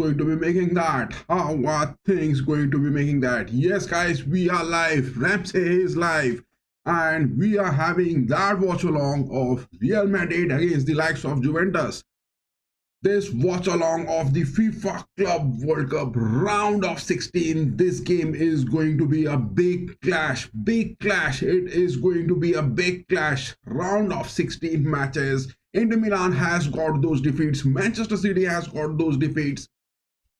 going to be making that? How are things going to be making that? Yes, guys, we are live. RAMSAY is live. And we are having that watch along of Real Madrid against the likes of Juventus. This watch along of the FIFA Club World Cup round of 16. This game is going to be a big clash. Big clash. It is going to be a big clash. Round of 16 matches. Inter Milan has got those defeats. Manchester City has got those defeats.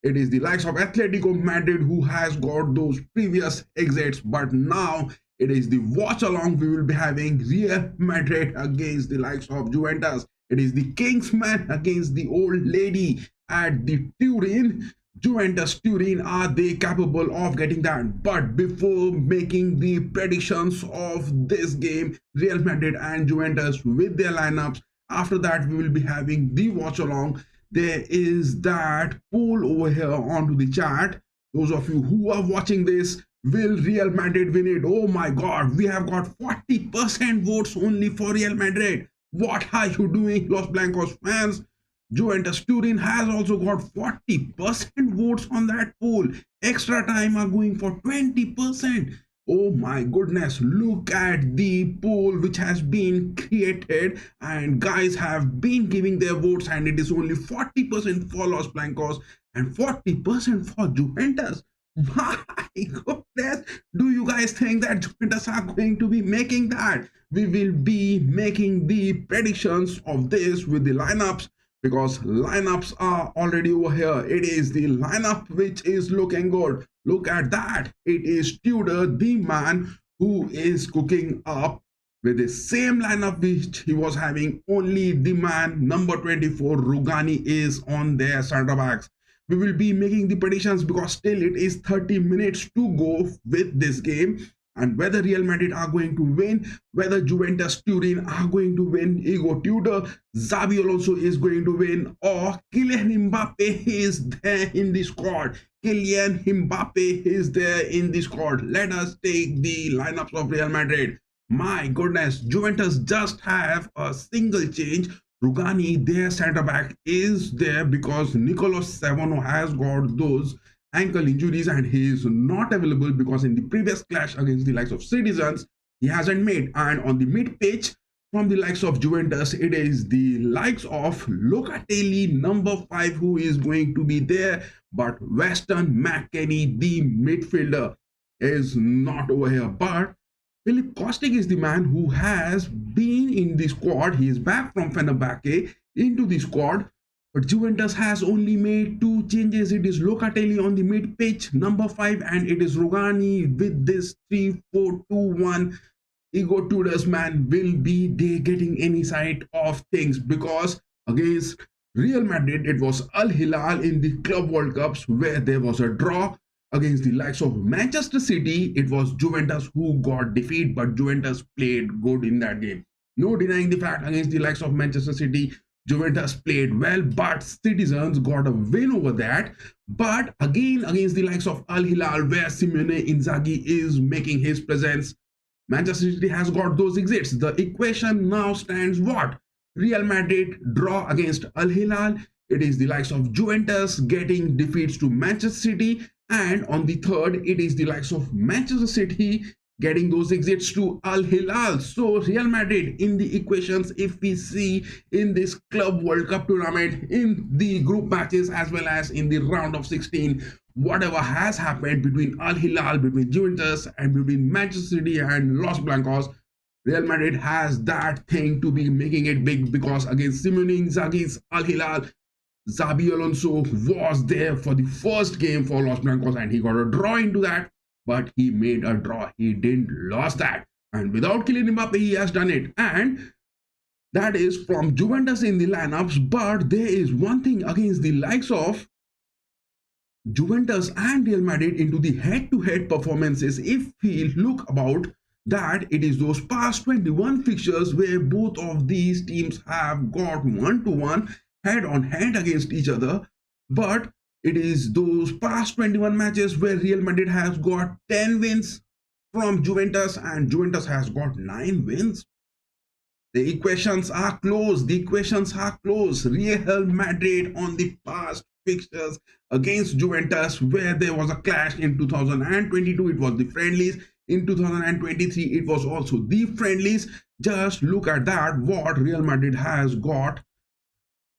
It is the likes of Atletico Madrid who has got those previous exits, but now it is the watch along we will be having Real Madrid against the likes of Juventus. It is the Kingsman against the old lady at the Turin. Juventus Turin, are they capable of getting that? But before making the predictions of this game, Real Madrid and Juventus with their lineups, after that we will be having the watch along. There is that poll over here onto the chat. Those of you who are watching this, will Real Madrid win it? Oh my god, we have got 40% votes only for Real Madrid. What are you doing, Los Blancos fans? Juventus Turin has also got 40% votes on that poll. Extra time are going for 20%. Oh my goodness, look at the poll which has been created, and guys have been giving their votes, and it is only 40% for Los Blancos and 40% for Juventus. My goodness, do you guys think that Juventus are going to be making that? We will be making the predictions of this with the lineups, because lineups are already over here. It is the lineup which is looking good. Look at that. It is Tudor, the man who is cooking up with the same lineup which he was having. Only the man number 24 Rugani is on their center backs. We will be making the predictions because still it is 30 minutes to go with this game, and whether Real Madrid are going to win, whether Juventus Turin are going to win, Igor Tudor, Xabi Alonso is going to win, or Kylian Mbappe is there in the squad. Kylian Mbappe is there in the squad. Let us take the lineups of Real Madrid. My goodness, Juventus just have a single change. Rugani, their center back, is there because Nicolas Savano has got those ankle injuries and he is not available because in the previous clash against the likes of Citizens, he hasn't made. And on the mid pitch from the likes of Juventus, it is the likes of Locatelli, number 5, who is going to be there, but Weston McKennie, the midfielder, is not over here. But Philip Kostic is the man who has been in the squad. He is back from Fenerbahce into the squad. But Juventus has only made 2 changes. It is Locatelli on the mid pitch, number 5, and it is Rugani with this 3-4-2-1. Igor Tudor's man, will be they getting any side of things? Because against Real Madrid, it was Al Hilal in the Club World Cups where there was a draw. Against the likes of Manchester City, it was Juventus who got defeat, but Juventus played good in that game. No denying the fact, against the likes of Manchester City, Juventus played well, but Citizens got a win over that. But again, against the likes of Al Hilal, where Simone Inzaghi is making his presence, Manchester City has got those exits. The equation now stands what? Real Madrid draw against Al Hilal. It is the likes of Juventus getting defeats to Manchester City. And on the third, it is the likes of Manchester City getting those exits to Al Hilal. So Real Madrid in the equations, if we see in this Club World Cup tournament, in the group matches as well as in the round of 16, whatever has happened between Al Hilal, between Juventus, and between Manchester City and Los Blancos, Real Madrid has that thing to be making it big, because against Simone Inzaghi's Al Hilal, Xabi Alonso was there for the first game for Los Blancos and he got a draw into that, but he made a draw. He didn't lose that. And without Kylian Mbappe, he has done it. And that is from Juventus in the lineups. But there is one thing against the likes of Juventus and Real Madrid into the head-to-head performances. If we look about that, it is those past 21 fixtures where both of these teams have got 1-1 head on hand against each other. But it is those past 21 matches where Real Madrid has got 10 wins from Juventus and Juventus has got 9 wins. The equations are close. The equations are close. Real Madrid on the past fixtures against Juventus, where there was a clash in 2022. It was the friendlies. In 2023, it was also the friendlies. Just look at that, what Real Madrid has got.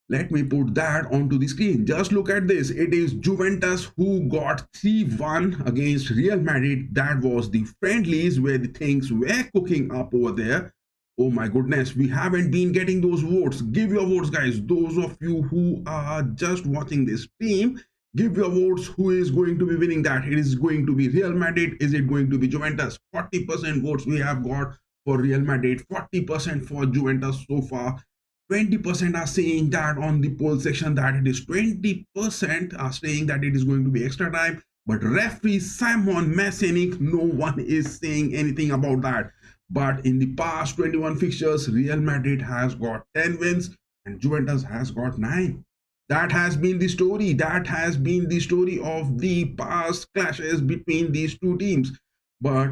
Let me put that onto the screen. Just look at this. It is Juventus who got 3-1 against Real Madrid. That was the friendlies where the things were cooking up over there. Oh my goodness, we haven't been getting those votes. Give your votes, guys. Those of you who are just watching this stream, give your votes. Who is going to be winning that? It is going to be Real Madrid. Is it going to be Juventus? 40% votes we have got for Real Madrid, 40% for Juventus so far. 20% are saying that on the poll section that it is 20% are saying that it is going to be extra time. But referee Simon Messenic, no one is saying anything about that. But in the past 21 fixtures, Real Madrid has got 10 wins and Juventus has got 9. That has been the story. That has been the story of the past clashes between these two teams. But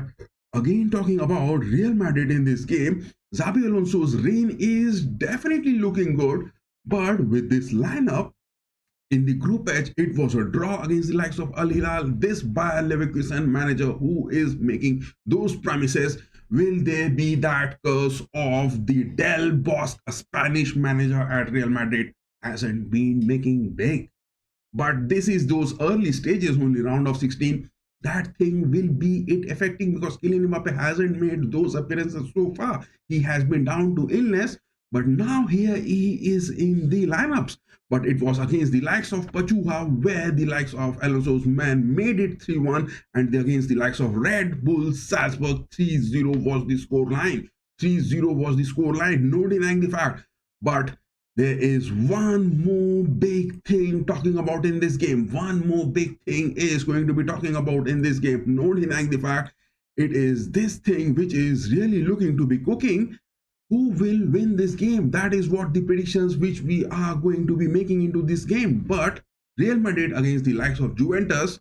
again, talking about Real Madrid in this game, Xabi Alonso's reign is definitely looking good. But with this lineup, in the group edge, it was a draw against the likes of Al Hilal. This Bayer Leverkusen manager who is making those promises. Will there be that curse of the Del Bosque, a Spanish manager at Real Madrid, hasn't been making big? But this is those early stages, only round of 16. That thing will be it affecting because Kylian Mbappe hasn't made those appearances so far. He has been down to illness, but now here he is in the lineups. But it was against the likes of Pachuca where the likes of Alonso's men made it 3-1, and against the likes of Red Bull Salzburg 3-0 was the scoreline. 3-0 was the scoreline, no denying the fact. But there is one more big thing talking about in this game. One more big thing is going to be talking about in this game. No denying the fact. It is this thing which is really looking to be cooking. Who will win this game? That is what the predictions which we are going to be making into this game. But Real Madrid against the likes of Juventus,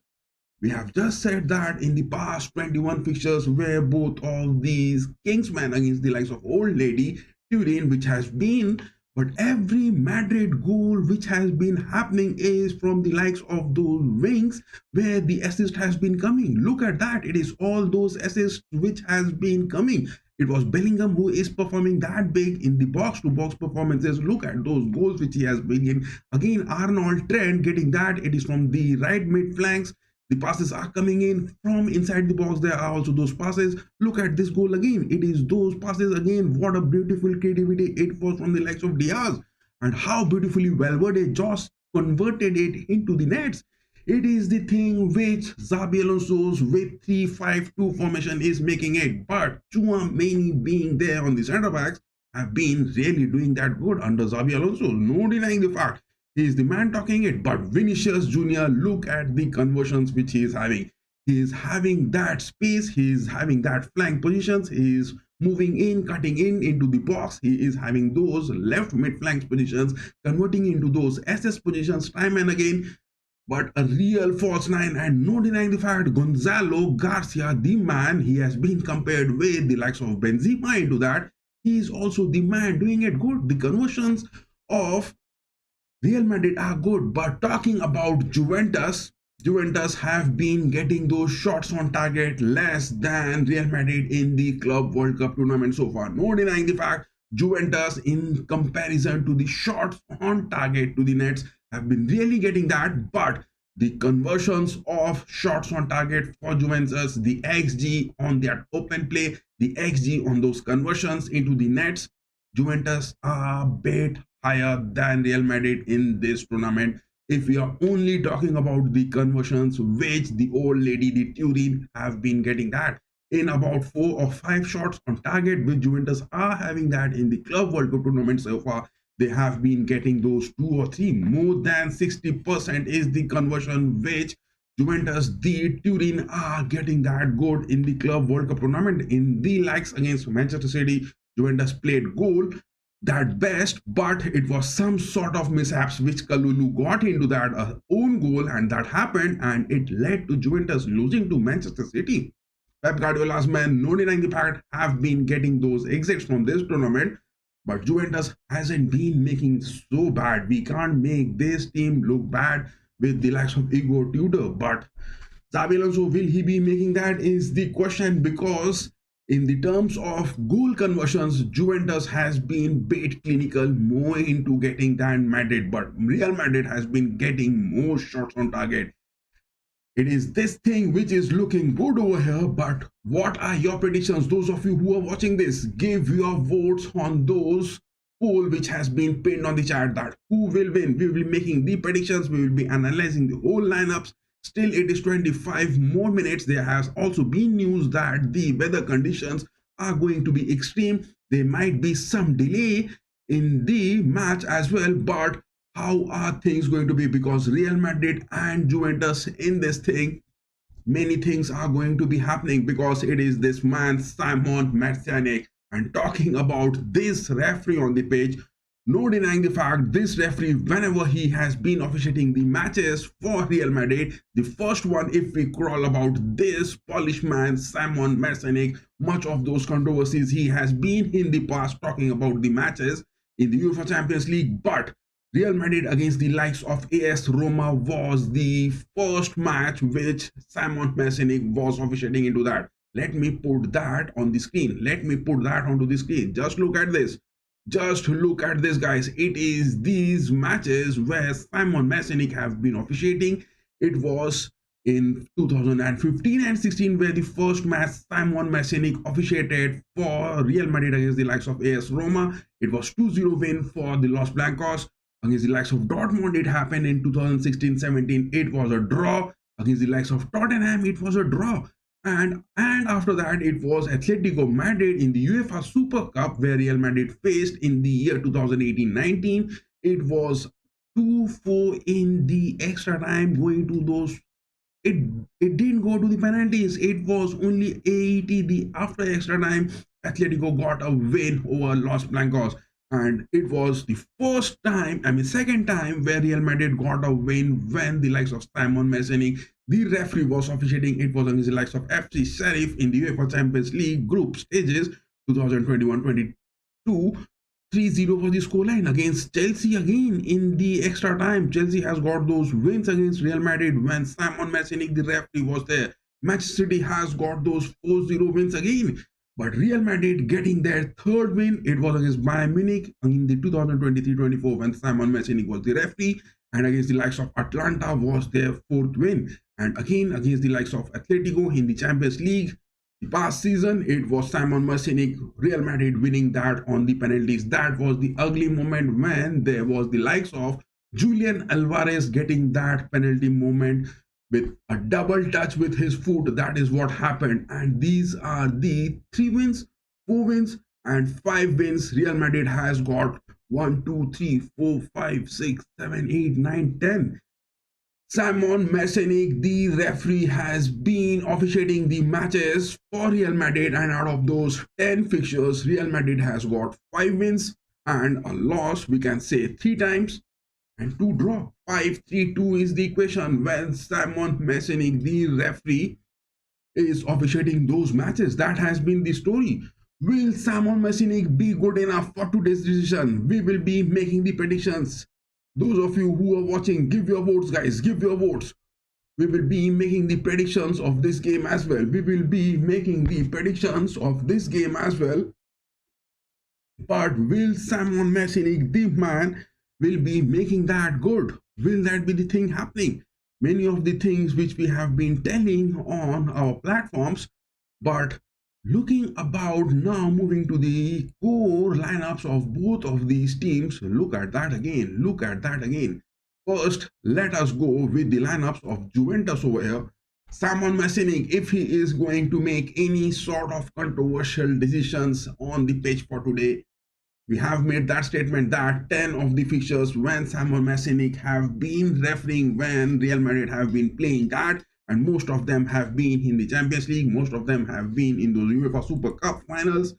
we have just said that in the past 21 fixtures where both of these Kingsmen against the likes of Old Lady, Turin, which has been, but every Madrid goal which has been happening is from the likes of those wings where the assist has been coming. Look at that. It is all those assists which has been coming. It was Bellingham who is performing that big in the box-to-box performances. Look at those goals which he has been in. Again, Arnold Trent getting that. It is from the right mid flanks. The passes are coming in from inside the box. There are also those passes. Look at this goal again. It is those passes again. What a beautiful creativity it was from the likes of Diaz. And how beautifully Valverde just converted it into the nets. It is the thing which Xabi Alonso's with 3-5-2 formation is making it. But Tchouaméni being there on the centre backs have been really doing that good under Xabi Alonso. No denying the fact. He is the man talking it. But Vinicius Jr., look at the conversions which he is having. He is having that space. He is having that flank positions. He is moving in, cutting in into the box. He is having those left mid flank positions, converting into those SS positions time and again. But a real false nine, and no denying the fact, Gonzalo Garcia, the man, he has been compared with the likes of Benzema into that. He is also the man doing it good. The conversions of Real Madrid are good, but talking about Juventus have been getting those shots on target less than Real Madrid in the Club World Cup tournament so far. No denying the fact, Juventus in comparison to the shots on target to the nets have been really getting that, but the conversions of shots on target for Juventus, the XG on that open play, the XG on those conversions into the nets, Juventus are a bit higher than Real Madrid in this tournament. If we are only talking about the conversions which the old lady, the Turin, have been getting that in about 4 or 5 shots on target, which Juventus are having that in the Club World Cup tournament so far. They have been getting those 2 or 3. More than 60% is the conversion which Juventus, the Turin, are getting that good in the Club World Cup tournament. In the likes against Manchester City, Juventus played goal that best, but it was some sort of mishaps which Kalulu got into that own goal, and that happened, and it led to Juventus losing to Manchester City. Pep Guardiola's men, no denying the fact, have been getting those exits from this tournament. but Juventus hasn't been making so bad. We can't make this team look bad with the likes of Igor Tudor, but Xabi Alonso, will he be making that is the question, because in the terms of goal conversions, Juventus has been bit clinical more into getting than Madrid, but Real Madrid has been getting more shots on target. It is this thing which is looking good over here, but what are your predictions? Those of you who are watching this, give your votes on those poll which has been pinned on the chat, that who will win. We will be making the predictions, we will be analyzing the whole lineups. Still, it is 25 more minutes. There has also been news that the weather conditions are going to be extreme. There might be some delay in the match as well, but how are things going to be? Because Real Madrid and Juventus in this thing, many things are going to be happening, because it is this man Simon Matchday. And talking about this referee on the page, no denying the fact, this referee, whenever he has been officiating the matches for Real Madrid, the first one, if we crawl about this Polish man Simon Matchday, much of those controversies he has been in the past talking about the matches in the UEFA Champions League, but Real Madrid against the likes of AS Roma was the first match which Simon Matchday was officiating into that. Let me put that on the screen. Let me put that onto the screen. Just look at this. Just look at this, guys. It is these matches where Simon Matchday have been officiating. It was in 2015 and 16 where the first match Simon Matchday officiated for Real Madrid against the likes of AS Roma. It was 2-0 win for the Los Blancos. Against the likes of Dortmund, it happened in 2016-17. It was a draw. Against the likes of Tottenham, it was a draw. And after that, it was Atletico Madrid in the UEFA Super Cup, where Real Madrid faced in the year 2018-19. It was 2-4 in the extra time, going to those. It didn't go to the penalties. It was only 80 the after extra time. Atletico got a win over Los Blancos. And it was the second time where Real Madrid got a win when the likes of Simon Matchday, the referee, was officiating. It was against the likes of FC Sheriff in the UEFA Champions League group stages 2021-22. 3-0 was the scoreline against Chelsea again in the extra time. Chelsea has got those wins against Real Madrid when Simon Matchday, the referee, was there. Manchester City has got those 4-0 wins again. But Real Madrid getting their third win, it was against Bayern Munich in the 2023-24 when Simon Matchday was the referee, and against the likes of Atlanta was their fourth win. And again against the likes of Atletico in the Champions League, the past season, it was Simon Matchday, Real Madrid winning that on the penalties. That was the ugly moment when there was the likes of Julian Alvarez getting that penalty moment with a double touch with his foot. That is what happened. And these are the 3 wins, 4 wins, and 5 wins Real Madrid has got. 1, 2, 3, 4, 5, 6, 7, 8, 9, 10. Simon Matchday, the referee, has been officiating the matches for Real Madrid, and out of those 10 fixtures, Real Madrid has got 5 wins and a loss, we can say 3 times, and 2 draw. 5-3-2 is the equation when Simon Matchday, the referee, is officiating those matches. That has been the story. Will Simon Matchday be good enough for today's decision? We will be making the predictions. Those of you who are watching, give your votes, guys. Give your votes. We will be making the predictions of this game as well. We will be making the predictions of this game as well. But will Simon Matchday, the man, will be making that good? Will that be the thing happening? Many of the things which we have been telling on our platforms, but looking about now, moving to the core lineups of both of these teams, look at that again. Look at that again. First, let us go with the lineups of Juventus over here. Simon Matchday, if he is going to make any sort of controversial decisions on the pitch for today, we have made that statement that 10 of the fixtures when Simon Matchday have been refereeing when Real Madrid have been playing that, and most of them have been in the Champions League, most of them have been in those UEFA Super Cup finals,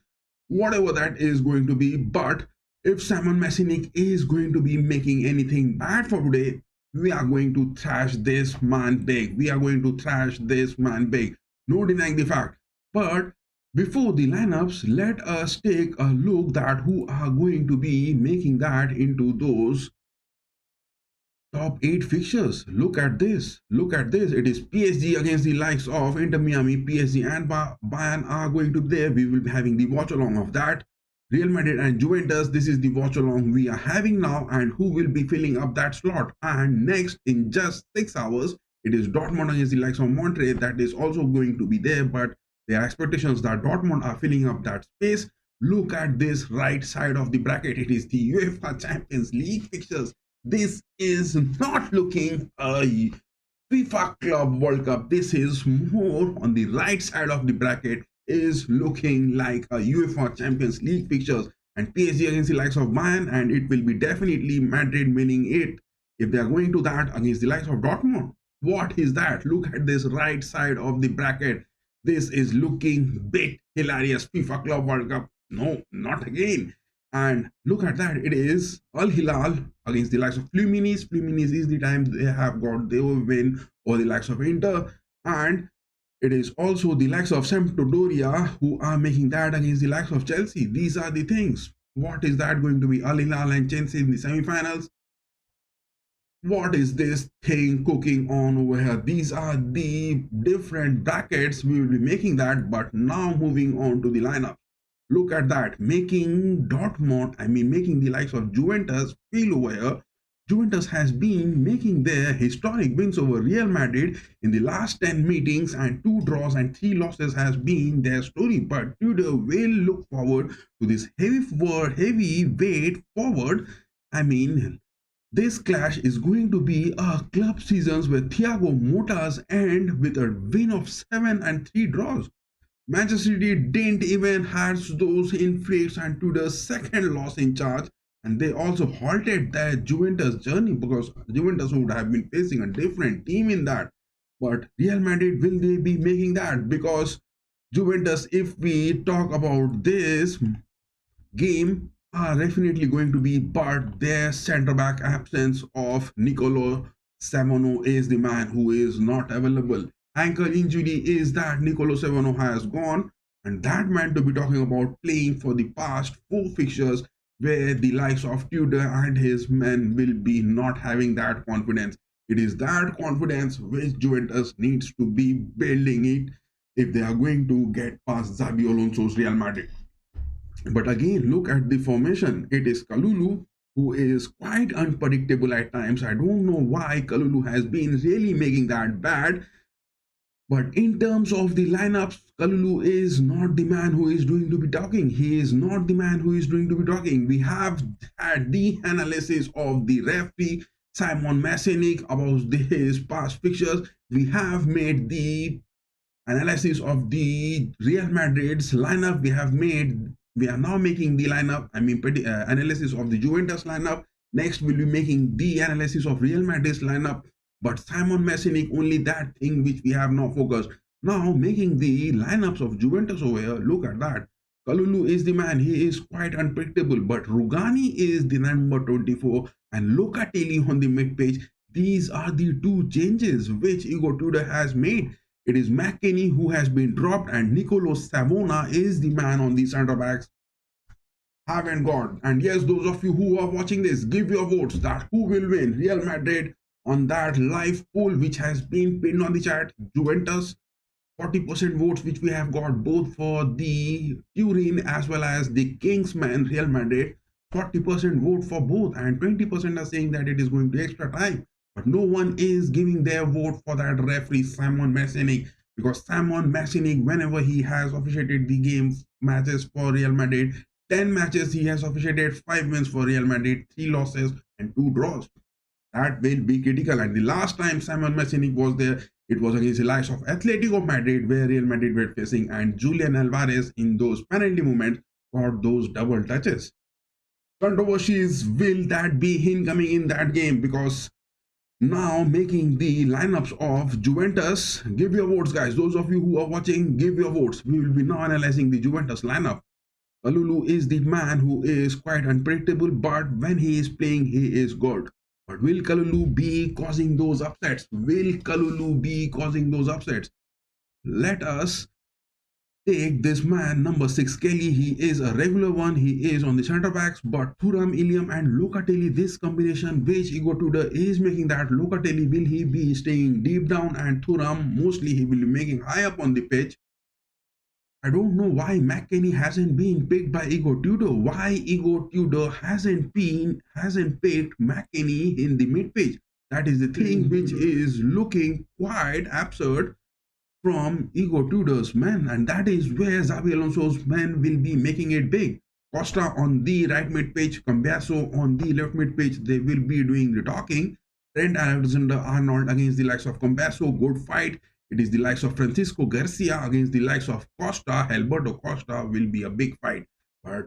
whatever that is going to be. But if Simon Matchday is going to be making anything bad for today, we are going to thrash this man big. We are going to thrash this man big. No denying the fact. But Before the lineups, let us take a look at who are going to be making that into those top 8 fixtures. Look at this. Look at this. It is PSG against the likes of Inter Miami. PSG and Bayern are going to be there. We will be having the watch along of that. Real Madrid and Juventus. This is the watch along we are having now, and who will be filling up that slot. And next, in just 6 hours, it is Dortmund against the likes of Monterrey. That is also going to be there, but there are expectations that Dortmund are filling up that space. Look at this right side of the bracket. It is the UEFA Champions League fixtures. This is not looking a FIFA Club World Cup. This is more on the right side of the bracket, is looking like a UEFA Champions League fixtures, and PSG against the likes of Bayern, and it will be definitely Madrid winning it if they are going to that against the likes of Dortmund. What is that? Look at this right side of the bracket. This is looking bit hilarious. FIFA Club World Cup. No, not again. And look at that. It is Al Hilal against the likes of Fluminis. Fluminis is the time they have got their win over the likes of Inter. And it is also the likes of Sampdoria who are making that against the likes of Chelsea. These are the things. What is that going to be? Al Hilal and Chelsea in the semi-finals. What is this thing cooking on over here? These are the different brackets we will be making that. But now moving on to the lineup. Look at that, making making the likes of Juventus feel over here. Juventus has been making their historic wins over Real Madrid in the last 10 meetings, and 2 draws and 3 losses has been their story. But Tudor will look forward to this heavy weight forward. This clash is going to be a club seasons where Thiago Motta's end with a win of 7 and 3 draws. Manchester City didn't even have those inflicts and Tudor's second loss in charge, and they also halted their Juventus journey because Juventus would have been facing a different team in that. But Real Madrid, will they be making that? Because Juventus, if we talk about this game, are definitely going to be, but their centre back absence of Nicolo Savano is the man who is not available. Ankle injury is that Nicolo Savano has gone, and that man to be talking about playing for the past 4 fixtures where the likes of Tudor and his men will be not having that confidence. It is that confidence which Juventus needs to be building it if they are going to get past Xabi Alonso's Real Madrid. But again, look at the formation. It is Kalulu, who is quite unpredictable at times. I don't know why Kalulu has been really making that bad. But in terms of the lineups, Kalulu is not the man who is going to be talking. He is not the man who is going to be talking. We have had the analysis of the referee, Simon Masenic, about his past fixtures. We have made the analysis of the Real Madrid's lineup. We are now making the lineup, analysis of the Juventus lineup. Next, we'll be making the analysis of Real Madrid's lineup. But Simon Masenic, only that thing which we have now focused. Now making the lineups of Juventus over here. Look at that. Kalulu is the man. He is quite unpredictable. But Rugani is the number 24. And Locatelli on the mid page. These are the 2 changes which Igor Tudor has made. It is McKennie who has been dropped, and Nicolo Savona is the man on the centre backs. Haven't got. And yes, those of you who are watching this, give your votes that who will win, Real Madrid, on that live poll which has been pinned on the chat. Juventus, 40% votes which we have got both for the Turin as well as the Kingsman. Real Madrid, 40% vote for both, and 20% are saying that it is going to extra time. But no one is giving their vote for that referee Simon Masenic, because Simon Masenic, whenever he has officiated the game matches for Real Madrid, 10 matches he has officiated, 5 wins for Real Madrid, 3 losses and 2 draws. That will be critical. And the last time Simon Masenic was there, it was against the likes of Atletico Madrid, where Real Madrid were facing, and Julian Alvarez in those penalty moments got those double touches. Controversies, will that be him coming in that game? Because now making the lineups of Juventus, give your votes, guys. Those of you who are watching, give your votes. We will be now analyzing the Juventus lineup. Kalulu is the man who is quite unpredictable, but when he is playing, he is good. But will Kalulu be causing those upsets? Will Kalulu be causing those upsets? Let us take this man, number 6 Kelly. He is a regular one. He is on the center backs, but Thuram, Iliam and Locatelli, this combination which Igor Tudor is making that. Locatelli, will he be staying deep down, and Thuram mostly he will be making high up on the pitch. I don't know why McKennie hasn't been picked by Igor Tudor. Why Igor Tudor hasn't picked McKennie in the mid pitch. That is the thing which is looking quite absurd from Igor Tudor's men, and that is where Xabi Alonso's men will be making it big. Costa on the right mid pitch, Cambiaso on the left mid pitch, they will be doing the talking. Trent Alexander-Arnold against the likes of Cambiaso, good fight. It is the likes of Francisco Garcia against the likes of Costa. Alberto Costa will be a big fight. But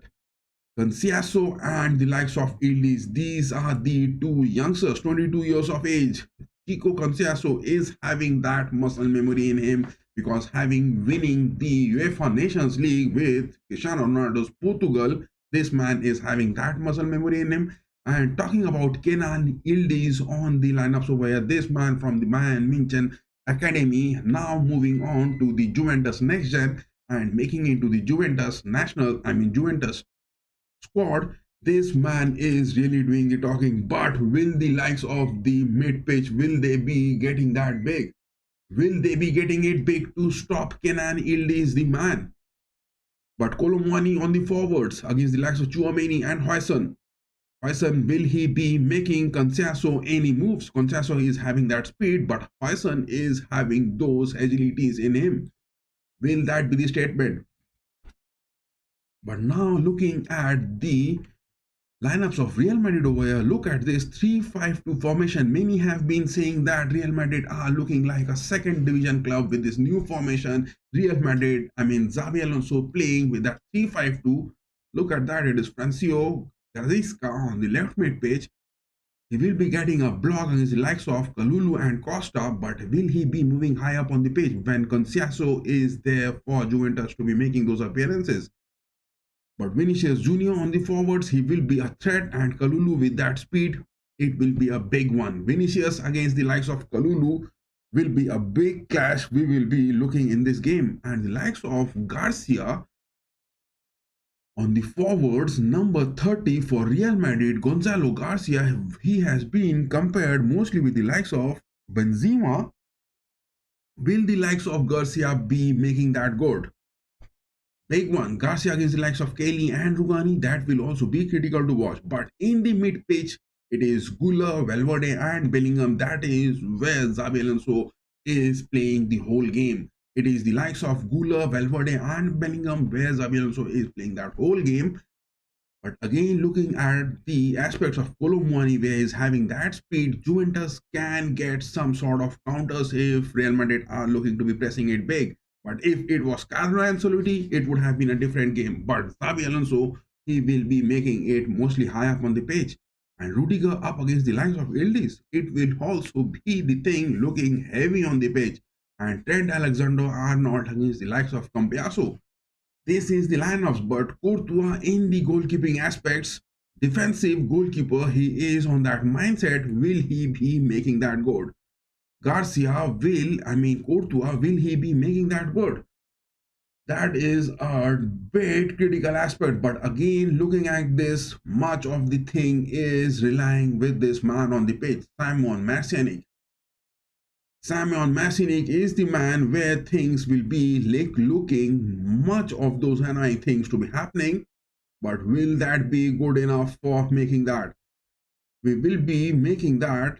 Canciaso and the likes of Ildiz, these are the two youngsters, 22 years of age. Chico Canciaso is having that muscle memory in him because having winning the UEFA Nations League with Cristiano Ronaldo's Portugal, this man is having that muscle memory in him. And talking about Kenan Ildiz on the lineups over here, this man from the Bayern München Academy, now moving on to the Juventus next gen and making into the Juventus Juventus squad. This man is really doing the talking. But will the likes of the mid pitch, will they be getting that big? Will they be getting it big to stop Kenan Ildiz, the man? But Colomwani on the forwards against the likes of Chouameni and Huijsen. Huijsen, will he be making Canciaso any moves? Canciaso is having that speed, but Huijsen is having those agilities in him. Will that be the statement? But now looking at the lineups of Real Madrid over here, look at this 3-5-2 formation. Many have been saying that Real Madrid are looking like a second division club with this new formation. Real Madrid, Xabi Alonso playing with that 3-5-2. Look at that, it is Francisco Garcia on the left mid pitch. He will be getting a block against the likes of Kalulu and Costa, but will he be moving high up on the pitch when Canciaso is there for Juventus to be making those appearances? But Vinicius Jr. on the forwards, he will be a threat, and Kalulu with that speed, it will be a big one. Vinicius against the likes of Kalulu will be a big clash we will be looking in this game. And the likes of Garcia on the forwards, number 30 for Real Madrid, Gonzalo Garcia, he has been compared mostly with the likes of Benzema. Will the likes of Garcia be making that good? Big one, Garcia against the likes of Kelly and Rugani, that will also be critical to watch. But in the mid pitch, it is Güler, Valverde and Bellingham. That is where Xabi Alonso is playing the whole game. It is the likes of Güler, Valverde and Bellingham where Xabi Alonso is playing that whole game. But again, looking at the aspects of Colomwani where he's having that speed, Juventus can get some sort of counters if Real Madrid are looking to be pressing it big. But if it was Carlo Ancelotti, it would have been a different game. But Xabi Alonso, he will be making it mostly high up on the pitch. And Rudiger up against the likes of Ildiz, it will also be the thing looking heavy on the pitch. And Trent Alexander-Arnold against the likes of Cambiaso. This is the lineups, but Courtois in the goalkeeping aspects, defensive goalkeeper, he is on that mindset. Will he be making that goal? Garcia Courtois, will he be making that good? That is a bit critical aspect. But again, looking at this, much of the thing is relying with this man on the pitch, Simon Marcinic. Simon Marcinic is the man where things will be looking much of those annoying things to be happening. But will that be good enough for making that? We will be making that,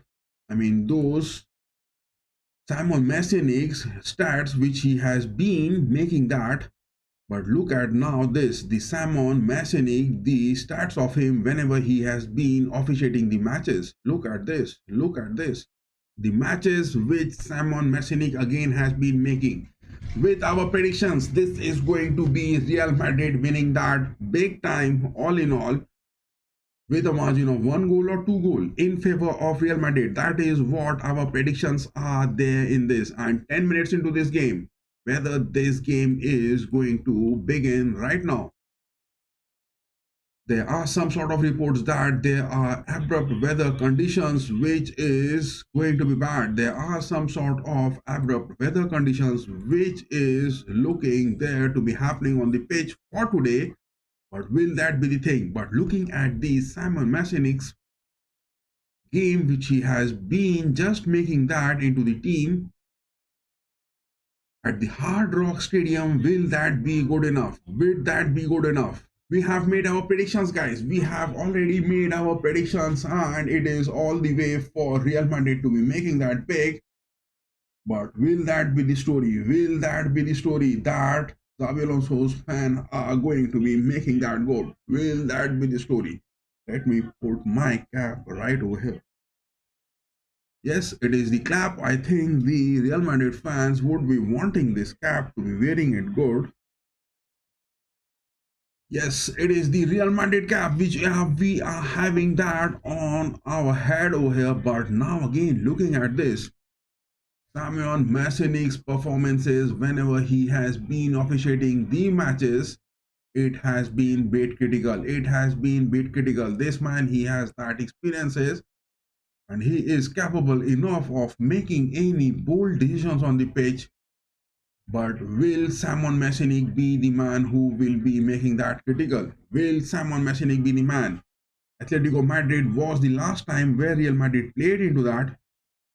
those Simon Marcinic's stats, which he has been making that. But look at now this, the Simon Marcinic, the stats of him whenever he has been officiating the matches. Look at this, look at this. The matches which Simon Marcinic again has been making. With our predictions, this is going to be Real Madrid winning that big time, all in all, with a margin of 1 goal or 2 goals in favor of Real Madrid. That is what our predictions are there in this. And 10 minutes into this game, whether this game is going to begin right now. There are some sort of reports that there are abrupt weather conditions which is going to be bad. There are some sort of abrupt weather conditions which is looking there to be happening on the pitch for today. But will that be the thing? But looking at the Simon Masenic's game, which he has been just making that into the team at the Hard Rock Stadium, will that be good enough? Will that be good enough? We have made our predictions, guys. We have already made our predictions, and it is all the way for Real Madrid to be making that pick. But will that be the story? Will that be the story that Xabi Alonso's fans are going to be making that goal? Will that be the story? Let me put my cap right over here. Yes, it is the cap. I think the Real Madrid fans would be wanting this cap to be wearing it good. Yes, it is the Real Madrid cap which we are having that on our head over here. But now again, looking at this, Simon Masenic's performances whenever he has been officiating the matches, it has been bit critical. It has been bit critical. This man, he has that experiences and he is capable enough of making any bold decisions on the pitch. But will Simon Masenic be the man who will be making that critical? Will Simon Masenic be the man? Atletico Madrid was the last time where Real Madrid played into that,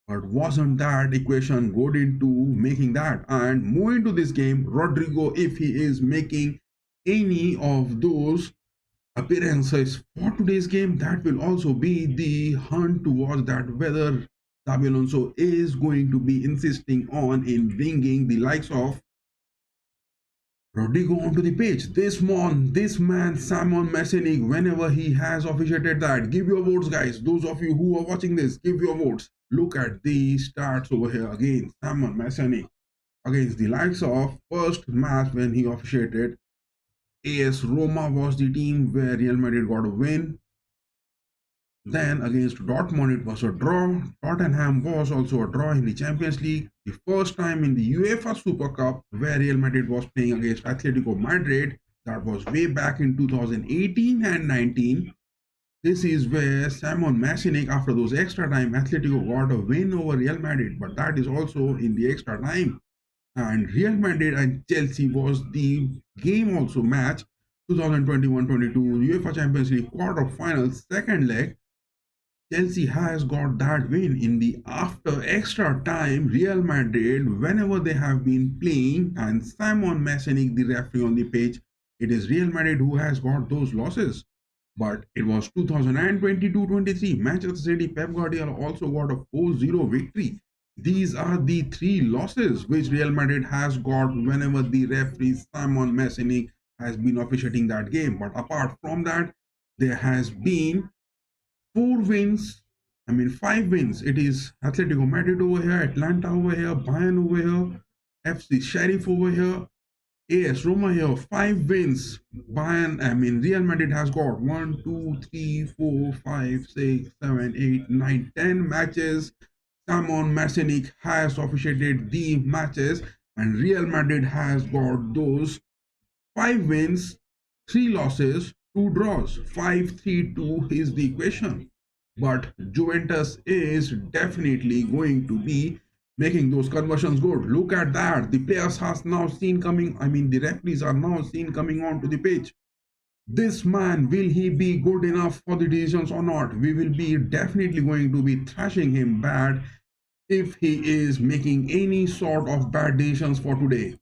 but wasn't that equation good into making that? And moving to this game, Rodrigo, if he is making any of those appearances for today's game, that will also be the hunt towards that whether Xabi Alonso is going to be insisting on in bringing the likes of Rodrigo onto the pitch. This man, Simon Masenic, whenever he has officiated that, give your votes, guys. Those of you who are watching this, give your votes. Look at the stats over here again. Simon Masenic against the likes of first match when he officiated. AS Roma was the team where Real Madrid got a win. Then against Dortmund, it was a draw. Tottenham was also a draw in the Champions League. The first time in the UEFA Super Cup where Real Madrid was playing against Atletico Madrid, that was way back in 2018 and 19. This is where Simon Masenic, after those extra time, Atletico got a win over Real Madrid, but that is also in the extra time. And Real Madrid and Chelsea was the game also match 2021-22 UEFA Champions League quarter-final second leg. Chelsea has got that win in the after extra time. Real Madrid, whenever they have been playing, and Simon Masenic, the referee on the pitch, it is Real Madrid who has got those losses. But it was 2022-23. Manchester City, Pep Guardiola also got a 4-0 victory. These are the three losses which Real Madrid has got whenever the referee Simon Masenic has been officiating that game. But apart from that, there has been 5 wins. It is Atletico Madrid over here, Atlanta over here, Bayern over here, FC Sheriff over here, AS Roma here. 5 wins. Real Madrid has got 1, 2, 3, 4, 5, 6, 7, 8, 9, 10 matches. Simon Masenic has officiated the matches, and Real Madrid has got those 5 wins, 3 losses, 2 draws. 5-3-2 is the equation. But Juventus is definitely going to be making those conversions good. Look at that. The players has now seen coming. The referees are now seen coming onto the pitch. This man, will he be good enough for the decisions or not? We will be definitely going to be thrashing him bad if he is making any sort of bad decisions for today.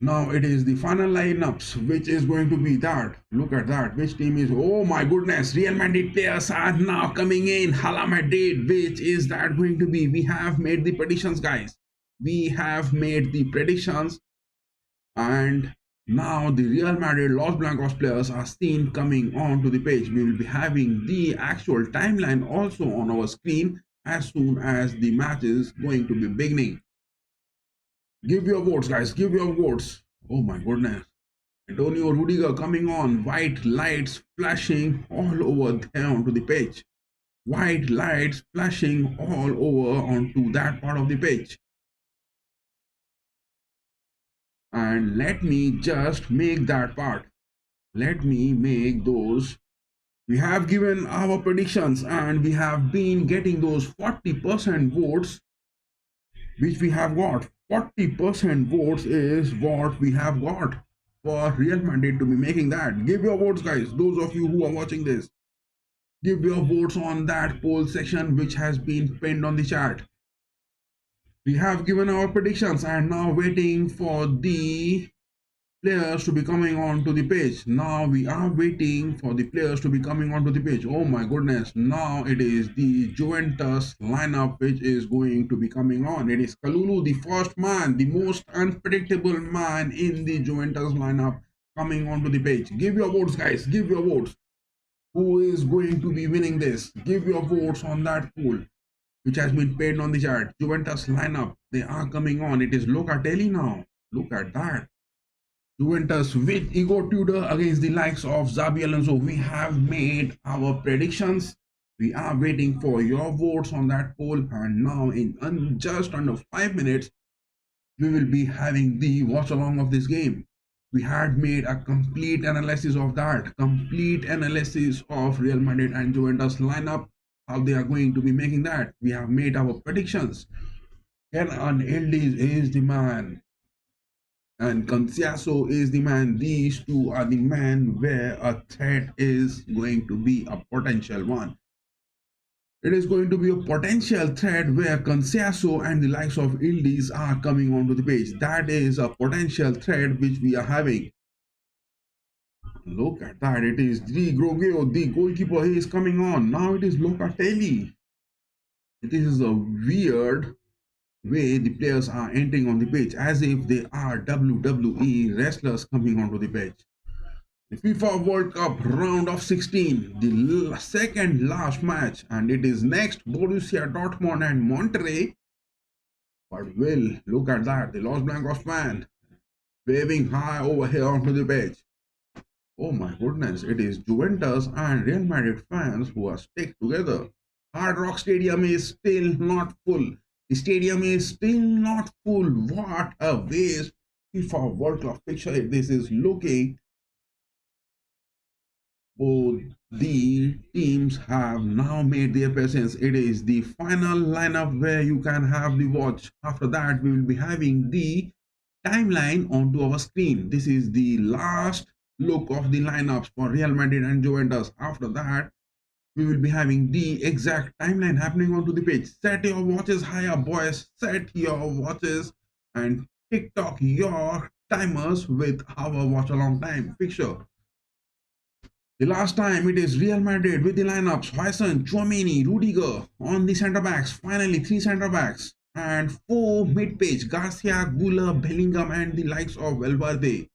Now it is the final lineups, which is going to be that. Look at that. Which team is? Oh my goodness! Real Madrid players are now coming in. Hala Madrid. Which is that going to be? We have made the predictions, guys. We have made the predictions, and now the Real Madrid Los Blancos players are seen coming onto the page. We will be having the actual timeline also on our screen as soon as the match is going to be beginning. Give your votes, guys. Give your votes. Oh my goodness. Antonio Rudiger coming on. White lights flashing all over there onto the page. White lights flashing all over onto that part of the page. And let me just make that part. Let me make those. We have given our predictions and we have been getting those 40% votes which we have got. 40% votes is what we have got for Real Madrid to be making that. Give your votes, guys. Those of you who are watching this, give your votes on that poll section which has been pinned on the chat. We have given our predictions and now waiting for the players to be coming onto the page. Now we are waiting for the players to be coming onto the page. Oh my goodness, now it is the Juventus lineup which is going to be coming on. It is Kalulu, the first man, the most unpredictable man in the Juventus lineup, coming onto the page. Give your votes, guys. Give your votes. Who is going to be winning this? Give your votes on that poll which has been paid on the chart. Juventus lineup, they are coming on. It is Locatelli now. Look at that. Juventus with Igor Tudor against the likes of Xabi Alonso. We have made our predictions. We are waiting for your votes on that poll. And now in just under 5 minutes, we will be having the watch along of this game. We had made a complete analysis of that. Complete analysis of Real Madrid and Juventus lineup. How they are going to be making that. We have made our predictions. Kenan Yildiz is the man. And Conciaso is the man. These two are the man where a threat is going to be a potential one. It is going to be a potential threat where Conciaso and the likes of Yildiz are coming onto the page. That is a potential threat which we are having. Look at that. It is the Grogio, the goalkeeper. He is coming on. Now it is Locatelli. This is a weird way the players are entering on the pitch as if they are WWE wrestlers coming onto the pitch. The FIFA World Cup round of 16, the second last match, and it is next Borussia Dortmund and Monterrey. But will, look at that, the Los Blancos fan waving high over here onto the pitch. Oh my goodness, it is Juventus and Real Madrid fans who are stick together. Hard Rock Stadium is still not full. The stadium is still not full. What a waste. FIFA World Cup picture this is looking. Both the teams have now made their presence. It is the final lineup where you can have the watch. After that, we will be having the timeline onto our screen. This is the last look of the lineups for Real Madrid and Juventus. After that, we will be having the exact timeline happening onto the page. Set your watches higher, boys. Set your watches and TikTok your timers with our watch along time fixture. The last time it is Real Madrid with the lineups Huyson, Tchouaméni, Rudiger on the centre backs. Finally, 3 centre backs and 4 mid page Garcia, Güler, Bellingham, and the likes of Valverde.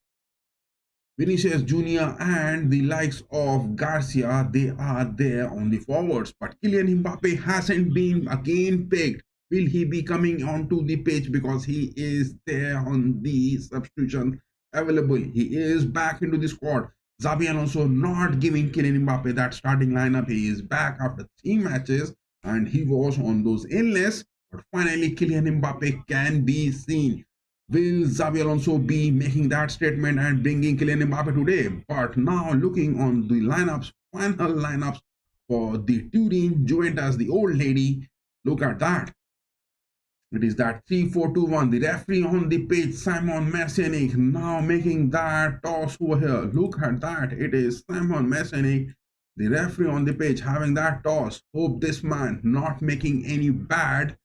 Vinicius Jr. and the likes of Garcia, they are there on the forwards. But Kylian Mbappe hasn't been again picked. Will he be coming onto the pitch because he is there on the substitution available? He is back into the squad. Xabi Alonso not giving Kylian Mbappe that starting lineup. He is back after 3 matches and he was on those illness. But finally, Kylian Mbappe can be seen. Will Xabi Alonso be making that statement and bringing Kylian Mbappe today? But now looking on the lineups, final lineups for the Turin Juventus, the old lady, look at that. It is that 3-4-2-1. The referee on the pitch, Simon Messianic, now making that toss over here. Look at that. It is Simon Messianic, the referee on the pitch, having that toss. Hope this man not making any bad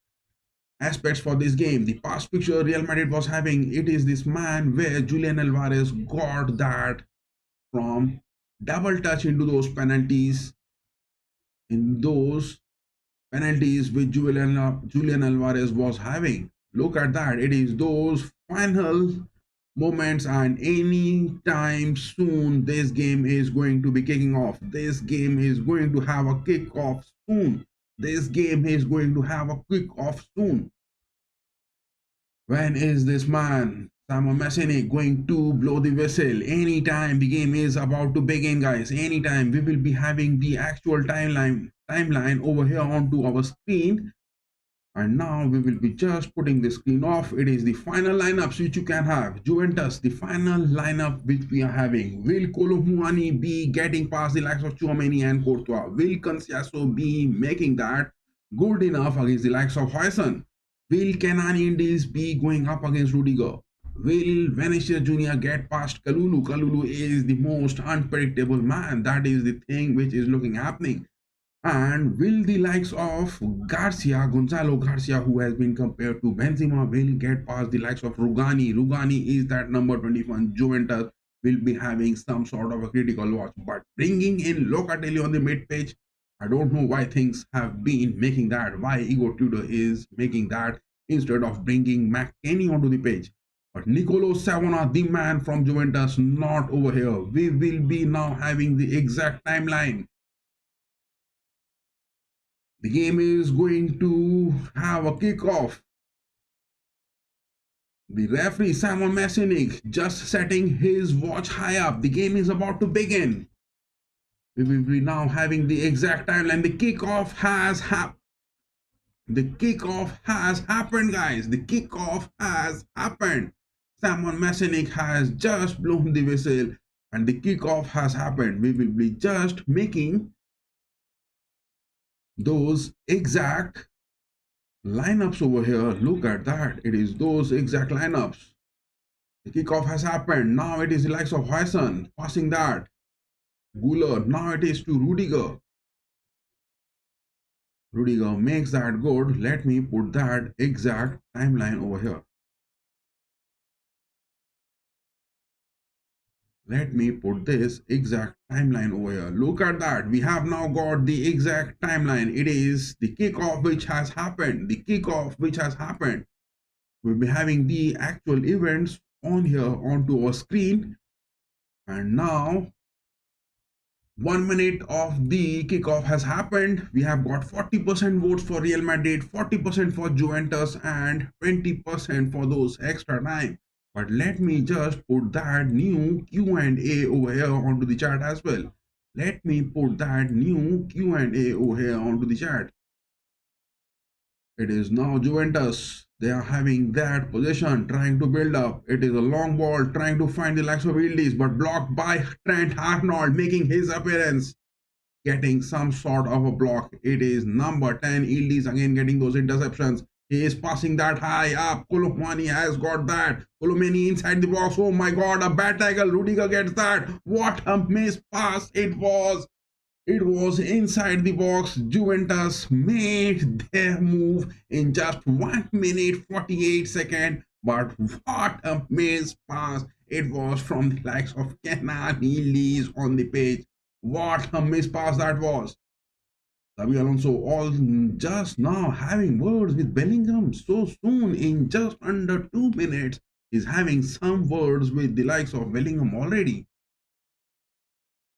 aspects for this game. The past picture Real Madrid was having, it is this man where Julian Alvarez got that from double touch into those penalties. In those penalties which Julian Alvarez was having. Look at that. It is those final moments and any time soon this game is going to be kicking off. This game is going to have a kickoff soon. This game is going to have a kickoff soon. When is this man, Simon Messianic, going to blow the whistle? Anytime the game is about to begin, guys. Anytime we will be having the actual timeline over here onto our screen. And now we will be just putting the screen off. It is the final lineups which you can have. Juventus, the final lineup which we are having. Will Kolomuani be getting past the likes of Tchouaméni and Courtois? Will Conceição be making that good enough against the likes of Huijsen? Will Kenan Indies be going up against Rudiger? Will Vinicius Jr. get past Kalulu? Kalulu is the most unpredictable man. That is the thing which is looking happening. And will the likes of Garcia, Gonzalo Garcia, who has been compared to Benzema, will get past the likes of Rugani? Rugani is that number 21. Juventus will be having some sort of a critical watch. But bringing in Locatelli on the mid page, I don't know why things have been making that, why Igor Tudor is making that instead of bringing McKennie onto the page. But Nicolo Savona, the man from Juventus, not over here. We will be now having the exact timeline. The game is going to have a kickoff. The referee Simon Messinik just setting his watch high up. The game is about to begin. We will be now having the exact timeline. The kickoff has happened. The kickoff has happened, guys. The kickoff has happened. Simon Messinik has just blown the whistle and the kickoff has happened. We will be just making those exact lineups over here. Look at that. It is those exact lineups. The kickoff has happened. Now it is the likes of Huijsen passing that. Guler. Now it is to Rudiger. Rudiger makes that good. Let me put that exact timeline over here. Let me put this exact timeline over here. Look at that. We have now got the exact timeline. It is the kickoff which has happened. The kickoff which has happened. We'll be having the actual events on here onto our screen. And now 1 minute of the kickoff has happened. We have got 40% votes for Real Madrid, 40% for Juventus, and 20% for those extra time. But let me just put that new Q&A over here onto the chat as well. Let me put that new Q&A over here onto the chat. It is now Juventus. They are having that possession, trying to build up. It is a long ball, trying to find the likes of Ildiz, but blocked by Trent Arnold, making his appearance. Getting some sort of a block. It is number 10. Ildiz again getting those interceptions. He is passing that high up. Kolomuani has got that. Kolomuani inside the box. Oh my god, a bad tackle. Rudiger gets that. What a missed pass it was. It was inside the box. Juventus made their move in just 1 minute 48 seconds. But what a missed pass it was from the likes of Kenan Ildiz on the page. What a missed pass that was. Xabi Alonso all just now having words with Bellingham so soon in just under 2 minutes. He's having some words with the likes of Bellingham already.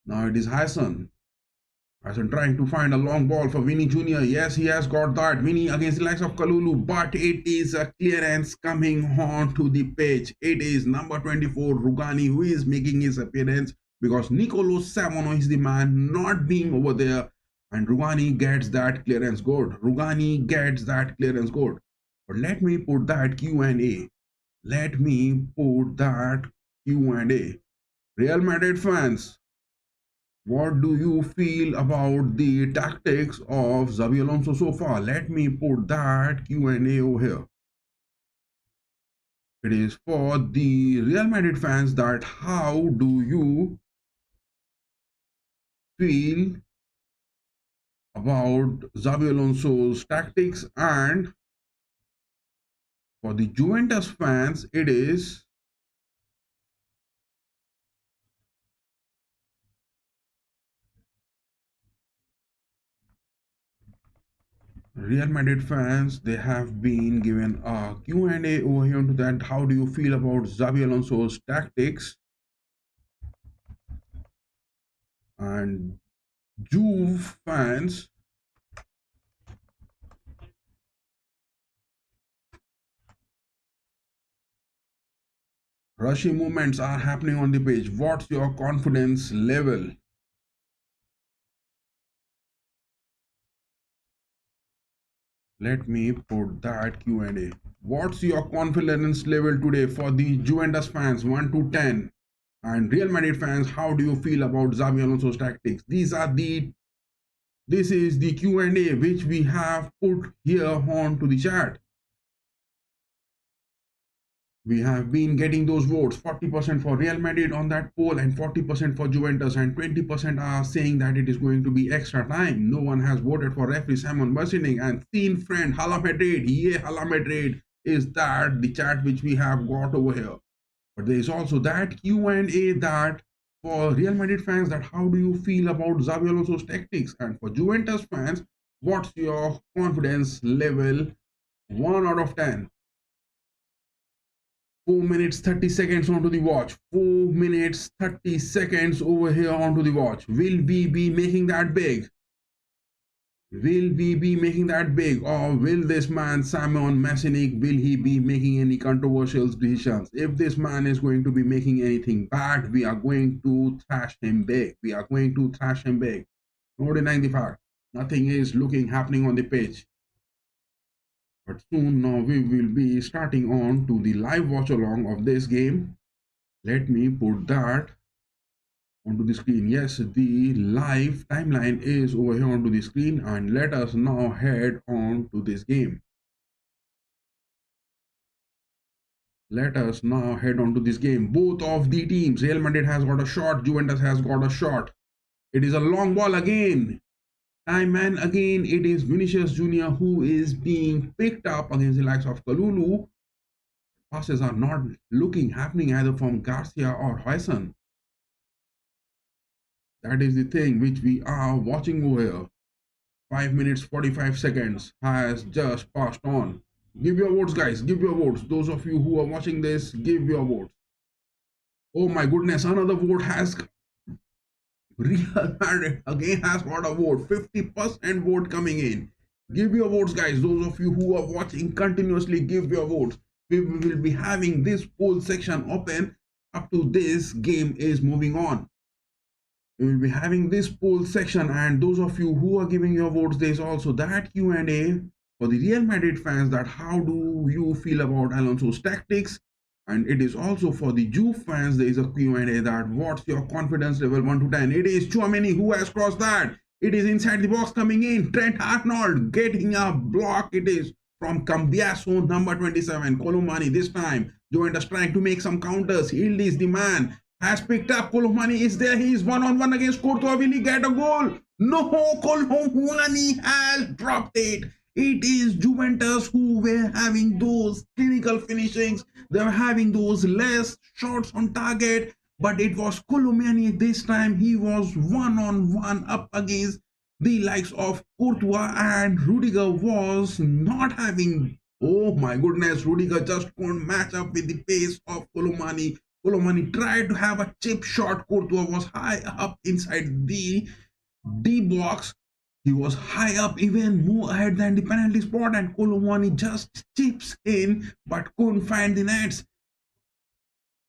Now it is Huijsen. Huijsen trying to find a long ball for Vinny Jr. Yes, he has got that. Vinny against the likes of Kalulu, but it is a clearance coming on to the pitch. It is number 24, Rugani, who is making his appearance because Nicolo Savona is the man not being over there. And Rugani gets that clearance good. Rugani gets that clearance good. But let me put that Q&A. Let me put that Q&A. Real Madrid fans, what do you feel about the tactics of Xabi Alonso so far? Let me put that Q&A over here. It is for the Real Madrid fans that how do you feel about Xabi Alonso's tactics, and for the Juventus fans it is Real Madrid fans. They have been given a Q&A over here to that. How do you feel about Xabi Alonso's tactics? And Juve fans, rushy movements are happening on the page. What's your confidence level? Let me put that Q&A. What's your confidence level today for the Juventus fans 1 to 10? And Real Madrid fans, how do you feel about Xabi Alonso's tactics? This is the Q&A which we have put here onto the chat. We have been getting those votes, 40% for Real Madrid on that poll and 40% for Juventus, and 20% are saying that it is going to be extra time. No one has voted for referee Simon Bersinig and seen friend Hala Madrid. Yeah, Hala Madrid is that the chat which we have got over here. But there is also that Q&A that for Real Madrid fans, that how do you feel about Xabi Alonso's tactics, and for Juventus fans, what's your confidence level 1 out of 10? 4 minutes 30 seconds onto the watch. 4 minutes 30 seconds over here onto the watch. Will we be making that big? Will we be making that big, or will this man Simon Masinic, will he be making any controversial decisions? If this man is going to be making anything bad, we are going to thrash him big. We are going to thrash him big. No denying the fact. Nothing is happening on the pitch. But soon now we will be starting on to the live watch along of this game. Let me put that onto the screen. Yes, the live timeline is over here onto the screen, and let us now head on to this game. Let us now head on to this game. Both of the teams, Real Madrid has got a shot, Juventus has got a shot. It is a long ball again. Time and again, it is Vinicius Jr. who is being picked up against the likes of Kalulu. Passes are not happening either from Garcia or Huyson. That is the thing which we are watching over here. 5 minutes 45 seconds has just passed on. Give your votes, guys. Give your votes. Those of you who are watching this, give your votes. Oh my goodness, another vote has Real Madrid again has got a vote. 50% vote coming in. Give your votes, guys. Those of you who are watching continuously, give your votes. We will be having this poll section open up to this game is moving on. We will be having this poll section, and those of you who are giving your votes, there's also that Q&A for the Real Madrid fans, that how do you feel about Alonso's tactics? And it is also for the Juve fans, there is a Q&A that what's your confidence level 1 to 10? It is Tchouaméni who has crossed that. It is inside the box coming in. Trent Arnold getting a block. It is from Cambiaso, number 27. Colomani this time. Juventus trying to make some counters. Hild is the man. Has picked up. Colomani is there. He is one-on-one against Courtois. Will he get a goal? No, Colomani has dropped it. It is Juventus who were having those clinical finishings. They were having those less shots on target. But it was Colomani this time. He was one-on-one up against the likes of Courtois, and Rudiger was not having... Oh my goodness, Rudiger just couldn't match up with the pace of Colomani. Colomani tried to have a chip shot. Courtois was high up inside the D box. He was high up, even more ahead than the penalty spot, and Colomani just chips in but couldn't find the nets.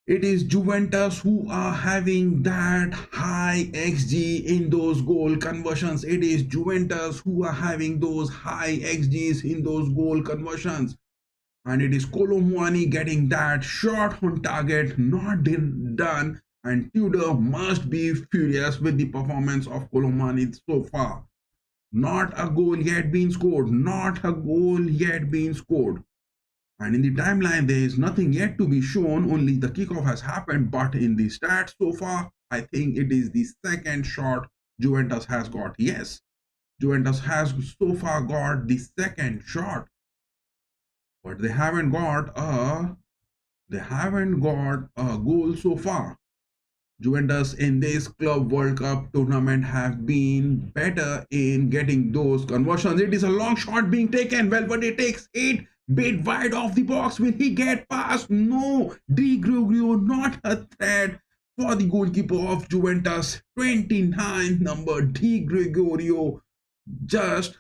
It is Juventus who are having that high XG in those goal conversions. It is Juventus who are having those high XGs in those goal conversions. And it is Colomani getting that shot on target, not done. And Tudor must be furious with the performance of Colomani so far. Not a goal yet being scored. Not a goal yet being scored. And in the timeline, there is nothing yet to be shown. Only the kickoff has happened. But in the stats so far, I think it is the second shot Juventus has got. Yes, Juventus has so far got the second shot. But they haven't got a goal so far. Juventus in this Club World Cup tournament have been better in getting those conversions. It is a long shot being taken. Well, but it takes it bit wide off the box. Will he get past? No. Di Gregorio, not a threat for the goalkeeper of Juventus. 29 number Di Gregorio just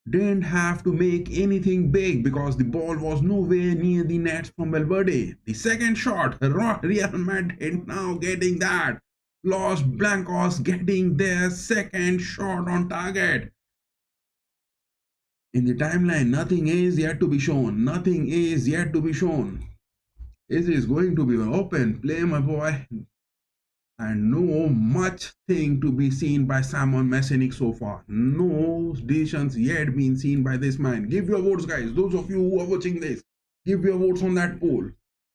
didn't have to make anything big because the ball was nowhere near the net from Valverde. The second shot, Real Madrid now getting that. Los Blancos getting their second shot on target. In the timeline, nothing is yet to be shown. Nothing is yet to be shown. This is going to be an open play, my boy. And no much thing to be seen by Simon Messinik so far. No decisions yet been seen by this man. Give your votes, guys. Those of you who are watching this, give your votes on that poll.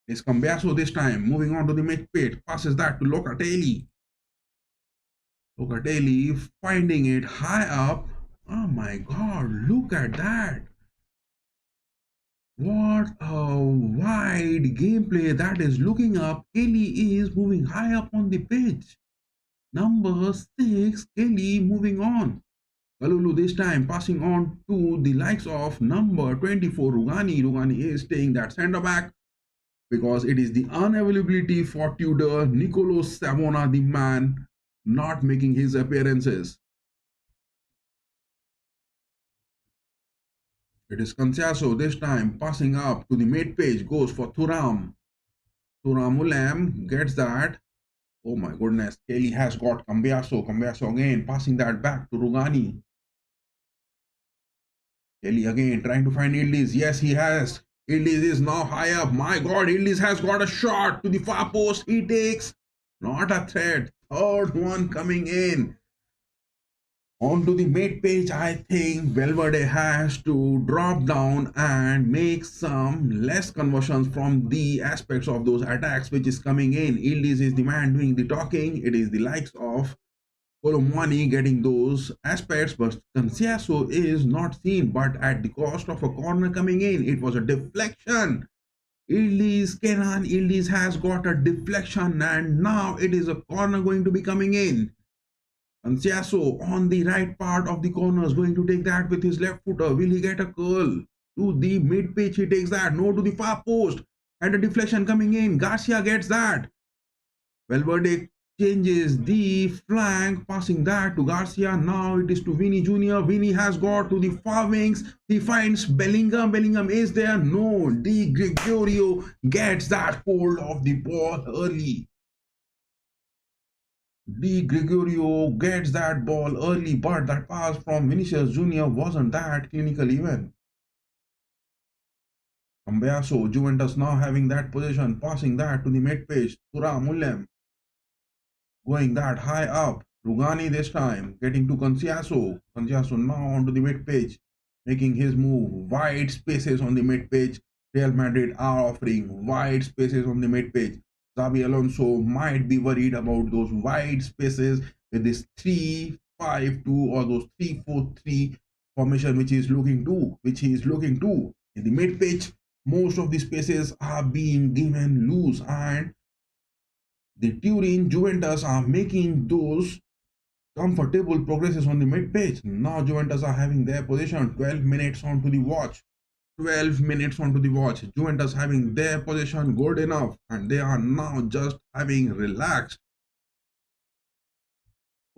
It's Cambiaso this time. Moving on to the mid pit. Passes that to Locatelli. Locatelli finding it high up. Oh my god, look at that. What a wide gameplay that is looking up. Kelly is moving high up on the pitch. Number 6, Kelly moving on. Kalulu this time passing on to the likes of number 24, Rugani. Rugani is staying that centre back because it is the unavailability for Tudor. Nicolo Savona, the man, not making his appearances. It is Canciaso this time passing up to the mid page, goes for Thuram. Thuram Ulam gets that. Oh my goodness, Kelly has got Cambiaso. Cambiaso again passing that back to Rugani. Kelly again trying to find Ildiz. Yes, he has. Ildiz is now high up. My god, Ildiz has got a shot to the far post. He takes. Not a threat. Third one coming in. Onto the mid page, I think Valverde has to drop down and make some less conversions from the aspects of those attacks which is coming in. Ildiz is the man doing the talking. It is the likes of Colomwani getting those aspects, but Canciaso is not seen, but at the cost of a corner coming in. It was a deflection. Kenan Ildiz has got a deflection, and now it is a corner going to be coming in. Canciaso on the right part of the corner is going to take that with his left footer. Will he get a curl? To the mid pitch, he takes that. No, to the far post. And a deflection coming in. Garcia gets that. Valverde changes the flank, passing that to Garcia. Now it is to Vini Jr. Vini has got to the far wings. He finds Bellingham. Bellingham is there. No, Di Gregorio gets that hold of the ball early. Di Gregorio gets that ball early, but that pass from Vinicius Jr. wasn't that clinical even. Cambiaso, Juventus now having that position, passing that to the mid page. Thuram Ulam going that high up. Rugani this time, getting to Canciaso. Canciaso now onto the mid page, making his move. Wide spaces on the mid page. Real Madrid are offering wide spaces on the mid page. Xabi Alonso might be worried about those wide spaces with this 3-5-2 or those 3-4-3 formation which he is looking to. In the mid pitch, most of the spaces are being given loose, and the Turin Juventus are making those comfortable progresses on the mid pitch. Now Juventus are having their position. 12 minutes onto the watch. 12 minutes onto the watch. Juventus having their position good enough, and they are now just having relaxed.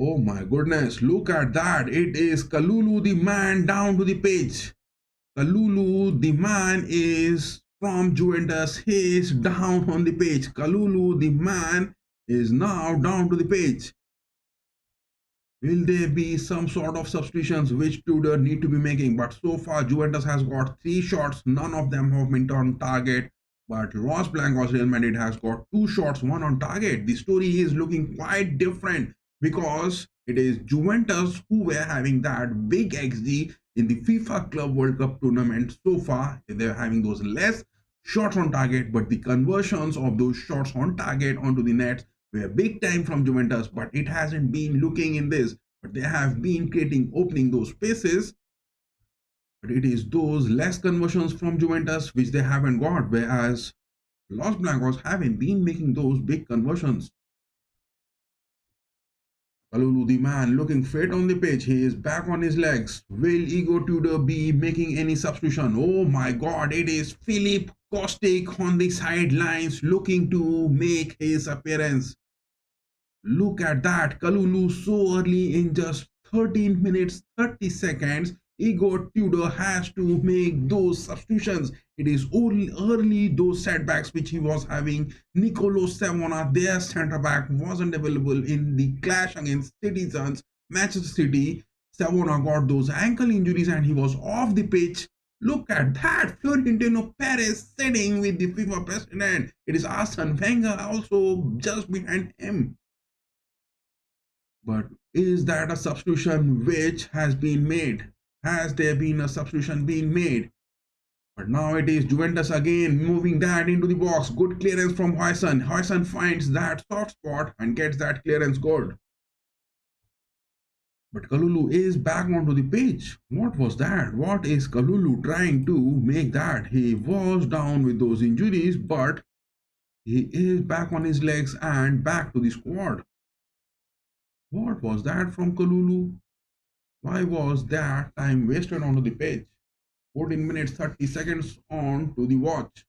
Oh my goodness, look at that. It is Kalulu the man down to the pitch. Kalulu the man is from Juventus. He is down on the pitch. Kalulu the man is now down to the pitch. Will there be some sort of substitutions which Tudor need to be making? But so far, Juventus has got 3 shots. None of them have been on target. But Los Blancos Real Madrid has got 2 shots, 1 on target. The story is looking quite different because it is Juventus who were having that big XG in the FIFA Club World Cup tournament. So far, they're having those less shots on target, but the conversions of those shots on target onto the net were big time from Juventus, but it hasn't been looking in this. But they have been opening those spaces. But it is those less conversions from Juventus which they haven't got, whereas Los Blancos haven't been making those big conversions. Kalulu the man looking fit on the pitch. He is back on his legs. Will Igor Tudor be making any substitution? Oh my god, it is Philip Kostic on the sidelines looking to make his appearance. Look at that. Kalulu so early in just 13 minutes 30 seconds. Igor Tudor has to make those substitutions. It is only early those setbacks which he was having. Nicolo Savona, their centre back, wasn't available in the clash against Citizens, Manchester City. Savona got those ankle injuries and he was off the pitch. Look at that, Florentino Perez sitting with the FIFA president. It is Arsene Wenger also just behind him. But is that a substitution which has been made? Has there been a substitution being made? But now it is Juventus again moving that into the box. Good clearance from Huijsen. Huijsen finds that soft spot and gets that clearance good. But Kalulu is back onto the pitch. What was that? What is Kalulu trying to make that? He was down with those injuries, but he is back on his legs and back to the squad. What was that from Kalulu? Why was that time wasted onto the pitch? 14 minutes 30 seconds on to the watch.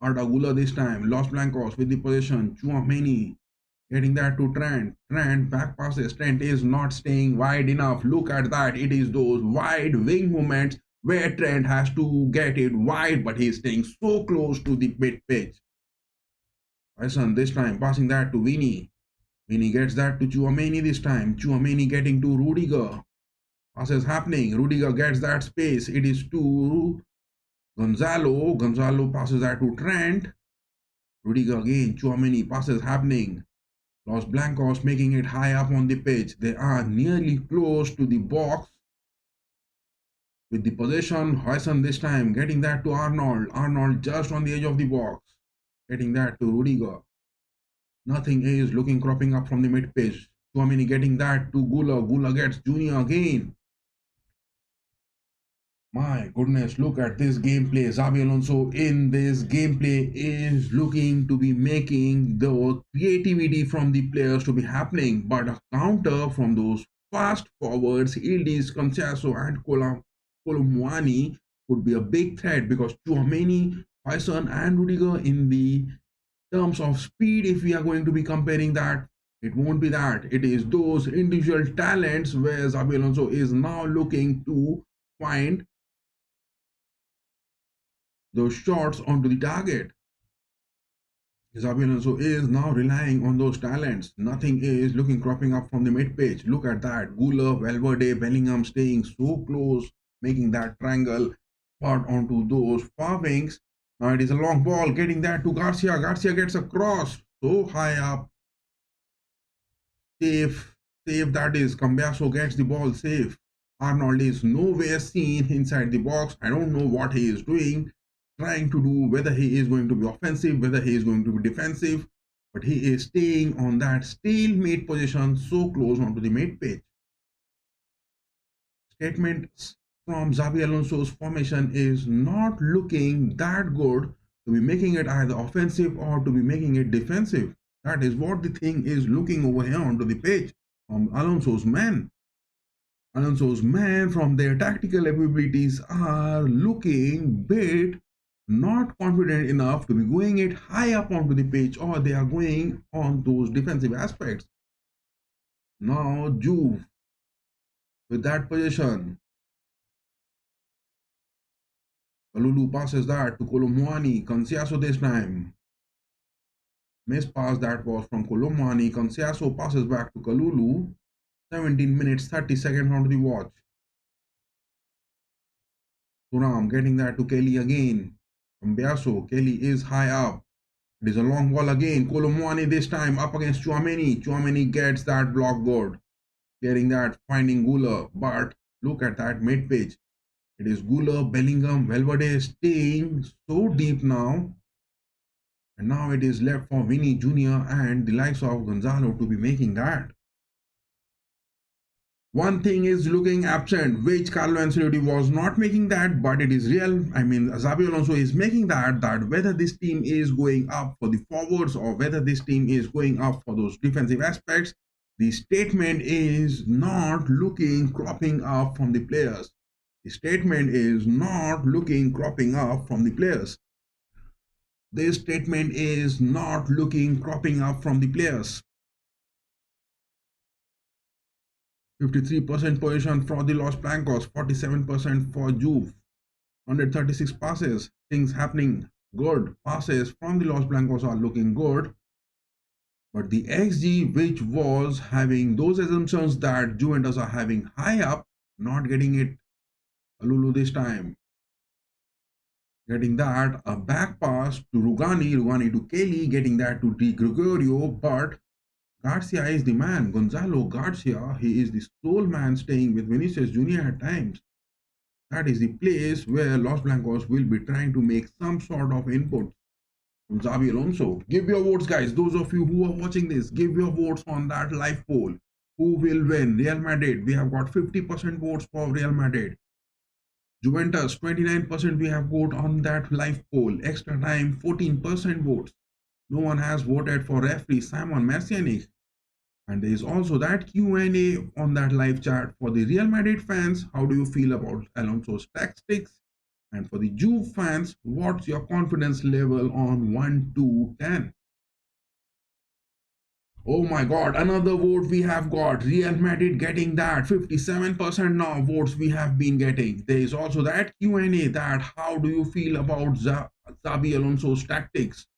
Arda Güler this time. Los Blancos with the possession. Tchouaméni getting that to Trent. Trent back passes. Trent is not staying wide enough. Look at that. It is those wide wing movements where Trent has to get it wide, but he's staying so close to the mid pitch. Tyson this time passing that to Vini. Vini gets that to Tchouaméni this time. Tchouaméni getting to Rudiger. Passes happening. Rudiger gets that space. It is to Gonzalo. Gonzalo passes that to Trent. Rudiger again. Tchouaméni passes happening. Los Blancos making it high up on the pitch. They are nearly close to the box. With the possession, Huijsen this time getting that to Arnold. Arnold just on the edge of the box. Getting that to Rudiger. Nothing is looking cropping up from the mid pitch. Tchouaméni getting that to Güler. Güler gets Junior again. My goodness, look at this gameplay. Xabi Alonso in this gameplay is looking to be making the creativity from the players to be happening, but a counter from those fast forwards, Yildiz, Conceição and Colomwani could be a big threat because Tchouaméni, Huijsen and Rudiger in the terms of speed, if we are going to be comparing that, it won't be that. It is those individual talents where Xabi Alonso is now looking to find those shots onto the target. Xabi Alonso is now relying on those talents. Nothing is looking cropping up from the mid pitch. Look at that. Güler, Valverde, Bellingham staying so close, making that triangle part onto those far wings. Now it is a long ball, getting that to Garcia. Garcia gets a cross so high up. Safe, that is. Cambiaso gets the ball safe. Arnold is nowhere seen inside the box. I don't know what he is doing, trying to do, whether he is going to be offensive, whether he is going to be defensive, but he is staying on that stalemate position so close onto the mid pitch. Statements from Xabi Alonso's formation is not looking that good to be making it either offensive or to be making it defensive. That is what the thing is looking over here onto the pitch from Alonso's men. Alonso's men from their tactical abilities are looking bit not confident enough to be going it high up onto the pitch, or they are going on those defensive aspects. Now Juve with that position. Kalulu passes that to Colomwani. Conceição this time. Missed pass that was from Colomwani. Conceição passes back to Kalulu. 17 minutes 30 seconds onto the watch. Thuram getting that to Kelly again. Cambiaso. Kelly is high up. It is a long ball again. Colomwani this time up against Tchouaméni. Tchouaméni gets that block good. Clearing that, finding Güler. But look at that mid pitch. It is Güler, Bellingham, Valverde staying so deep now. And now it is left for Vini Jr. and the likes of Gonzalo to be making that. One thing is looking absent, which Carlo Ancelotti was not making that, but it is real. I mean, Xabi Alonso is making that whether this team is going up for the forwards or whether this team is going up for those defensive aspects, the statement is not looking cropping up from the players. The statement is not looking cropping up from the players. This statement is not looking cropping up from the players. 53% position for the Los Blancos, 47% for Juve. 136 passes, things happening good. Passes from the Los Blancos are looking good. But the XG, which was having those assumptions that Juventus are having high up, not getting it. Kalulu this time. Getting that, a back pass to Rugani, Rugani to Kelly, getting that to Di Gregorio, but Garcia is the man. Gonzalo Garcia, he is the sole man staying with Vinicius Jr. at times. That is the place where Los Blancos will be trying to make some sort of input from Xabi Alonso. Give your votes, guys. Those of you who are watching this, give your votes on that live poll. Who will win? Real Madrid. We have got 50% votes for Real Madrid. Juventus, 29% we have voted on that live poll. Extra time, 14% votes. No one has voted for referee Simon Marcianic. And there is also that Q&A on that live chat for the Real Madrid fans. How do you feel about Alonso's tactics? And for the Juve fans, what's your confidence level on 1 to 10? Oh my god, another vote we have got. Real Madrid getting that 57% now votes we have been getting. There is also that Q&A that how do you feel about Xabi Alonso's tactics?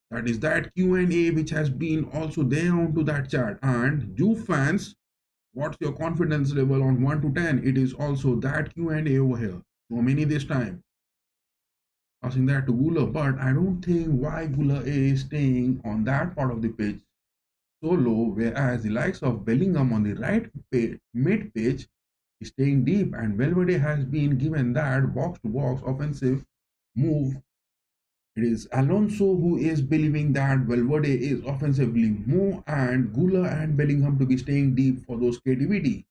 That is that Q&A which has been also there onto that chat. And Juve fans, what's your confidence level on 1 to 10? It is also that Q&A over here. So many this time. Passing that to Gula, but I don't think why Gula is staying on that part of the pitch so low, whereas the likes of Bellingham on the right mid pitch is staying deep, and Valverde has been given that box-to-box offensive move. It is Alonso who is believing that Valverde is offensively more and Gula and Bellingham to be staying deep for those creativity.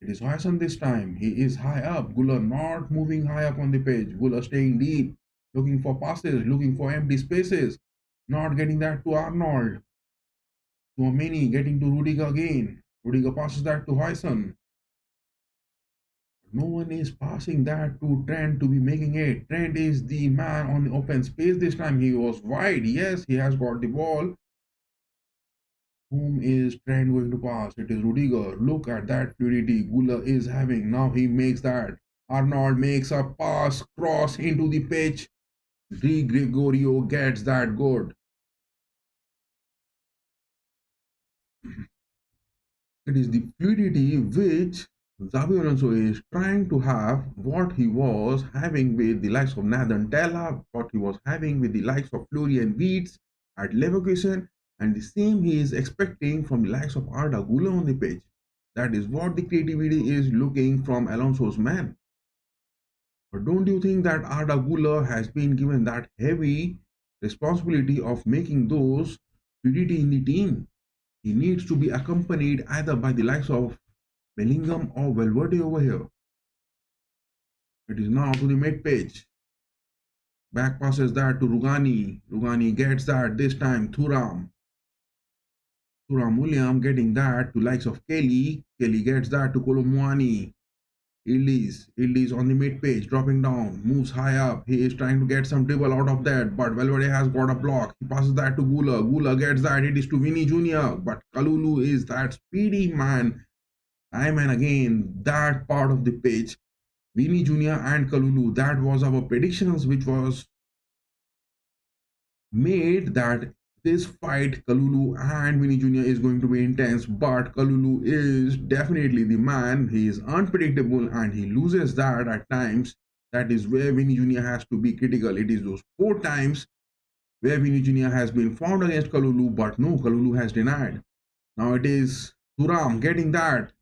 It is Hassan this time. He is high up. Gula not moving high up on the pitch. Gula staying deep, looking for passes, looking for empty spaces, not getting that to Arnold. Tchouaméni getting to Rudiger again. Rudiger passes that to Huyson. No one is passing that to Trent to be making it. Trent is the man on the open space this time. He was wide. Yes, he has got the ball. Whom is Trent going to pass? It is Rudiger. Look at that fluidity Gula is having. Now he makes that. Arnold makes a pass, cross into the pitch. Di Gregorio gets that good. It is the fluidity which Xabi Alonso is trying to have, what he was having with the likes of Nathan Tella, what he was having with the likes of Florian Wirtz at Leverkusen, and the same he is expecting from the likes of Arda Güler on the pitch. That is what the creativity is looking from Alonso's man. But don't you think that Arda Güler has been given that heavy responsibility of making those fluidity in the team? He needs to be accompanied either by the likes of Bellingham or Valverde over here. It is now to the mid page. Back passes that to Rugani. Rugani gets that this time. Thuram William getting that to likes of Kelly. Kelly gets that to Colomwani. Ildiz on the mid page, dropping down, moves high up. He is trying to get some dribble out of that, but Valverde has got a block. He passes that to Gula. Gula gets that. It is to Vini Jr., but Kalulu is that speedy man. Time and again, that part of the pitch, Vini Jr. and Kalulu, that was our predictions, which was made that this fight, Kalulu and Vini Jr. is going to be intense, but Kalulu is definitely the man. He is unpredictable and he loses that at times. That is where Vini Jr. has to be critical. It is those 4 times where Vini Jr. has been found against Kalulu, but no, Kalulu has denied. Now it is Thuram getting that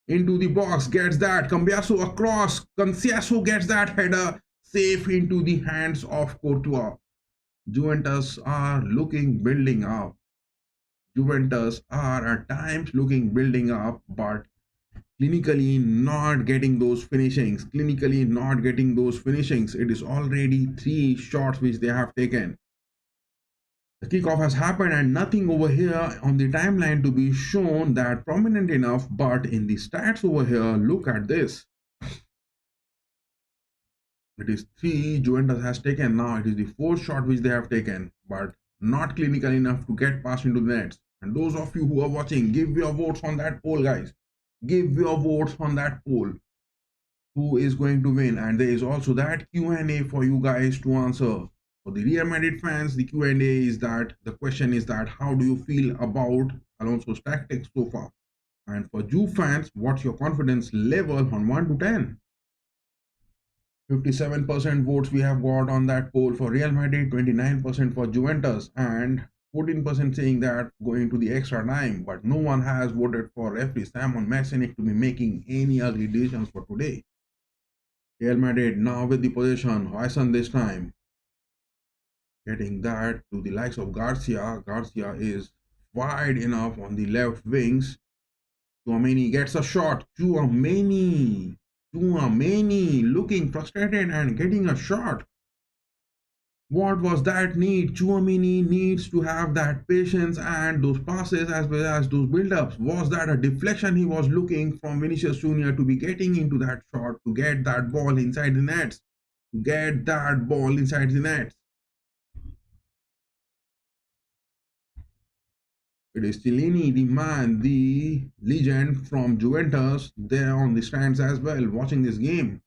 into the box, gets that. Cambiaso across. Canciaso gets that header safe into the hands of Courtois. Juventus are building up. Juventus are at times building up, but clinically not getting those finishings. It is already 3 shots which they have taken. The kickoff has happened and nothing over here on the timeline to be shown that prominent enough, but in the stats over here, look at this. It is 3 Juventus has taken. Now it is the 4th shot which they have taken, but not clinical enough to get past into the nets. And those of you who are watching, give your votes on that poll, guys. Give your votes on that poll. Who is going to win? And there is also that Q&A for you guys to answer. For the Real Madrid fans, the Q&A is that the question is that how do you feel about Alonso's tactics so far? And for Juve fans, what's your confidence level on 1 to 10? 57% votes we have got on that poll for Real Madrid, 29% for Juventus, and 14% saying that going to the extra time. But no one has voted for referee Simon Massinic to be making any ugly decisions for today. Real Madrid now with the possession. Huyson this time getting that to the likes of Garcia. Garcia is wide enough on the left wings. Chouameni gets a shot. Chouameni looking frustrated and getting a shot. What was that need? Chouameni needs to have that patience and those passes as well as those build-ups. Was that a deflection he was looking from Vinicius Jr. to be getting into that shot to get that ball inside the nets? To get that ball inside the nets. It is Cellini, the man, the legend from Juventus, there on the stands as well, watching this game.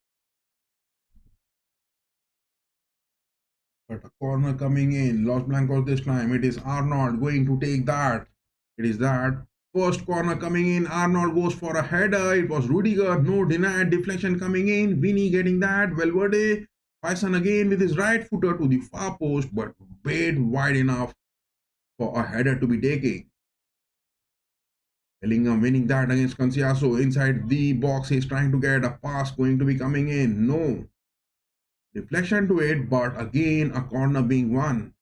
But a corner coming in, Los Blancos this time. It is Arnold going to take that. It is that first corner coming in. Arnold goes for a header. It was Rudiger, no denied deflection coming in. Vinny getting that. Valverde, Faison again with his right footer to the far post, but way wide enough for a header to be taken. Bellingham winning that against Canciaso inside the box. He's trying to get a pass going to be coming in. No deflection to it, but again a corner being won.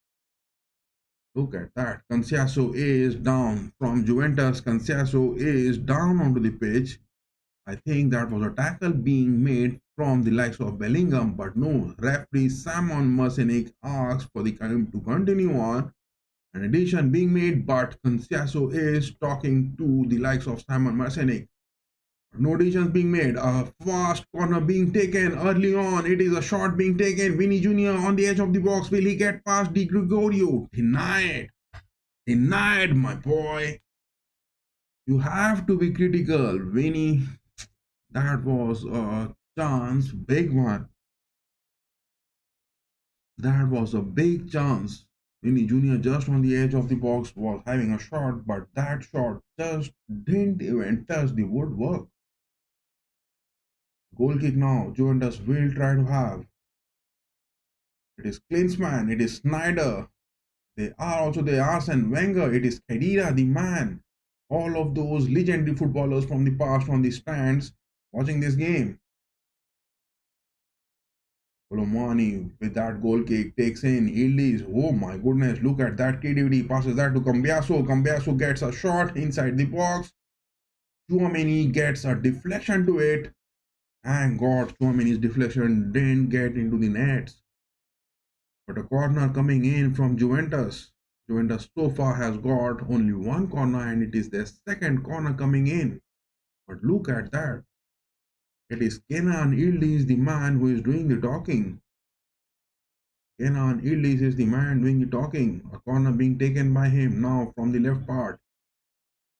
Look at that. Canciaso is down from Juventus. Canciaso is down onto the pitch. I think that was a tackle being made from the likes of Bellingham, but no. Referee Simon Mercenic asks for the game to continue on. An addition being made, but Canciaso is talking to the likes of Simon Mercenic. No additions being made. A fast corner being taken early on. It is a shot being taken. Vinny Jr. on the edge of the box. Will he get past Di Gregorio? Denied. Denied, my boy. You have to be critical. Vinny, that was a chance. Big one. That was a big chance. Vinny Jr. just on the edge of the box was having a shot, but that shot just didn't even touch the woodwork. Goal kick now. Juventus will try to have. It is Klinsmann. It is Snyder. They are also there. Arsene Wenger. It is Khedira, the man. All of those legendary footballers from the past on the stands watching this game. Colomani with that goal kick takes in Ildiz. Oh my goodness, look at that creativity. Passes that to Cambiaso. Cambiaso gets a shot inside the box. Chouameni gets a deflection to it. And God, Chouameni's deflection didn't get into the nets. But a corner coming in from Juventus. Juventus so far has got only one corner and it is their second corner coming in. But look at that. It is Kenan Yildiz, the man who is doing the talking. Kenan Yildiz is the man doing the talking. A corner being taken by him now from the left part.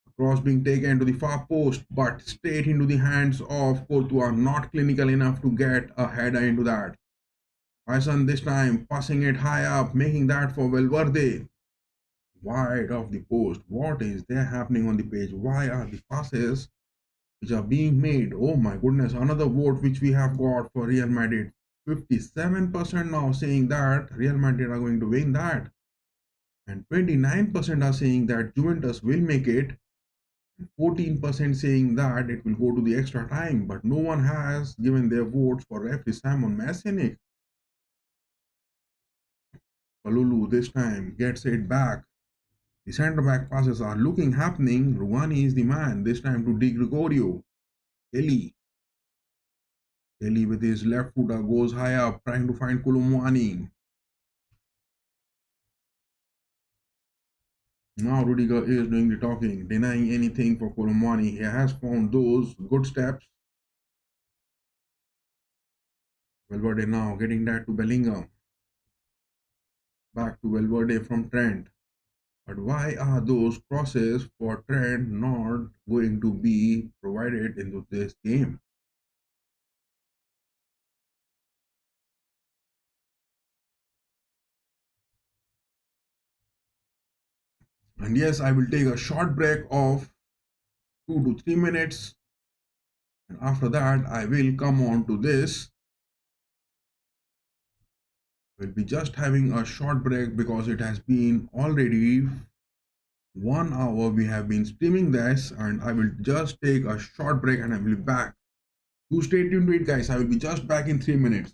A cross being taken to the far post, but straight into the hands of Courtois. Not clinical enough to get a header into that. Huyson this time passing it high up, making that for Valverde. Wide of the post. What is there happening on the page? Why are the passes which are being made? Oh my goodness, another vote which we have got for Real Madrid. 57% now saying that Real Madrid are going to win that. And 29% are saying that Juventus will make it. And 14% saying that it will go to the extra time. But no one has given their votes for referee Simon Massinic. Kalulu this time gets it back. The centre back passes are looking happening. Rugani is the man. This time to Di Gregorio. Kelly. Kelly with his left footer goes high up, trying to find Kulumwani. Now Rudiger is doing the talking, denying anything for Kulumwani. He has found those good steps. Valverde now getting that to Bellingham. Back to Valverde from Trent. But why are those crosses for Trent not going to be provided into this game? And yes, I will take a short break of 2 to 3 minutes, and after that I will come on to this. We'll be just having a short break because it has been already 1 hour we have been streaming this, and I will just take a short break and I will be back. Do stay tuned to it, guys. I will be just back in 3 minutes.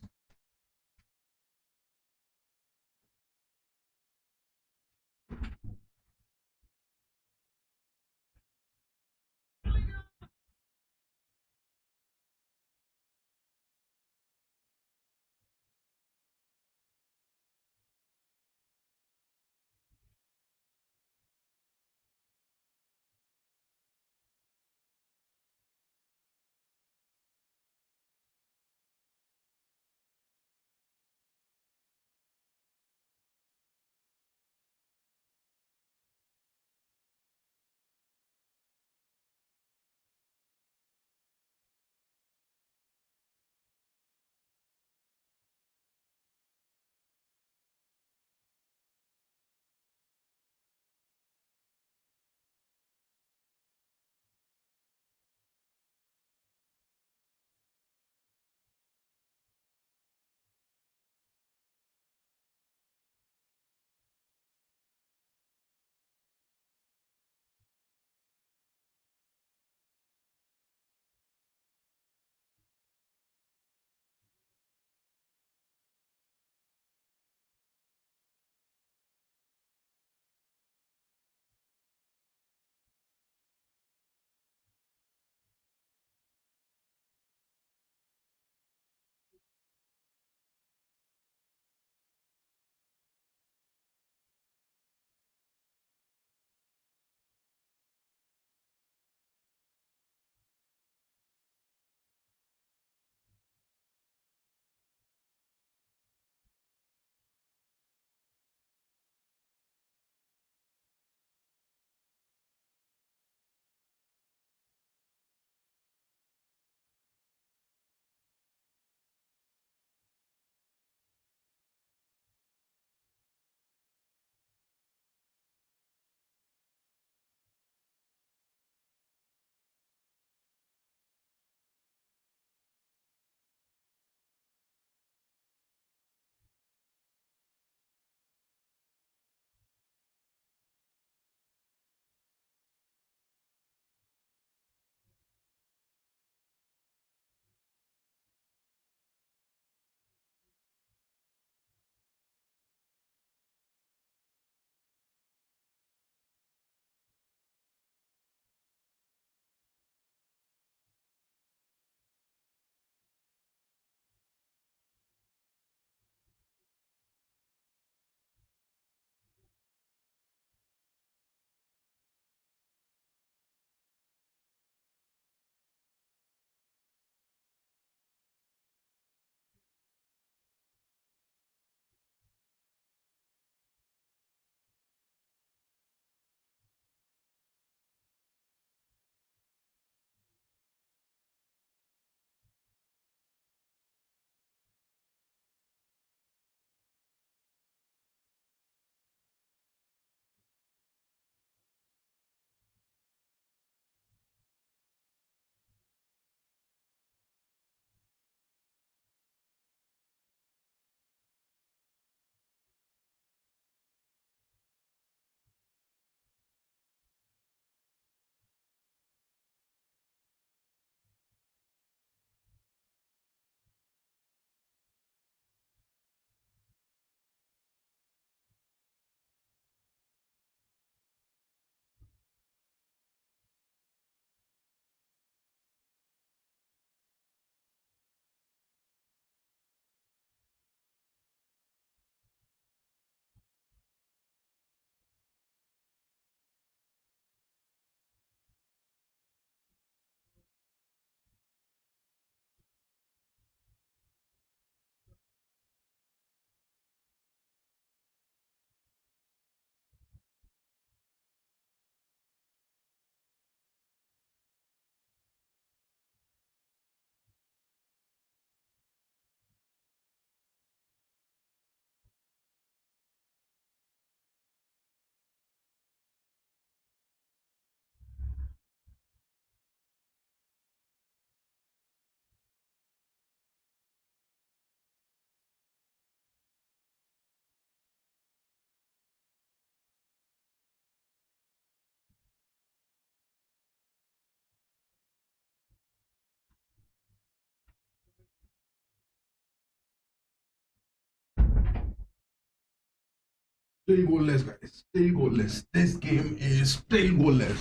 Still goalless, guys. Still goalless. This game is still goalless.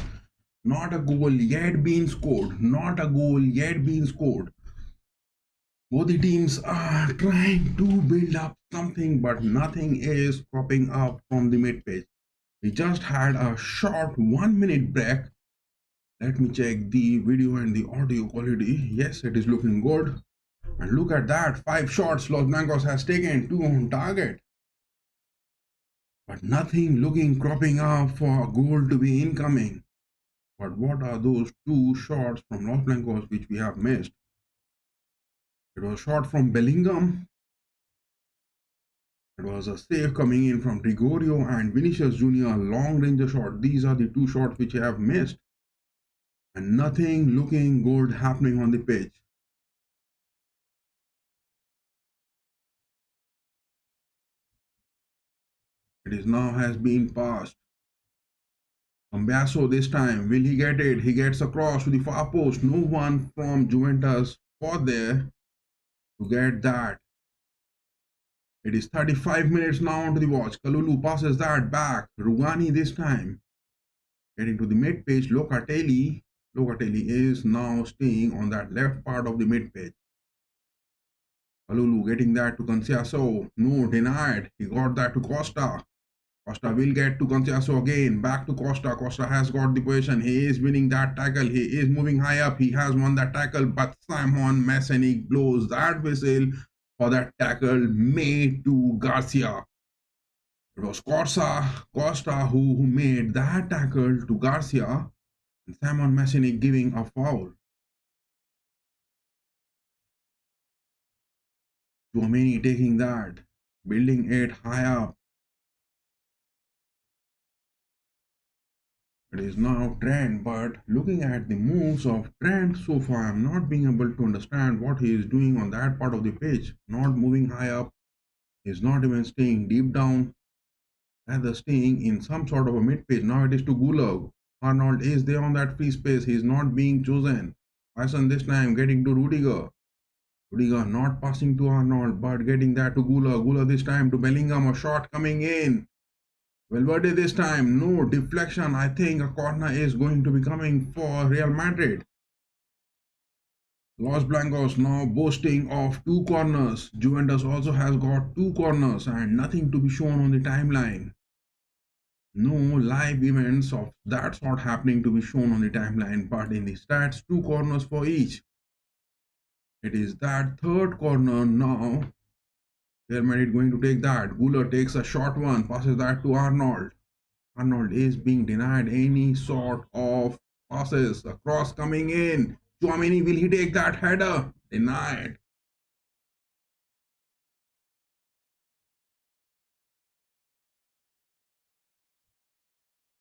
Not a goal yet being scored. Not a goal yet being scored. Both the teams are trying to build up something, but nothing is cropping up from the mid pitch. We just had a short 1 minute break. Let me check the video and the audio quality. Yes, it is looking good. And look at that, 5 shots Los Blancos has taken, 2 on target. But nothing looking cropping up for a goal to be incoming. But what are those 2 shots from Los Blancos which we have missed? It was a shot from Bellingham. It was a save coming in from Gregorio and Vinicius Jr. long range shot. These are the 2 shots which I have missed. And nothing looking good happening on the pitch. It is now has been passed. Cambiaso this time, will he get it? He gets across to the far post. No one from Juventus for there to get that. It is 35 minutes now onto the watch. Kalulu passes that back. Rugani this time. Getting to the mid page. Locatelli. Locatelli is now staying on that left part of the mid page. Kalulu getting that to Canciaso. No, denied. He got that to Costa. Costa will get to Canciaso again. Back to Costa. Costa has got the position. He is winning that tackle. He is moving high up. He has won that tackle. But Simon Messenic blows that whistle for that tackle made to Garcia. It was Costa who made that tackle to Garcia. And Simon Messenic giving a foul. Tchouaméni taking that. Building it high up. It is now Trent, but looking at the moves of Trent so far, I'm not being able to understand what he is doing on that part of the pitch. Not moving high up, he's not even staying deep down, rather staying in some sort of a mid pitch. Now it is to Gulag. Arnold is there on that free space, he's not being chosen. Bison this time getting to Rudiger. Rudiger not passing to Arnold, but getting that to Gulag. Gulag this time to Bellingham, a shot coming in. Valverde this time, no deflection. I think a corner is going to be coming for Real Madrid. Los Blancos now boasting of 2 corners. Juventus also has got 2 corners and nothing to be shown on the timeline. No live events of that sort happening to be shown on the timeline, but in the stats, 2 corners for each. It is that 3rd corner now. Real Madrid going to take that. Guller takes a short one, passes that to Arnold. Arnold is being denied any sort of passes. A cross coming in. Tchouaméni, will he take that header? Denied.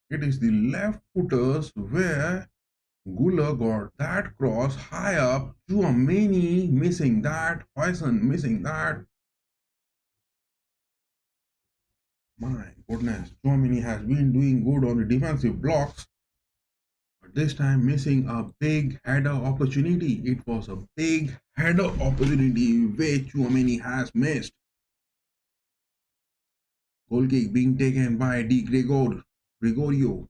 It is the left footers where Guller got that cross high up. Tchouaméni missing that. Poisson missing that. My goodness, Tchouaméni has been doing good on the defensive blocks. But this time missing a big header opportunity. It was a big header opportunity which Tchouaméni has missed. Goal kick being taken by Gregorio.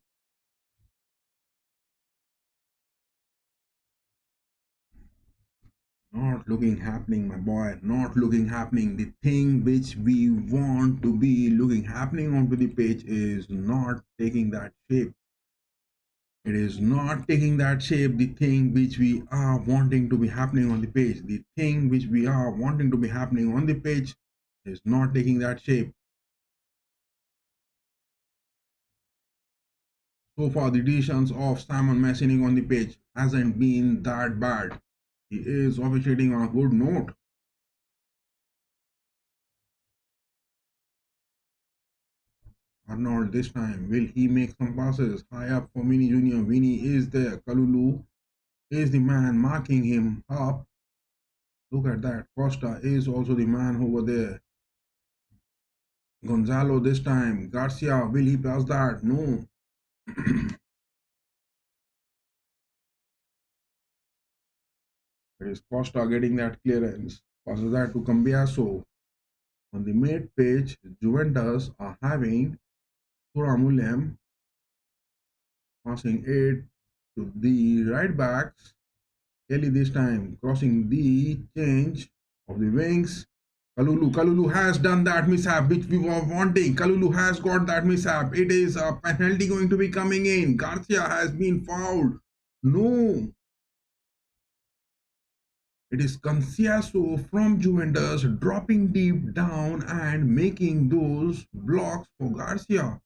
Not looking happening, my boy. Not looking happening. The thing which we want to be looking happening onto the pitch is not taking that shape. It is not taking that shape. The thing which we are wanting to be happening on the pitch. The thing which we are wanting to be happening on the pitch is not taking that shape. So far, the decisions of Simon Messenic on the pitch hasn't been that bad. He is officiating on a good note. Arnold this time, will he make some passes? High up for Vini Jr. Vini is there. Kalulu is the man marking him up. Look at that. Costa is also the man over there. Gonzalo this time. Garcia, will he pass that? No. It is Costa getting that clearance. Passes that to Cambiaso. On the mid pitch, Juventus are having Thuram passing it to the right backs. Kelly this time crossing the change of the wings. Kalulu has done that mishap which we were wanting. Kalulu has got that mishap. It is a penalty going to be coming in. Garcia has been fouled. No. It is Canciaso from Juventus dropping deep down and making those blocks for Garcia.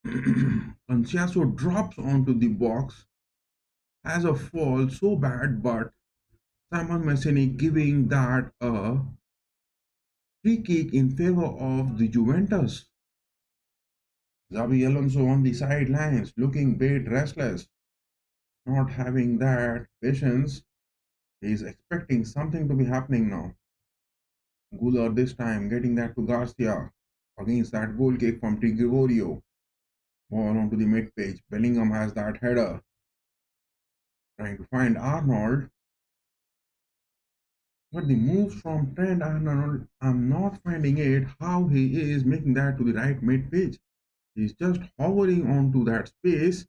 Canciaso drops onto the box, has a fall so bad, but Simon Messini giving that a free kick in favor of the Juventus. Xabi Alonso on the sidelines looking a bit restless, not having that patience. He is expecting something to be happening now. Guler this time getting that to Garcia against that goal kick from Gregorio. Ball onto the mid page. Bellingham has that header. Trying to find Arnold. But the moves from Trent Arnold, I'm not finding it how he is making that to the right mid pitch. He's just hovering onto that space.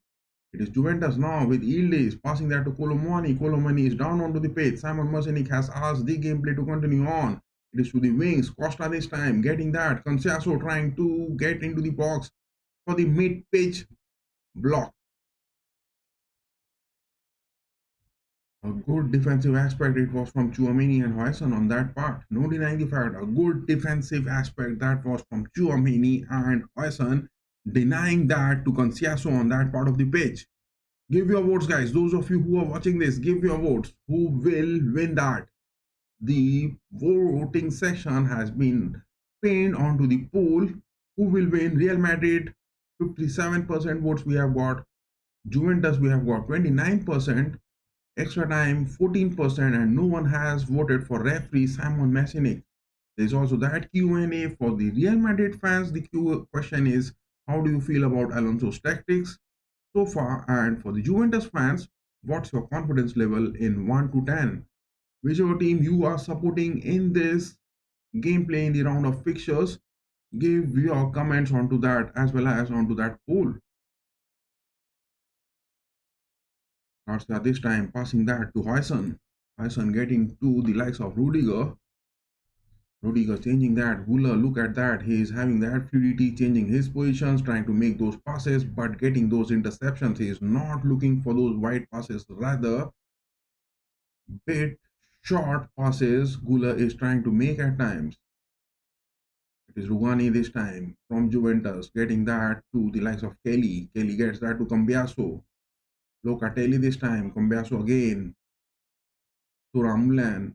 It is Juventus now with Ildiz passing that to Colomani. Colomani is down onto the pitch. Simon Mercenic has asked the gameplay to continue on. It is to the wings. Costa this time getting that. Canciaso trying to get into the box for the mid pitch block. A good defensive aspect it was from Tchouaméni and Huijsen on that part. No denying the fact, a good defensive aspect that was from Tchouaméni and Huijsen, denying that to Canciaso on that part of the pitch. Give your votes, guys. Those of you who are watching this, give your votes. Who will win that? The voting section has been pinned onto the poll. Who will win? Real Madrid, 57% votes we have got. Juventus, we have got 29%. Extra time 14%, and no one has voted for referee Simon Messinic. There's also that Q&A for the Real Madrid fans. The question is, how do you feel about Alonso's tactics so far? And for the Juventus fans, what's your confidence level in 1 to 10? Whichever team you are supporting in this gameplay in the round of fixtures, give your comments onto that as well as onto that poll. Garcia this time passing that to Huijsen. Huijsen getting to the likes of Rudiger. Rudiger changing that. Guler, look at that. He is having that fluidity, changing his positions, trying to make those passes, but getting those interceptions. He is not looking for those wide passes, rather bit short passes Guler is trying to make at times. It is Rugani this time from Juventus, getting that to the likes of Kelly. Kelly gets that to Cambiaso. Locatelli this time, Cambiaso again. Thuram.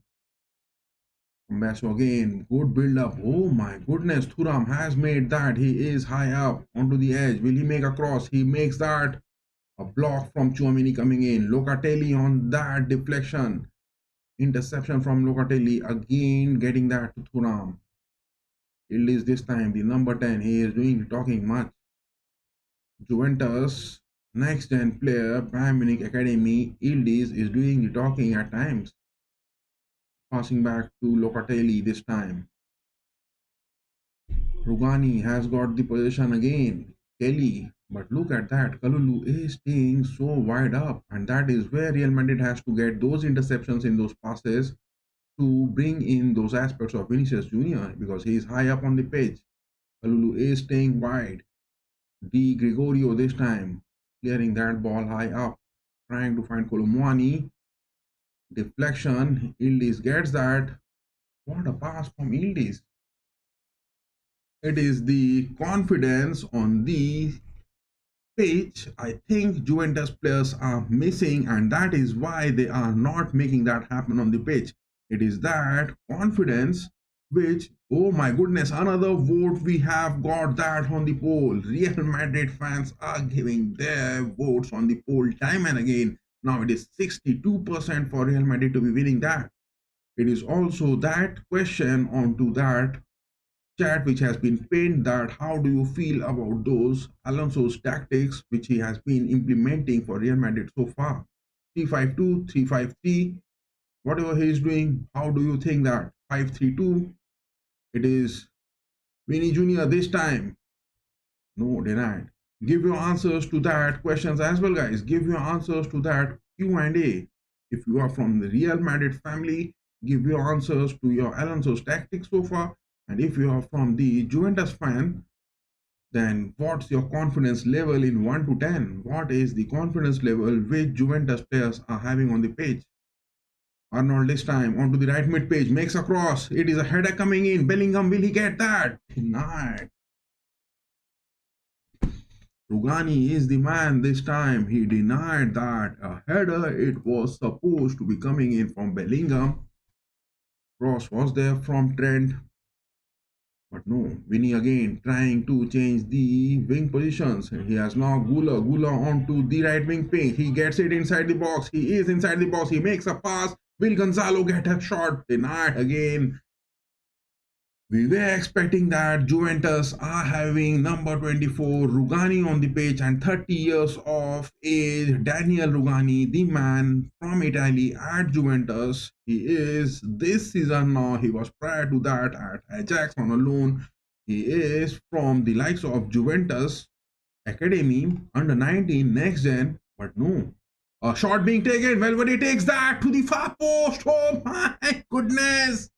Cambiaso again, good build up. Oh my goodness, Thuram has made that. He is high up onto the edge. Will he make a cross? He makes that. A block from Tchouaméni coming in. Locatelli on that deflection. Interception from Locatelli again, getting that to Thuram. Ildiz this time, the number 10. He is doing talking much. Juventus next gen player, Bayern Munich Academy, Ildiz is doing the talking at times. Passing back to Locatelli this time. Rugani has got the possession again. Kelly, but look at that. Kalulu is staying so wide up, and that is where Real Madrid has to get those interceptions in those passes to bring in those aspects of Vinicius Jr. because he is high up on the pitch. Kalulu is staying wide. Di Gregorio this time clearing that ball high up, trying to find Colomwani. Deflection. Ildiz gets that. What a pass from Ildiz. It is the confidence on the pitch I think Juventus players are missing, and that is why they are not making that happen on the pitch. It is that confidence which, oh my goodness, another vote we have got that on the poll. Real Madrid fans are giving their votes on the poll time and again. Now it is 62% for Real Madrid to be winning that. It is also that question onto that chat which has been pinned, that how do you feel about those Alonso's tactics which he has been implementing for Real Madrid so far. 3-5-2, 3-5-3, whatever he is doing, how do you think that? 5-3-2, it is Vinny Jr. this time No, denied. Give your answers to that questions as well, guys. Give your answers to that Q&A. If you are from the Real Madrid family, give your answers to your Alonso's tactics so far. And if you are from the Juventus fan, then what's your confidence level in 1 to 10? What is the confidence level which Juventus players are having on the pitch? Arnold this time onto the right mid page, makes a cross. It is a header coming in. Bellingham, will he get that? Denied. Rugani is the man this time. He denied that a header. It was supposed to be coming in from Bellingham. Cross was there from Trent. But no, Vinny again trying to change the wing positions. He has now Gula onto the right wing ping. He gets it inside the box. He is inside the box. He makes a pass. Will Gonzalo get a shot? Denied again. We were expecting that Juventus are having number 24 Rugani on the pitch and 30 years of age Daniel Rugani, the man from Italy at Juventus. He is this season now. He was prior to that at Ajax on a loan. He is from the likes of Juventus Academy, under 19, next gen, but no. A shot being taken. Valverde takes that to the far post. Oh my goodness.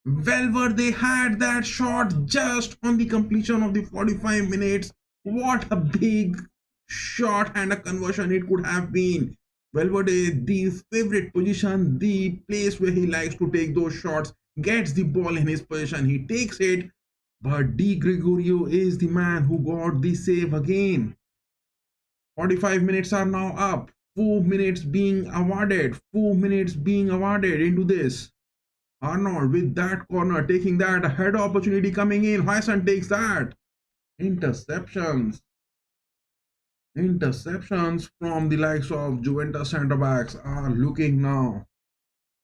Valverde had that shot just on the completion of the 45 minutes. What a big shot and a conversion it could have been. Valverde, the favorite position, the place where he likes to take those shots, gets the ball in his position. He takes it, but Di Gregorio is the man who got the save again. 45 minutes are now up. 4 minutes being awarded. 4 minutes being awarded into this. Arnold with that corner, taking that, a head opportunity coming in. Huyson takes that. Interceptions. Interceptions from the likes of Juventus centre backs are looking now.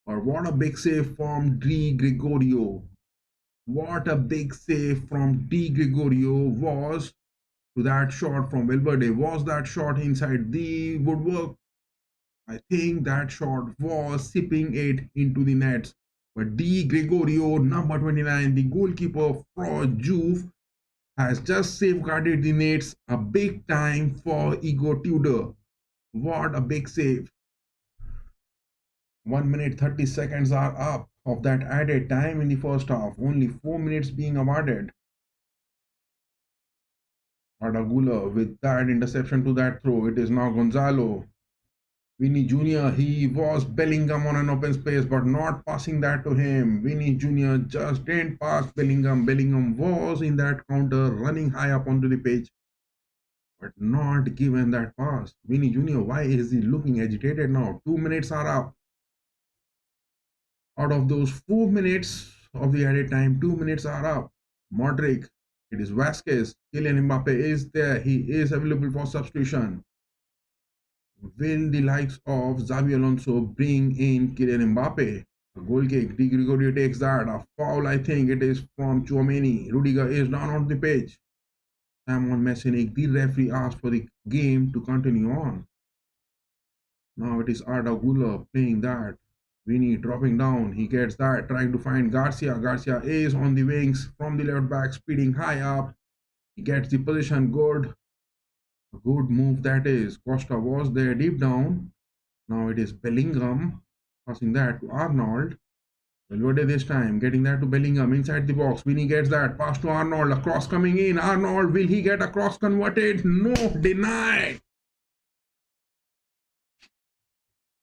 Or what a big save from Di Gregorio. What a big save from Di Gregorio was to that shot from Valverde. Was that shot inside the woodwork? I think that shot was sipping it into the nets. But Di Gregorio, number 29, the goalkeeper for Juve, has just safeguarded the nets. A big time for Igor Tudor. What a big save. 1 minute 30 seconds are up of that added time in the first half. Only 4 minutes being awarded. Adagula with that interception to that throw. It is now Gonzalo. Vinny Jr., he was Bellingham on an open space, but not passing that to him. Vinny Jr. just didn't pass Bellingham. Bellingham was in that counter, running high up onto the pitch, but not given that pass. Vinny Jr., why is he looking agitated now? 2 minutes are up. Out of those 4 minutes of the added time, 2 minutes are up. Modric, it is Vasquez. Kylian Mbappe is there. He is available for substitution. Will the likes of Xabi Alonso bring in Kylian Mbappe? A goal kick. Di Gregorio takes that. A foul, I think it is from Tchouaméni. Rudiger is down on the pitch. Simon Messinik, the referee, asked for the game to continue on. Now it is Arda Güler playing that. Vinny dropping down. He gets that. Trying to find Garcia. Garcia is on the wings from the left back, speeding high up. He gets the position good. A good move that is. Costa was there deep down. Now it is Bellingham passing that to Arnold. Valverde this time getting that to Bellingham inside the box. Vinny gets that pass to Arnold. A cross coming in. Arnold, will he get a cross converted? No, denied.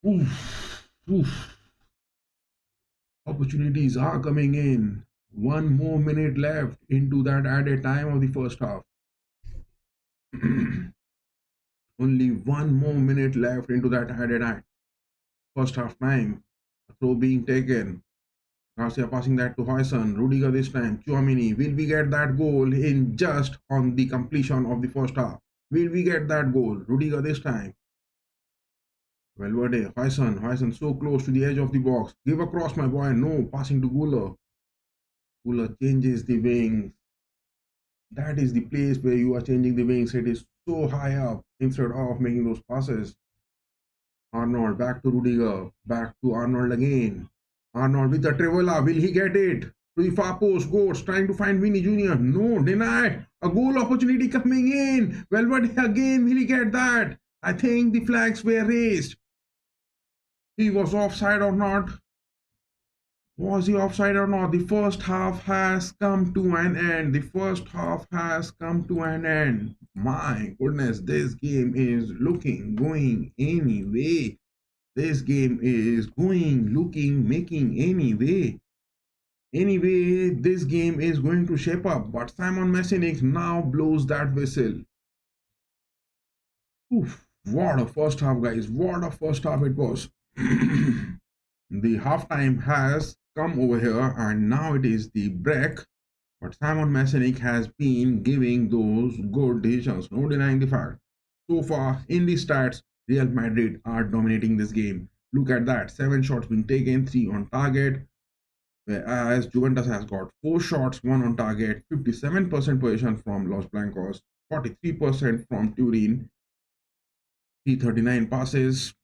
Oof, oof. Opportunities are coming in. 1 more minute left into that added time of the first half. Only 1 more minute left into that added first half time. A throw being taken. Garcia passing that to Huyson. Rudiger this time. Tchouaméni. Will we get that goal in just on the completion of the first half? Will we get that goal? Rudiger this time. Valverde. Huyson so close to the edge of the box. Give across, my boy. No. Passing to Güler. Güler changes the wings. That is the place where you are changing the wings. It is so high up instead of making those passes. Arnold back to Rudiger. Back to Arnold again. Arnold with the Trivela. Will he get it? To the far post, Goats trying to find Vinny Jr. No, denied. A goal opportunity coming in. Valverde again, will he get that? I think the flags were raised. He was offside or not? Was he offside or not? The first half has come to an end. The first half has come to an end. My goodness, this game is going anyway. This game is making anyway. Anyway, this game is going to shape up, but Simon Messinik now blows that whistle. Oof, what a first half, guys. What a first half it was. The halftime has come over here, and now it is the break. But Simon Messinik has been giving those good decisions, no denying the fact. So far, in the stats, Real Madrid are dominating this game. Look at that, 7 shots being taken, 3 on target, whereas Juventus has got 4 shots, 1 on target, 57% possession from Los Blancos, 43% from Turin, 339 passes,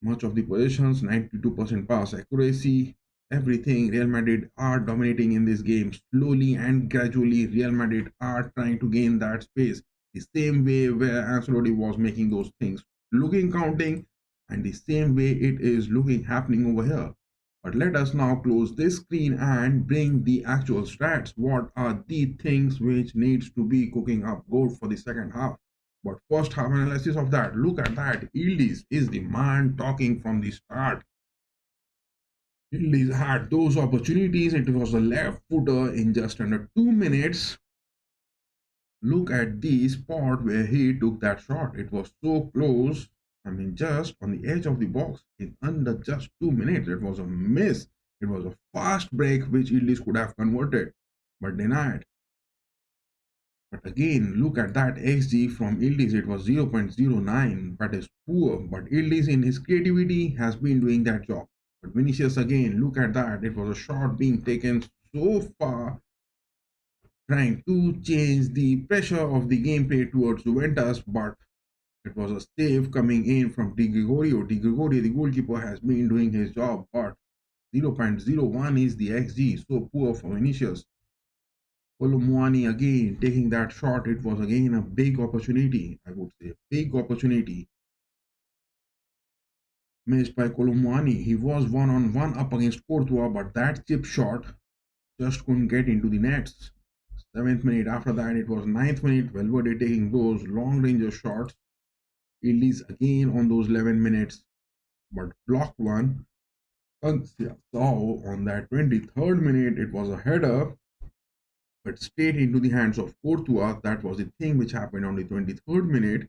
much of the possessions, 92% pass accuracy, everything. Real Madrid are dominating in this game. Slowly and gradually, Real Madrid are trying to gain that space. The same way where Ancelotti was making those things looking counting, and the same way it is looking happening over here. But let us now close this screen and bring the actual stats. What are the things which needs to be cooking up good for the second half? But first half analysis of that, look at that. Yildiz is the man talking from the start. Yildiz had those opportunities. It was a left footer in just under 2 minutes. Look at the spot where he took that shot. It was so close. I mean, just on the edge of the box in under just 2 minutes. It was a miss. It was a fast break which Yildiz could have converted, but denied. But again, look at that XG from Yildiz. It was 0.09. That is poor. But Yildiz in his creativity has been doing that job. But Vinicius again, look at that. It was a shot being taken so far, trying to change the pressure of the gameplay towards Juventus, but it was a save coming in from Di Gregorio. Di Gregorio, the goalkeeper, has been doing his job, but 0.01 is the XG. So poor for Vinicius. Colomwani again taking that shot. It was again a big opportunity, I would say. Big opportunity missed by Colomwani. He was one-on-one up against Courtois, but that chip shot just couldn't get into the nets. 7th minute. After that, it was 9th minute. Valverde taking those long range shots. Yildiz again on those 11 minutes, but blocked one. So on that 23rd minute, it was a header, but straight into the hands of Courtois. That was the thing which happened on the 23rd minute.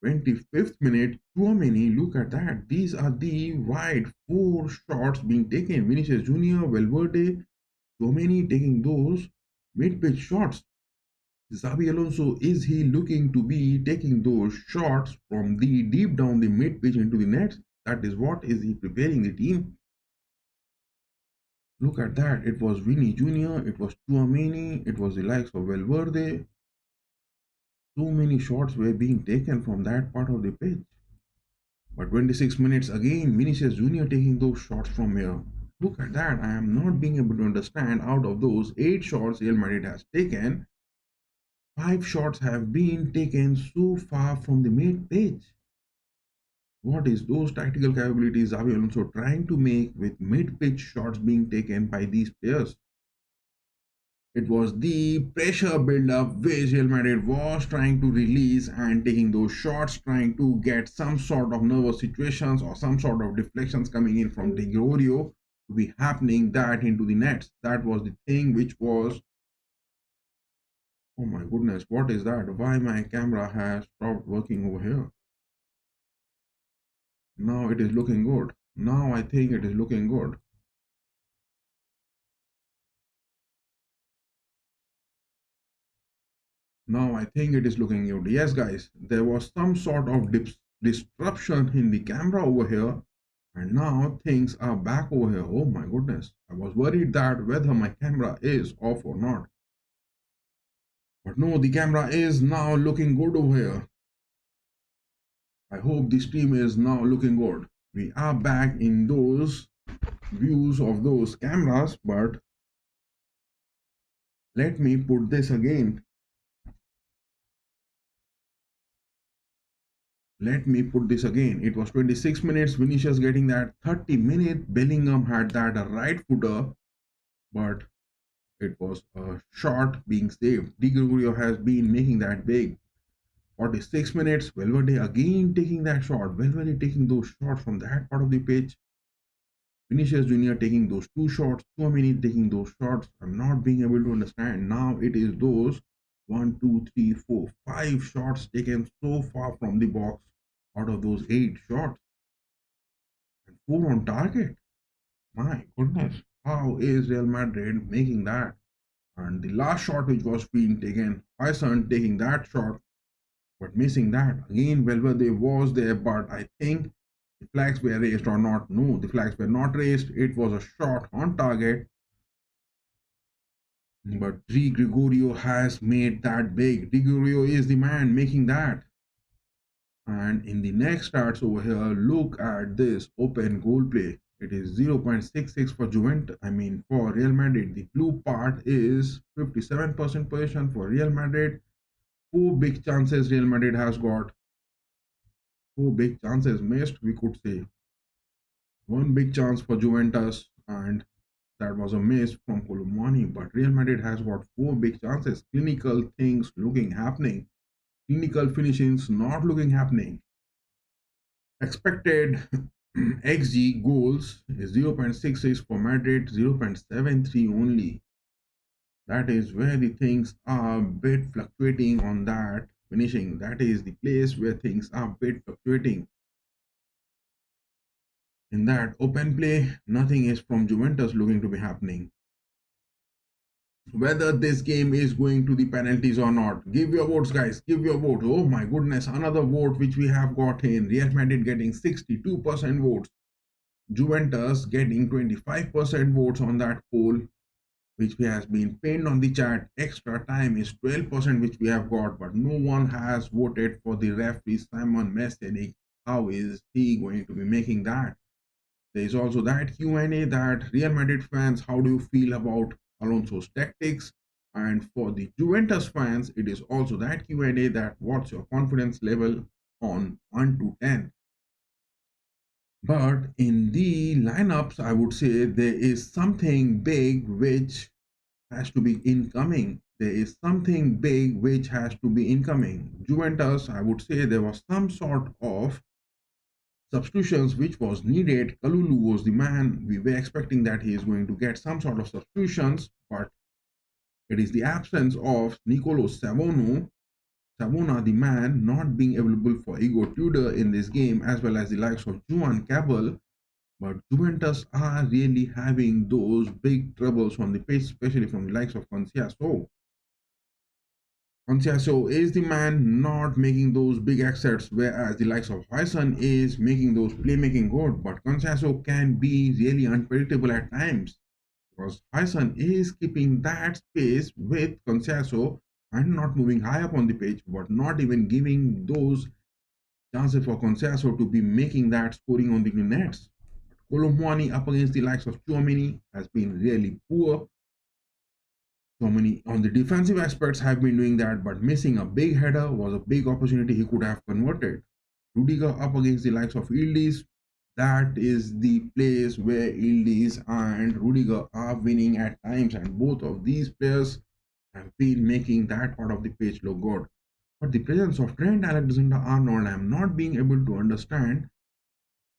25th minute, Tchouaméni, look at that. These are the wide 4 shots being taken. Vinicius Jr., Valverde, Tchouaméni taking those mid-pitch shots. Xabi Alonso, is he looking to be taking those shots from the deep down the mid-pitch into the net? That is what is he preparing the team? Look at that. It was Vinny Jr., it was Tchouaméni, it was the likes of Valverde. So many shots were being taken from that part of the pitch. But 26 minutes again, Vinicius Jr. taking those shots from here. Look at that. I am not being able to understand, out of those 8 shots Real Madrid has taken, 5 shots have been taken so far from the mid-pitch. What is those tactical capabilities Xabi Alonso trying to make with mid-pitch shots being taken by these players? It was the pressure build-up which Real Madrid was trying to release, and taking those shots, trying to get some sort of nervous situations or some sort of deflections coming in from Di Gregorio to be happening that into the nets. That was the thing which was... Oh my goodness, what is that? Why my camera has stopped working over here? Now it is looking good. Now I think it is looking good. Now I think it is looking good. Yes, guys, there was some sort of disruption in the camera over here, and now things are back over here. Oh my goodness. I was worried that whether my camera is off or not. But no, the camera is now looking good over here. I hope the stream is now looking good. We are back in those views of those cameras, but Let me put this again. It was 26 minutes. Vinicius getting that 30-minute. Bellingham had that right footer, but it was a shot being saved. Di Gregorio has been making that big. 46 minutes. Valverde again taking that shot. Valverde taking those shots from that part of the pitch. Vinicius Jr. taking those two shots. Tchouaméni taking those shots. I'm not being able to understand. Now it is those 5 shots taken so far from the box out of those 8 shots, and 4 on target. My goodness, how is Real Madrid making that? And the last shot which was being taken, Huyson taking that shot but missing that. Again, Valverde was there, but I think the flags were raised or not. No, the flags were not raised. It was a shot on target. But Di Gregorio has made that big. Di Gregorio is the man making that. And in the next stats over here, look at this open goal play. It is 0.66 for Juventus. For Real Madrid. The blue part is 57% possession for Real Madrid. 4 big chances Real Madrid has got. 4 big chances missed, we could say. 1 big chance for Juventus, and that was a miss from Colomani. But Real Madrid has got 4 big chances. Clinical things looking happening. Clinical finishings not looking happening. Expected XG goals is 0.66 for Madrid, 0.73 only. That is where the things are a bit fluctuating on that finishing. That is the place where things are a bit fluctuating. In that open play, nothing is from Juventus looking to be happening. Whether this game is going to the penalties or not, give your votes, guys. Give your vote. Oh my goodness, another vote which we have got in. Real Madrid getting 62% votes. Juventus getting 25% votes on that poll, which has been pinned on the chat. Extra time is 12% which we have got, but no one has voted for the referee Simon Mesenic. How is he going to be making that? There is also that Q&A that Real Madrid fans, how do you feel about Alonso's tactics? And for the Juventus fans, it is also that Q&A that what's your confidence level on 1 to 10? But in the lineups, I would say there is something big which has to be incoming. There is something big which has to be incoming. Juventus, I would say there was some sort of substitutions which was needed. Kalulu was the man. We were expecting that he is going to get some sort of substitutions, but it is the absence of Nicolo Savona, the man, not being available for Igor Tudor in this game, as well as the likes of Juan Cabal. But Juventus are really having those big troubles on the pitch, especially from the likes of Conciaso. Conciaso is the man not making those big accepts, whereas the likes of Huyson is making those playmaking good. But Conciaso can be really unpredictable at times, because Huyson is keeping that space with Conciaso and not moving high up on the pitch, but not even giving those chances for Conciaso to be making that scoring on the nets. Colomwani up against the likes of Tchouaméni has been really poor. Tchouaméni on the defensive aspects have been doing that, but missing a big header was a big opportunity he could have converted. Rudiger up against the likes of Yildiz. That is the place where Yildiz and Rudiger are winning at times, and both of these players have been making that part of the pitch look good. But the presence of Trent Alexander-Arnold, I am not being able to understand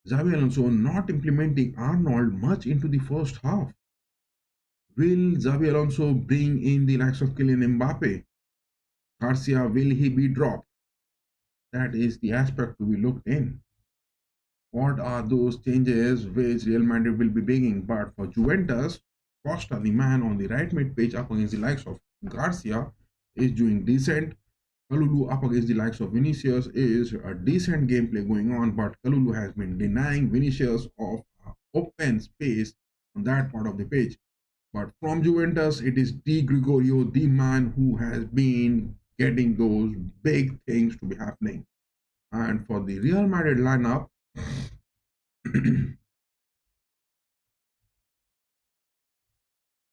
Xabi Alonso not implementing Arnold much into the first half. Will Xabi Alonso bring in the likes of Kylian Mbappe? Garcia, will he be dropped? That is the aspect to be looked in. What are those changes which Real Madrid will be bringing? But for Juventus, Costa, the man on the right mid pitch up against the likes of Garcia, is doing decent. Kalulu up against the likes of Vinicius is a decent gameplay going on, but Kalulu has been denying Vinicius of open space on that part of the pitch. But from Juventus, it is Di Gregorio, the man who has been getting those big things to be happening. And for the Real Madrid lineup,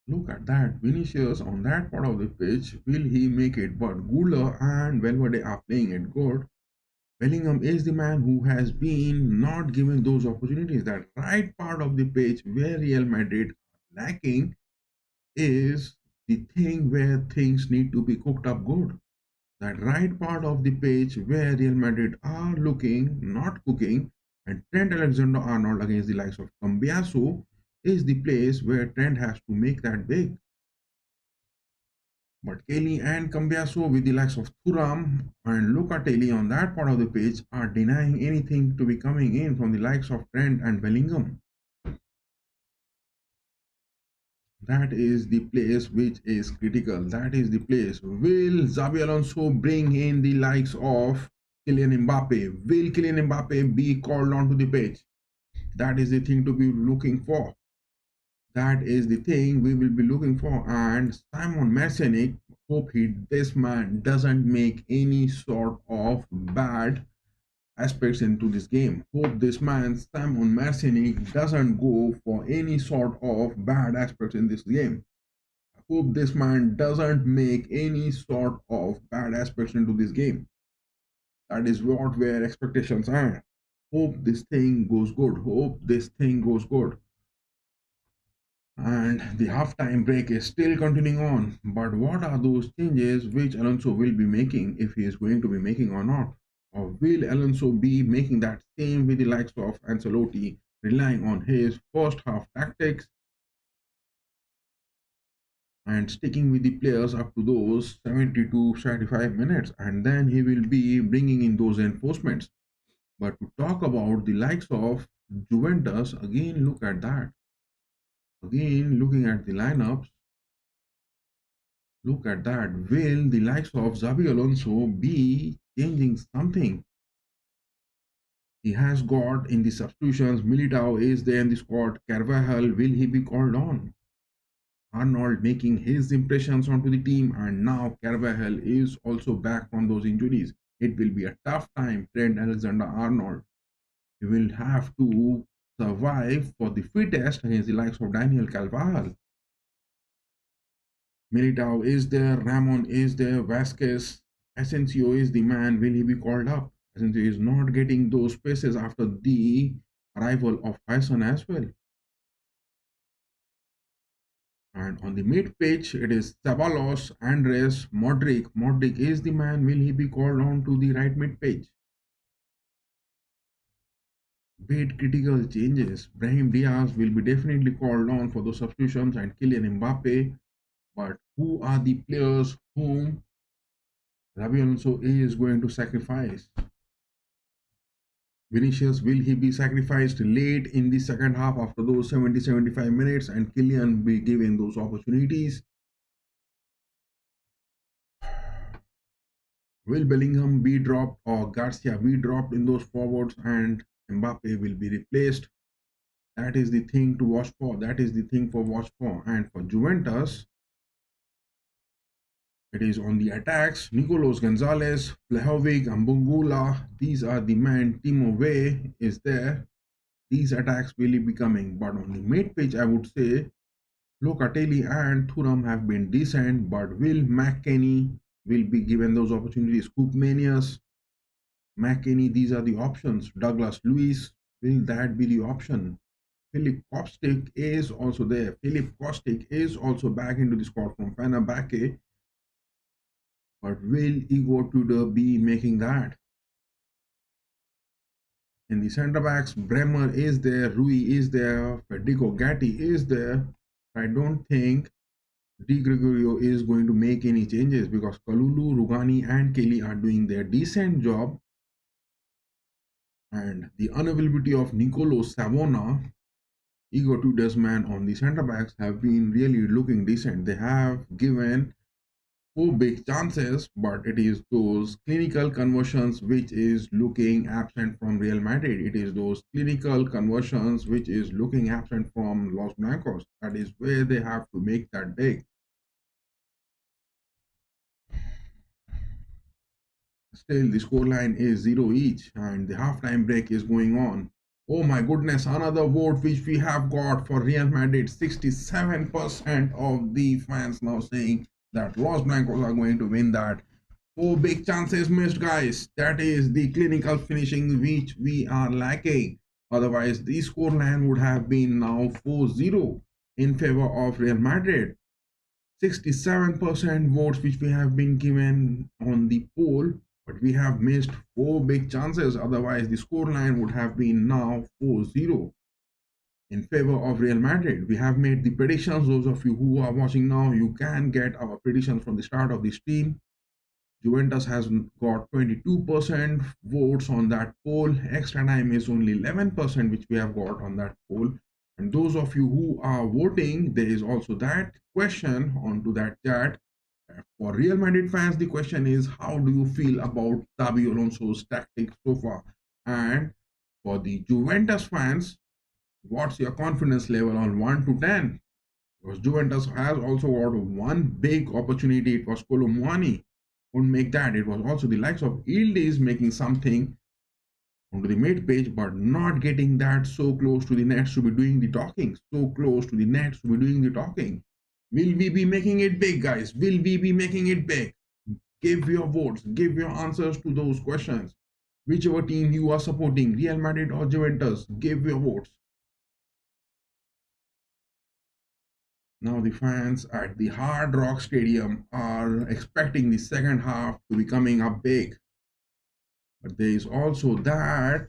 Look at that. Vinicius on that part of the pitch. Will he make it? But Gula and Valverde are playing it good. Bellingham is the man who has been not given those opportunities. That right part of the pitch where Real Madrid are lacking is the thing where things need to be cooked up good. That right part of the pitch where Real Madrid are looking, not cooking, and Trent Alexander-Arnold against the likes of Cambiaso is the place where Trent has to make that big. But Kelly and Cambiaso with the likes of Thuram and Locatelli on that part of the pitch are denying anything to be coming in from the likes of Trent and Bellingham. That is the place which is critical. That is the place. Will Xabi Alonso bring in the likes of Kylian Mbappe? Will Kylian Mbappe be called onto the pitch? That is the thing to be looking for. That is the thing we will be looking for. And Simon Marcinic, hope this man doesn't make any sort of bad aspects into this game. Hope this man Simon Marcinic doesn't go for any sort of bad aspects in this game. Hope this man doesn't make any sort of bad aspects into this game. That is what where expectations are. Hope this thing goes good. Hope this thing goes good. And the halftime break is still continuing on. But what are those changes which Alonso will be making, if he is going to be making or not? Or will Alonso be making that same with the likes of Ancelotti, relying on his first half tactics and sticking with the players up to those 70 to 75 minutes, and then he will be bringing in those enforcements? But to talk about the likes of Juventus, again, look at that. Again, looking at the lineups, look at that. Will the likes of Xabi Alonso be changing something? He has got in the substitutions. Militao is there in the squad. Carvajal, will he be called on? Arnold making his impressions onto the team, and now Carvajal is also back from those injuries. It will be a tough time. Trent Alexander Arnold. He will have to survive for the fittest against the likes of Daniel Carvajal. Militao is there, Ramon is there, Vasquez, Asensio is the man. Will he be called up? Asensio is not getting those spaces after the arrival of Hyson as well. And on the mid pitch, it is Sabalos, Andres, Modric. Modric is the man. Will he be called on to the right mid pitch? Bit critical changes. Brahim Diaz will be definitely called on for those substitutions, and Kylian Mbappe. But who are the players whom Xabi Alonso is going to sacrifice? Vinicius, will he be sacrificed late in the second half after those 70-75 minutes, and Kylian be given those opportunities? Will Bellingham be dropped or Garcia be dropped in those forwards, and Mbappe will be replaced? That is the thing to watch for. That is the thing for watch for. And for Juventus, it is on the attacks. Nicolas Gonzalez, Vlahovic, Mbungula. These are the men. Timo Wey is there. These attacks will be coming. But on the mid pitch, I would say Locatelli and Thuram have been decent. But will McKennie will be given those opportunities? Koopmanius, McKennie, these are the options. Douglas Luiz, will that be the option? Philip Kostic is also there. Philip Kostic is also back into the squad from Fenerbahce. But will Igor Tudor be making that? In the centre backs, Bremer is there, Rui is there, Federico Gatti is there. I don't think Di Gregorio is going to make any changes because Kalulu, Rugani, and Kelly are doing their decent job. And the unavailability of Nicolo Savona, Igor Tudor's man on the centre backs, have been really looking decent. They have given four big chances, but it is those clinical conversions which is looking absent from Real Madrid. It is those clinical conversions which is looking absent from Los Blancos. That is where they have to make that big. Still, the scoreline is 0 each, and the halftime break is going on. Oh my goodness, another vote which we have got for Real Madrid. 67% of the fans now saying that Los Blancos are going to win that. Four big chances missed, guys. That is the clinical finishing which we are lacking. Otherwise, the scoreline would have been now 4-0 in favor of Real Madrid. 67% votes which we have been given on the poll, but we have missed four big chances. Otherwise, the scoreline would have been now 4-0 in favor of Real Madrid. We have made the predictions. Those of you who are watching now, you can get our predictions from the start of the stream. Juventus has got 22% votes on that poll. Extra time is only 11% which we have got on that poll. And those of you who are voting, there is also that question onto that chat. For Real Madrid fans, the question is, how do you feel about Xabi Alonso's tactics so far? And for the Juventus fans, what's your confidence level on 1 to 10? Because Juventus has also got one big opportunity. It was Kolo Muani couldn't make that. It was also the likes of Ildiz making something onto the mid page, but not getting that so close to the nets to be doing the talking. So close to the nets to be doing the talking. Will we be making it big, guys? Will we be making it big? Give your votes. Give your answers to those questions. Whichever team you are supporting, Real Madrid or Juventus, give your votes. Now the fans at the Hard Rock Stadium are expecting the second half to be coming up big. But there is also that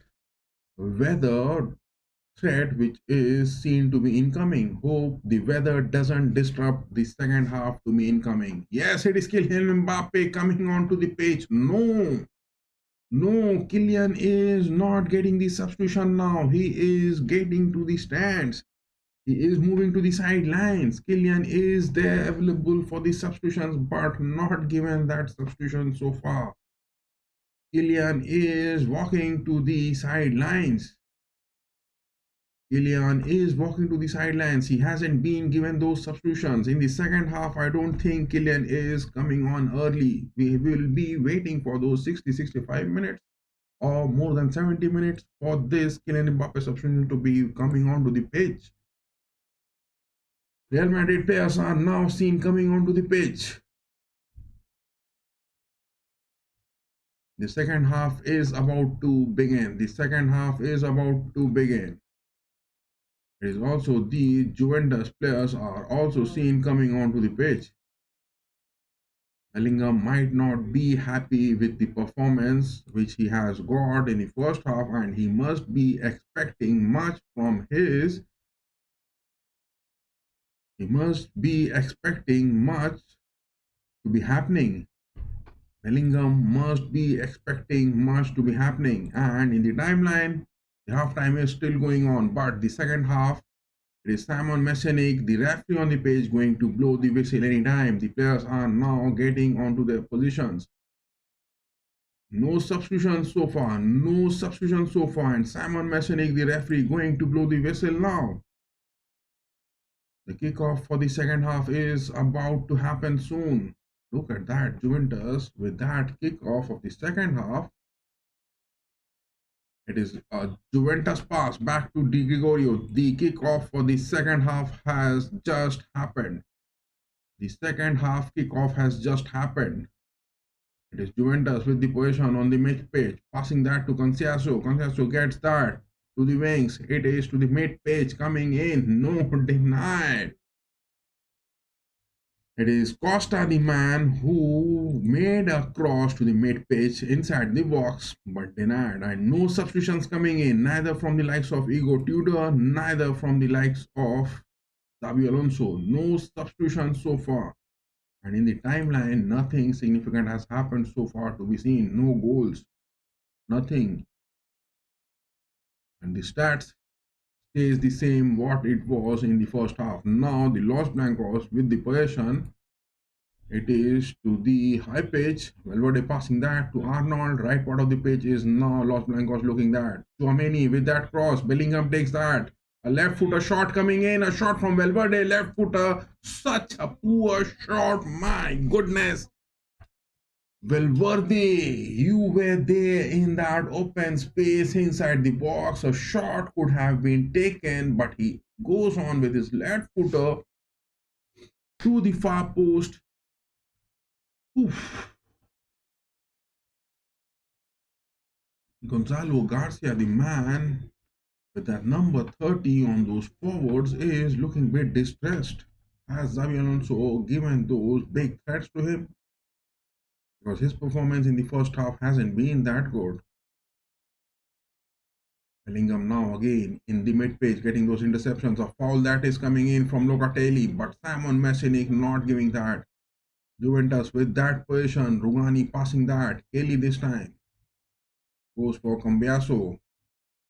weather threat which is seen to be incoming. Hope the weather doesn't disrupt the second half to be incoming. Yes, it is Kylian Mbappe coming onto the pitch. No, Kylian is not getting the substitution now. He is getting to the stands. He is moving to the sidelines. Kylian is there available for the substitutions, but not given that substitution so far. Kylian is walking to the sidelines. Kylian is walking to the sidelines. He hasn't been given those substitutions. In the second half, I don't think Kylian is coming on early. We will be waiting for those 60-65 minutes or more than 70 minutes for this Kylian Mbappe substitution to be coming onto the pitch. Real Madrid players are now seen coming onto the pitch. The second half is about to begin. The second half is about to begin. It is also the Juventus players are also seen coming onto the pitch. Bellingham might not be happy with the performance which he has got in the first half, and he must be expecting much from his. He must be expecting much to be happening. Bellingham must be expecting much to be happening. And in the timeline, the halftime is still going on. But the second half, it is Simon Messianic, the referee on the pitch, going to blow the whistle anytime. The players are now getting onto their positions. No substitutions so far. No substitutions so far. And Simon Messianic, the referee, going to blow the whistle now. The kickoff for the second half is about to happen soon. Look at that, Juventus with that kickoff of the second half. It is a Juventus pass back to Di Gregorio. The kickoff for the second half has just happened. The second half kickoff has just happened. It is Juventus with the possession on the mid page, passing that to Conceição. Conceição gets that to the wings. It is to the mid page coming in. No, denied. It is Costa, the man who made a cross to the mid pitch inside the box, but denied. And no substitutions coming in, neither from the likes of Igor Tudor, neither from the likes of Xabi Alonso. No substitutions so far. And in the timeline, nothing significant has happened so far to be seen. No goals, nothing. And the stats stays the same what it was in the first half. Now the Los Blancos with the possession. It is to the high pitch. Valverde passing that to Arnold. Right part of the pitch is now Los Blancos looking that. Tchouaméni with that cross. Bellingham takes that. A left footer shot coming in. A shot from Valverde. Left footer. Such a poor shot. My goodness. Valverde, you were there in that open space inside the box. A shot could have been taken, but he goes on with his left footer to the far post. Oof. Gonzalo Garcia, the man with that number 30 on those forwards, is looking a bit distressed. Has Xabi Alonso given those big threats to him? Because his performance in the first half hasn't been that good. Bellingham now again in the mid-page getting those interceptions. A foul that is coming in from Locatelli, but Simon Messinik not giving that. Juventus with that position. Rugani passing that. Kelly this time goes for Cambiaso.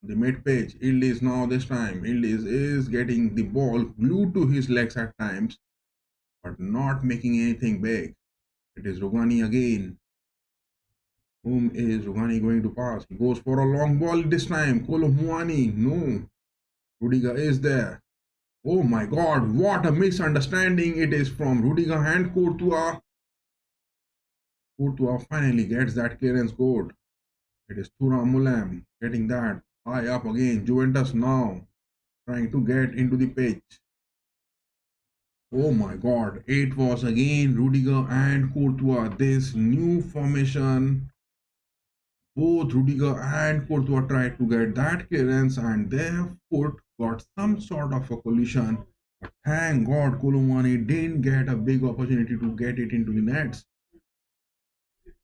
The mid-page. Ildiz now this time. Ildiz is getting the ball glued to his legs at times, but not making anything big. It is Rugani again. Whom is Rugani going to pass? He goes for a long ball this time. Colomwani. No. Rudiger is there. Oh my god, what a misunderstanding it is from Rudiger and Courtois. Courtois finally gets that clearance code. It is Thuram Mulam getting that high up again. Juventus now trying to get into the pitch. Oh my god, it was again Rudiger and Courtois. This new formation, both Rudiger and Courtois tried to get that clearance and their foot got some sort of a collision. But thank God Colomani didn't get a big opportunity to get it into the nets.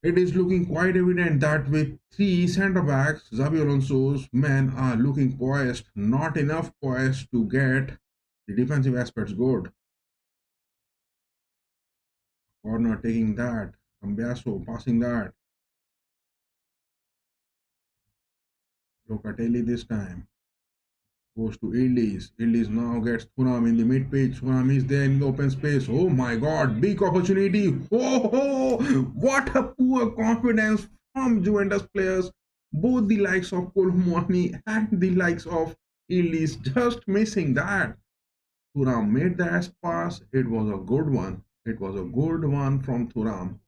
It is looking quite evident that with three centre backs, Xabi Alonso's men are looking poised, not enough poised to get the defensive aspects good. Corner taking that, Cambiaso passing that, Locatelli this time. Goes to Ildiz. Ildiz now gets Thuram in the mid pitch. Thuram is there in the open space. Oh my god, big opportunity. Oh, oh, what a poor confidence from Juventus players. Both the likes of Colomani and the likes of Ildiz just missing that. Thuram made that pass. It was a good one. It was a good one from Thuram.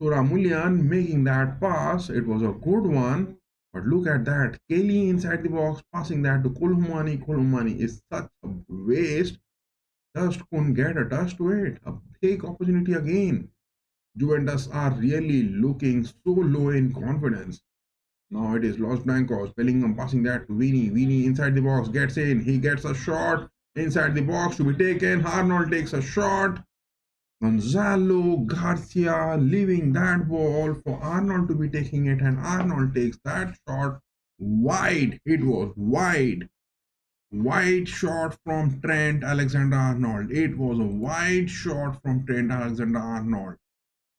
Thuram making that pass. It was a good one. But look at that. Kelly inside the box, passing that to Kolumani. Kolumani is such a waste. Just couldn't get a touch to it. A big opportunity again. Juventus are really looking so low in confidence. Now it is Los Blancos. Bellingham passing that to Vini. Vini inside the box gets in. He gets a shot inside the box to be taken. Arnold takes a shot. Gonzalo Garcia leaving that ball for Arnold to be taking it, and Arnold takes that shot wide. It was wide. Wide shot from Trent Alexander Arnold. It was a wide shot from Trent Alexander Arnold.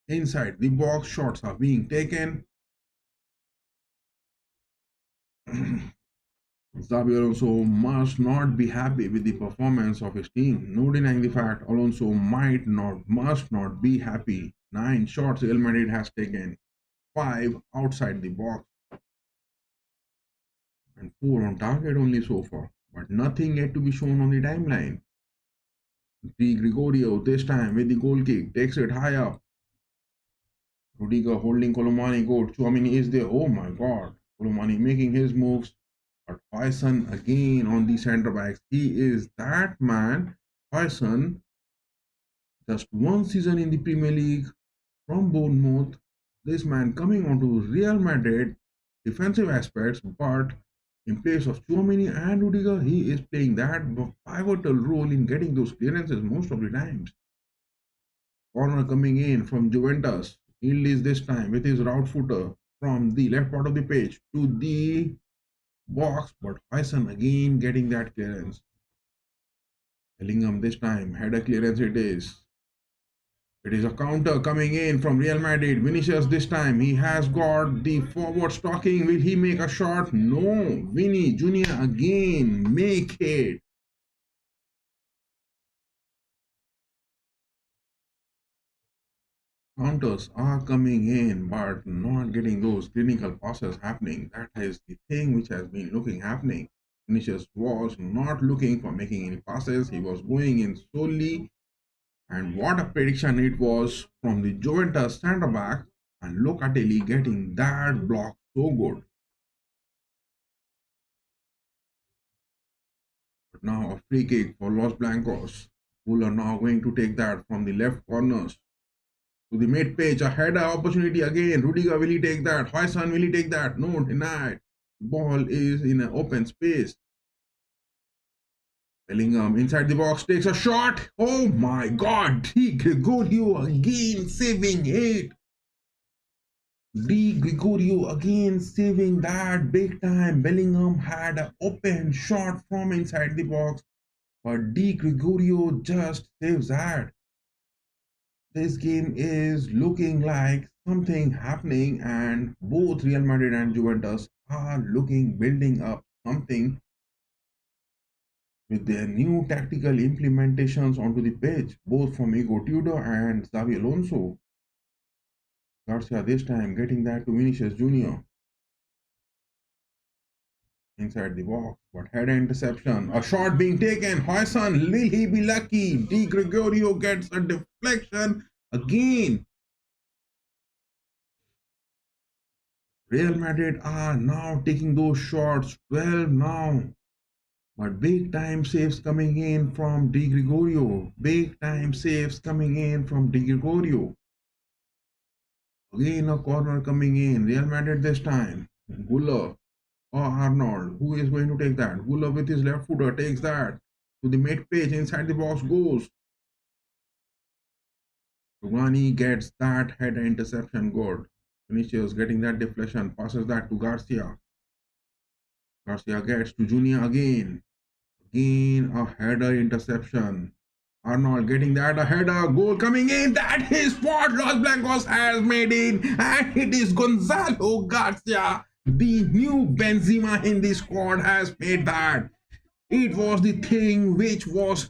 Inside the box, shots are being taken. Xabi Alonso must not be happy with the performance of his team. No denying the fact Alonso must not be happy. 9 shots Real Madrid has taken, 5 outside the box, and 4 on target only so far. But nothing yet to be shown on the timeline. Di Gregorio this time with the goal kick takes it high up. Rudiger holding Colomani good. Chouamini is there. Oh my god. Colomani making his moves. But Tyson again on the centre backs. He is that man. Tyson, just one season in the Premier League from Bournemouth. This man coming onto Real Madrid defensive aspects, but in place of Chouamini and Rudiger, he is playing that pivotal role in getting those clearances most of the times. Corner coming in from Juventus. Ildiz this time with his route footer from the left part of the pitch to the box, but Tyson again getting that clearance. Bellingham this time, header clearance it is. It is a counter coming in from Real Madrid. Vinicius this time, he has got the forward stalking. Will he make a shot? No. Vini Jr. again, make it. Counters are coming in, but not getting those clinical passes happening. That is the thing which has been looking happening. Vinicius was not looking for making any passes. He was going in solely And what a prediction it was from the Juventus centre back. And Locatelli getting that block so good. But now a free kick for Los Blancos, who are now going to take that from the left corners to the mid pitch. A header opportunity again. Rudiger, will he take that? Hoyson, will he take that? No, denied. Ball is in an open space. Bellingham inside the box takes a shot. Oh my god. Di Gregorio again saving it. Di Gregorio again saving that big time. Bellingham had an open shot from inside the box, but Di Gregorio just saves that. This game is looking like something happening, and both Real Madrid and Juventus are building up something with their new tactical implementations onto the pitch, both from Igor Tudor and Xavi Alonso. Garcia this time getting that to Vinicius Jr. inside the box, but header interception. A shot being taken. Hoyson, will he be lucky? Di Gregorio gets a deflection again. Real Madrid are now taking those shots, 12 now. But big time saves coming in from Di Gregorio. Big time saves coming in from Di Gregorio. Again a corner coming in. Real Madrid this time. Guller or Arnold. Who is going to take that? Guller with his left footer takes that to the mid page. Inside the box goes. Rugani gets that header interception good. Vinicius getting that deflection. Passes that to Garcia. Garcia gets to Junior again. Again, a header interception. Arnold getting that, a header, goal coming in. That is what Los Blancos has made it. And it is Gonzalo Garcia, the new Benzema in the squad, has made that. It was the thing which was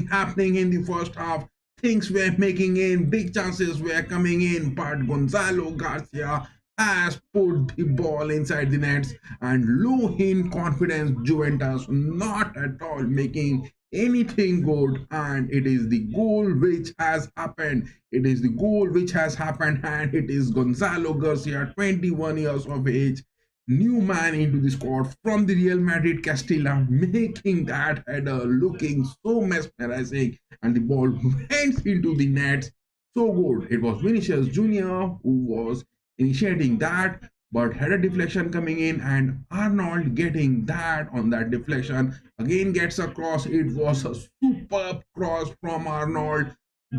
happening in the first half. Things were making in, big chances were coming in, but Gonzalo Garcia has put the ball inside the nets, and low in confidence Juventus not at all making anything good, and it is the goal which has happened. It is the goal which has happened, and it is Gonzalo Garcia, 21 years of age, new man into the squad from the Real Madrid Castilla, making that header looking so mesmerizing, and the ball went into the net so good. It was Vinicius Jr. who was initiating that, but had a deflection coming in, and Arnold getting that on that deflection again gets a cross. It was a superb cross from Arnold.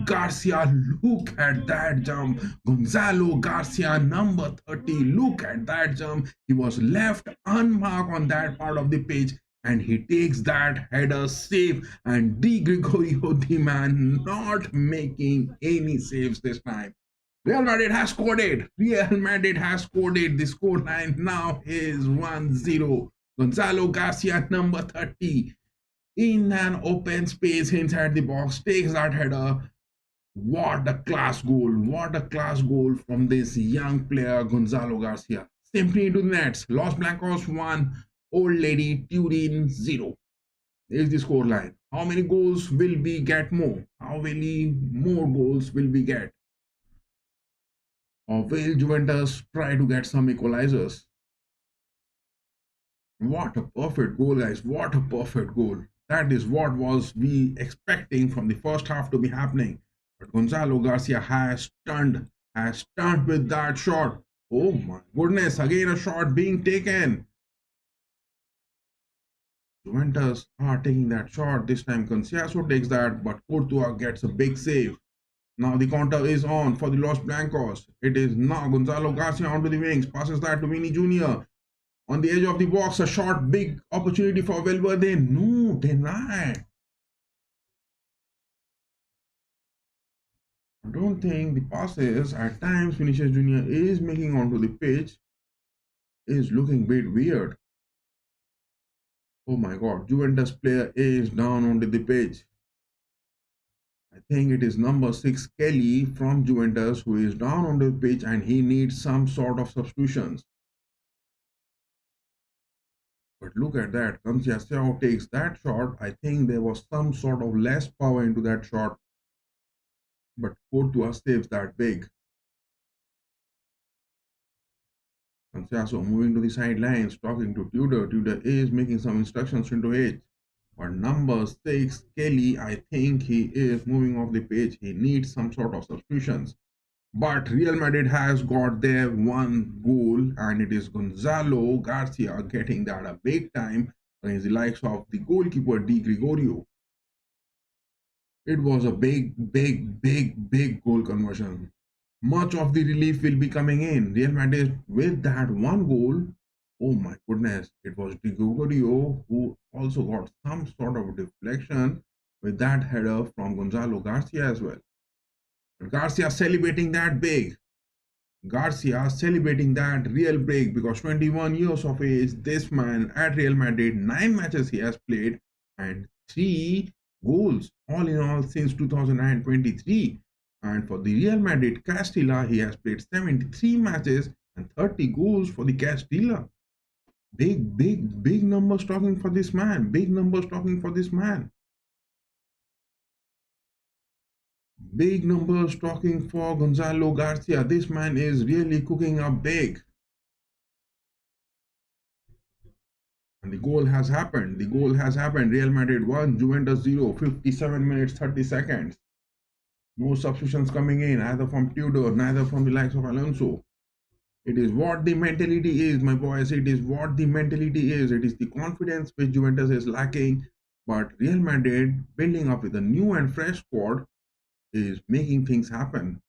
Garcia, look at that jump. Gonzalo Garcia, number 30, look at that jump. He was left unmarked on that part of the pitch, and he takes that header save. And Di Gregorio, the man, not making any saves this time. Real Madrid has scored it. Real Madrid has scored it. The scoreline now is 1-0. Gonzalo Garcia, number 30, in an open space inside the box, takes that header. What a class goal. What a class goal from this young player, Gonzalo Garcia. Simply into the nets. Los Blancos 1, Old Lady Turin 0. Is the scoreline. How many goals will we get more? How many more goals will we get? Or will Juventus try to get some equalizers? What a perfect goal, guys. What a perfect goal. That is what was we expecting from the first half to be happening. But Gonzalo Garcia has stunned with that shot. Oh my goodness, again a shot being taken. Juventus are taking that shot. This time Conceição takes that, but Courtois gets a big save. Now the counter is on for the Los Blancos. It is now Gonzalo Garcia onto the wings. Passes that to Vini Jr. On the edge of the box, a short, big opportunity for Valverde. No, denied. I don't think the passes at times Vinicius Jr. is making onto the pitch is looking a bit weird. Oh my god, Juventus player is down onto the pitch. I think it is number 6 Kelly from Juventus who is down on the pitch, and he needs some sort of substitutions. But look at that, Conceição takes that shot. I think there was some sort of less power into that shot. but Courtois saves that big. Conceição moving to the sidelines, talking to Tudor. Tudor is making some instructions into it. But number 6, Kelly, I think he is moving off the pitch. He needs some sort of substitutions. But Real Madrid has got their one goal, and it is Gonzalo Garcia getting that a big time against the likes of the goalkeeper Di Gregorio. It was a big goal conversion. Much of the relief will be coming in. Real Madrid with that one goal. Oh my goodness, it was Di Gregorio who also got some sort of deflection with that header from Gonzalo Garcia as well. Garcia celebrating that big. Garcia celebrating that real break because 21 years of age, this man at Real Madrid, 9 matches he has played and 3 goals all in all since 2023. And for the Real Madrid Castilla, he has played 73 matches and 30 goals for the Castilla. Big numbers talking for this man. Big numbers talking for this man. Big numbers talking for Gonzalo Garcia. This man is really cooking up big. And the goal has happened. The goal has happened. Real Madrid 1, Juventus 0, 57 minutes, 30 seconds. No substitutions coming in, either from Tudor, neither from the likes of Alonso. It is what the mentality is, my boys. It is what the mentality is. It is the confidence which Juventus is lacking. But Real Madrid, building up with a new and fresh squad, is making things happen.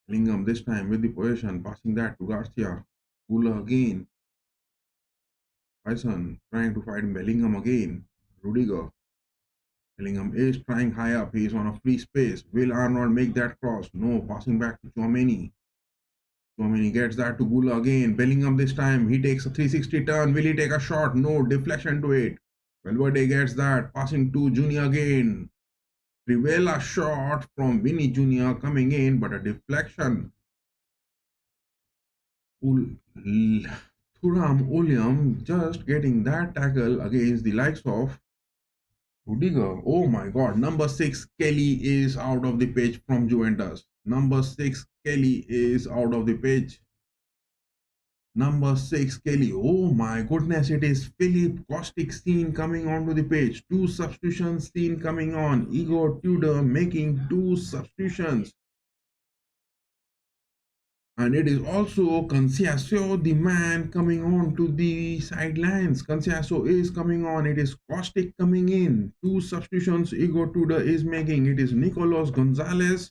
Bellingham this time with the possession, passing that to Garcia. Gula again. Bison trying to fight Bellingham again. Rudiger. Bellingham is trying high up. He is on a free space. Will Arnold make that cross? No. Passing back to Tchouaméni. Tchouaméni gets that to Gula again. Bellingham this time. He takes a 360 turn. Will he take a shot? No. Deflection to it. Valverde gets that. Passing to Junior again. Rivera shot from Vinny Junior coming in, but a deflection. Thuram Uliam just getting that tackle against the likes of Rudiger. Oh my god. Number 6 Kelly is out of the pitch from Juventus. Number 6 Kelly is out of the pitch. Number 6 Kelly. Oh my goodness. It is Philip Kostic scene coming onto the pitch. 2 substitutions scene coming on. Igor Tudor making 2 substitutions. And it is also Conceição, the man coming on to the sidelines. Conceição is coming on. It is Kostic coming in. 2 substitutions Igor Tudor is making. It is Nicolas Gonzalez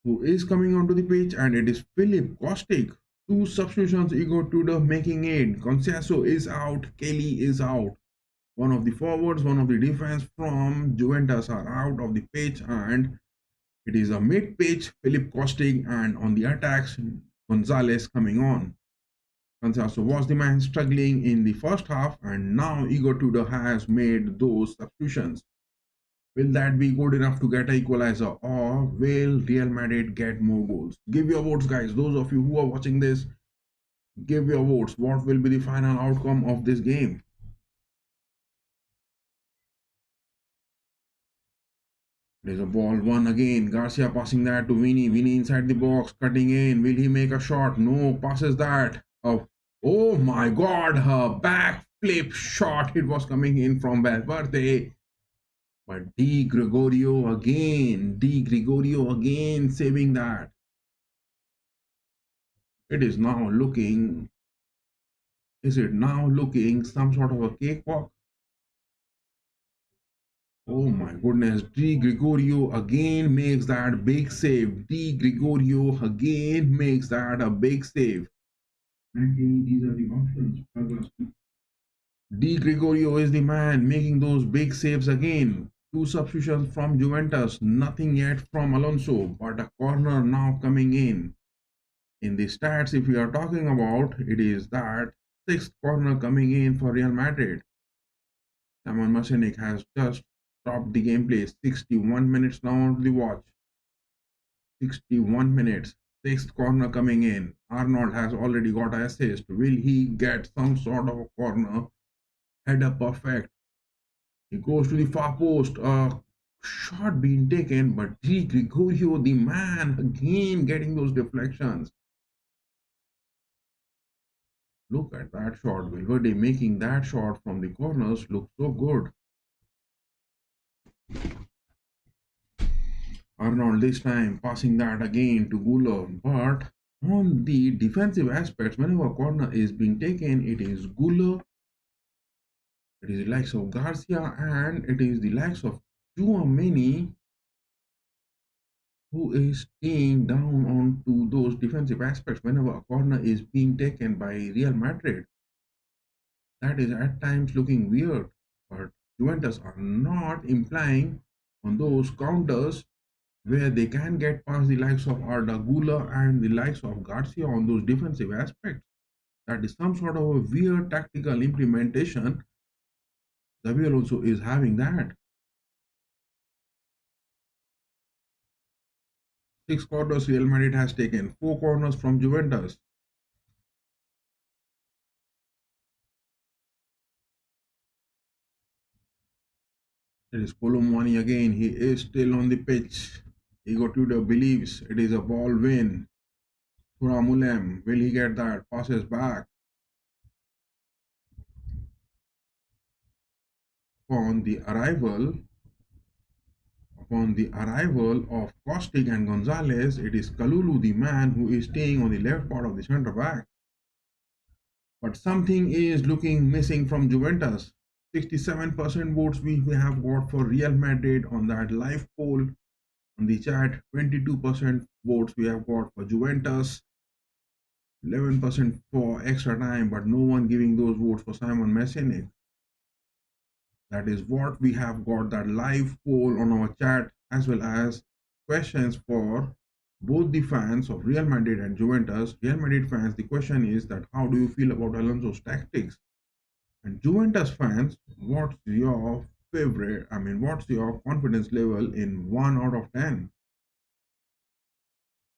who is coming onto the pitch, and it is Philip Kostic. 2 substitutions Igor Tudor making it. Conceição is out. Kelly is out. One of the forwards, one of the defense from Juventus are out of the pitch, and it is a mid-pitch Philip Kostic, and on the attacks, Gonzalez coming on. Conceição was the man struggling in the first half, and now Igor Tudor has made those substitutions. Will that be good enough to get an equalizer, or will Real Madrid get more goals? Give your votes, guys. Those of you who are watching this, give your votes. What will be the final outcome of this game? There's a ball won again. Garcia passing that to Vinny. Vinny inside the box, cutting in. Will he make a shot? No, passes that. Oh my god, her back flip shot. It was coming in from Valverde. But Di Gregorio again saving that. It is now looking, is it now looking some sort of a cakewalk? Oh my goodness, Di Gregorio again makes that big save. Di Gregorio again makes that a big save. Frankly, these are the options. Di Gregorio is the man making those big saves again. 2 substitutions from Juventus, nothing yet from Alonso, but a corner now coming in. In the stats, if we are talking about, it is that 6th corner coming in for Real Madrid. Simon Masenic has just stopped the gameplay. 61 minutes now on the watch. 61 minutes. 6th corner coming in. Arnold has already got an assist. Will he get some sort of a corner? Header perfect. He goes to the far post. shot being taken, but Di Gregorio, the man, again getting those deflections. Look at that shot. Valverde making that shot from the corners look so good. Arnold this time passing that again to Guller, but on the defensive aspects, whenever a corner is being taken, it is Guller, it is the likes of Garcia, and it is the likes of Tchouaméni who is staying down onto those defensive aspects whenever a corner is being taken by Real Madrid. That is at times looking weird, but Juventus are not implying on those counters where they can get past the likes of Arda Güler and the likes of Garcia on those defensive aspects. That is some sort of a weird tactical implementation. Xabi also is having that. 6 corners Real Madrid has taken, 4 corners from Juventus. It is Colomwani again. He is still on the pitch. Igor Tudor believes it is a ball win. Thuram, will he get that? Passes back. Upon the arrival of Kostic and Gonzalez, it is Kalulu, the man who is staying on the left part of the centre back. But something is looking missing from Juventus. 67% votes we have got for Real Madrid on that live poll on the chat. 22% votes we have got for Juventus. 11% for extra time, but no one giving those votes for Simon Messianic. That is what we have got, that live poll on our chat, as well as questions for both the fans of Real Madrid and Juventus. Real Madrid fans, the question is that how do you feel about Alonso's tactics? And Juventus fans, what's your favorite? What's your confidence level in 1 out of 10?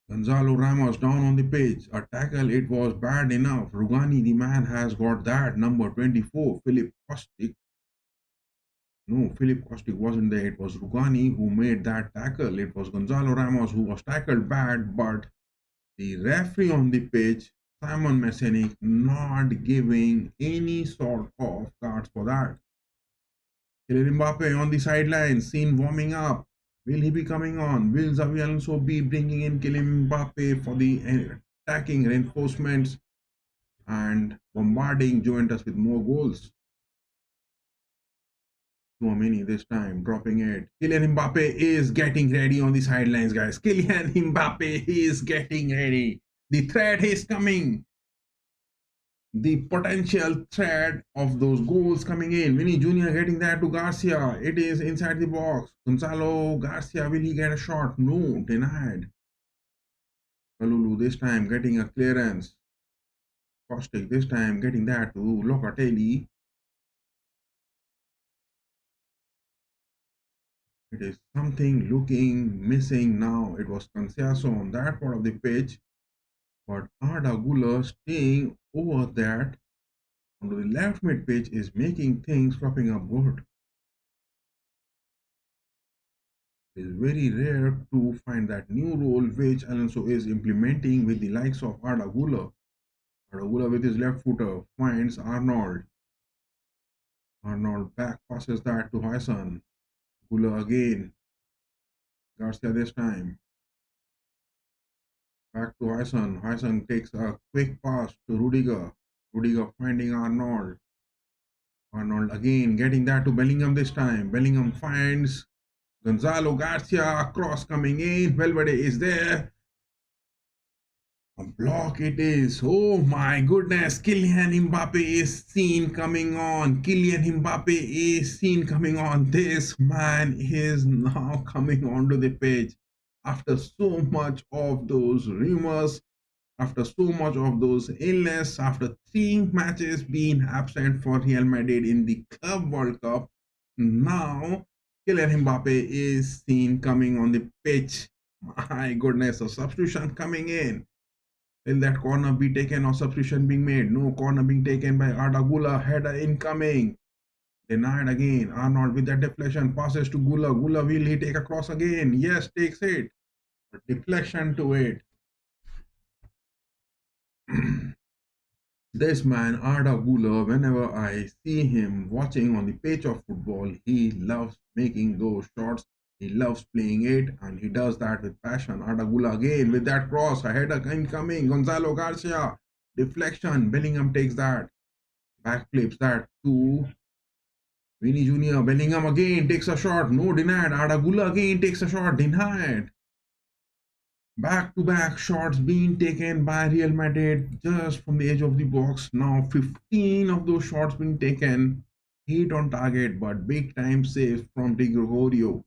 Gonzalo Ramos down on the pitch. A tackle, it was bad enough. Rugani, the man, has got that. Number 24, Philip Kostic. No, Philip Kostic wasn't there. It was Rugani who made that tackle. It was Gonzalo Ramos who was tackled bad, but the referee on the pitch, Simon Messianic, not giving any sort of cards for that. Kylian Mbappe on the sidelines, seen warming up. Will he be coming on? Will Xabi Alonso be bringing in Kylian Mbappe for the attacking reinforcements and bombarding Juventus with more goals? Tchouaméni this time dropping it. Kylian Mbappe is getting ready on the sidelines, guys. Kylian Mbappe is getting ready. The threat is coming. The potential threat of those goals coming in. Vinny Jr. getting that to Garcia. It is inside the box. Gonzalo Garcia, will he get a shot? No, denied. Kalulu this time getting a clearance. Kostic this time getting that to Locatelli. It is something looking missing now. It was Canciaso on that part of the pitch, but Arda Güler staying over that on the left mid pitch is making things cropping up good. It is very rare to find that new role which Alonso is implementing with the likes of Arda Güler. Arda Güler with his left footer finds Arnold. Arnold back passes that to Huyson. Güler again. Garcia this time. Back to Huyson. Huyson takes a quick pass to Rudiger. Rudiger finding Arnold. Arnold again getting that to Bellingham this time. Bellingham finds Gonzalo Garcia. Cross coming in. Valverde is there. A block it is. Oh my goodness. Kylian Mbappe is seen coming on. Kylian Mbappe is seen coming on. This man is now coming onto the pitch. After so much of those rumors, after so much of those illness, after 3 matches being absent for Real Madrid in the Club World Cup, now Kylian Mbappe is seen coming on the pitch. My goodness, a substitution coming in. Will that corner be taken or substitution being made? No, corner being taken by Arda Güler. Header incoming. Denied again. Arnold with that deflection passes to Gula. Gula, will he take a cross again? Yes, takes it. Deflection to it. This man, Arda Güler, whenever I see him watching on the pitch of football, he loves making those shots. He loves playing it, and he does that with passion. Arda Güler again with that cross, a header incoming. Gonzalo Garcia, deflection. Bellingham takes that, backflips that to Vinny Jr. Bellingham again takes a shot, no denied. Arda Güler again takes a shot, denied. Back-to-back shots being taken by Real Madrid just from the edge of the box. Now 15 of those shots being taken, hit on target, but big time saves from Di Gregorio,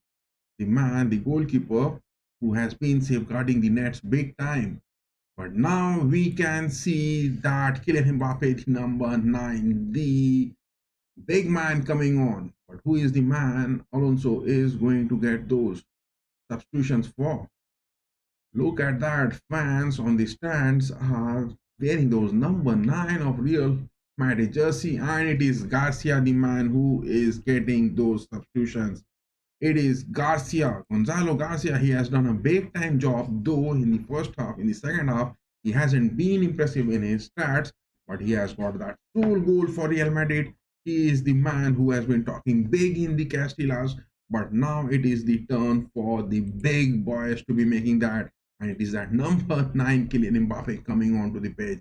the man, the goalkeeper, who has been safeguarding the nets big time. But now we can see that Kylian Mbappe, the number 9, the big man coming on. But who is the man Alonso is going to get those substitutions for? Look at that, fans on the stands are wearing those number 9 of Real Madrid jersey, and it is Garcia, the man who is getting those substitutions. It is Garcia, Gonzalo Garcia. He has done a big time job, though in the first half. In the second half, he hasn't been impressive in his stats, but he has got that sole goal for Real Madrid. He is the man who has been talking big in the Castillas, but now it is the turn for the big boys to be making that, and it is that number 9 Kylian Mbappe coming onto the pitch.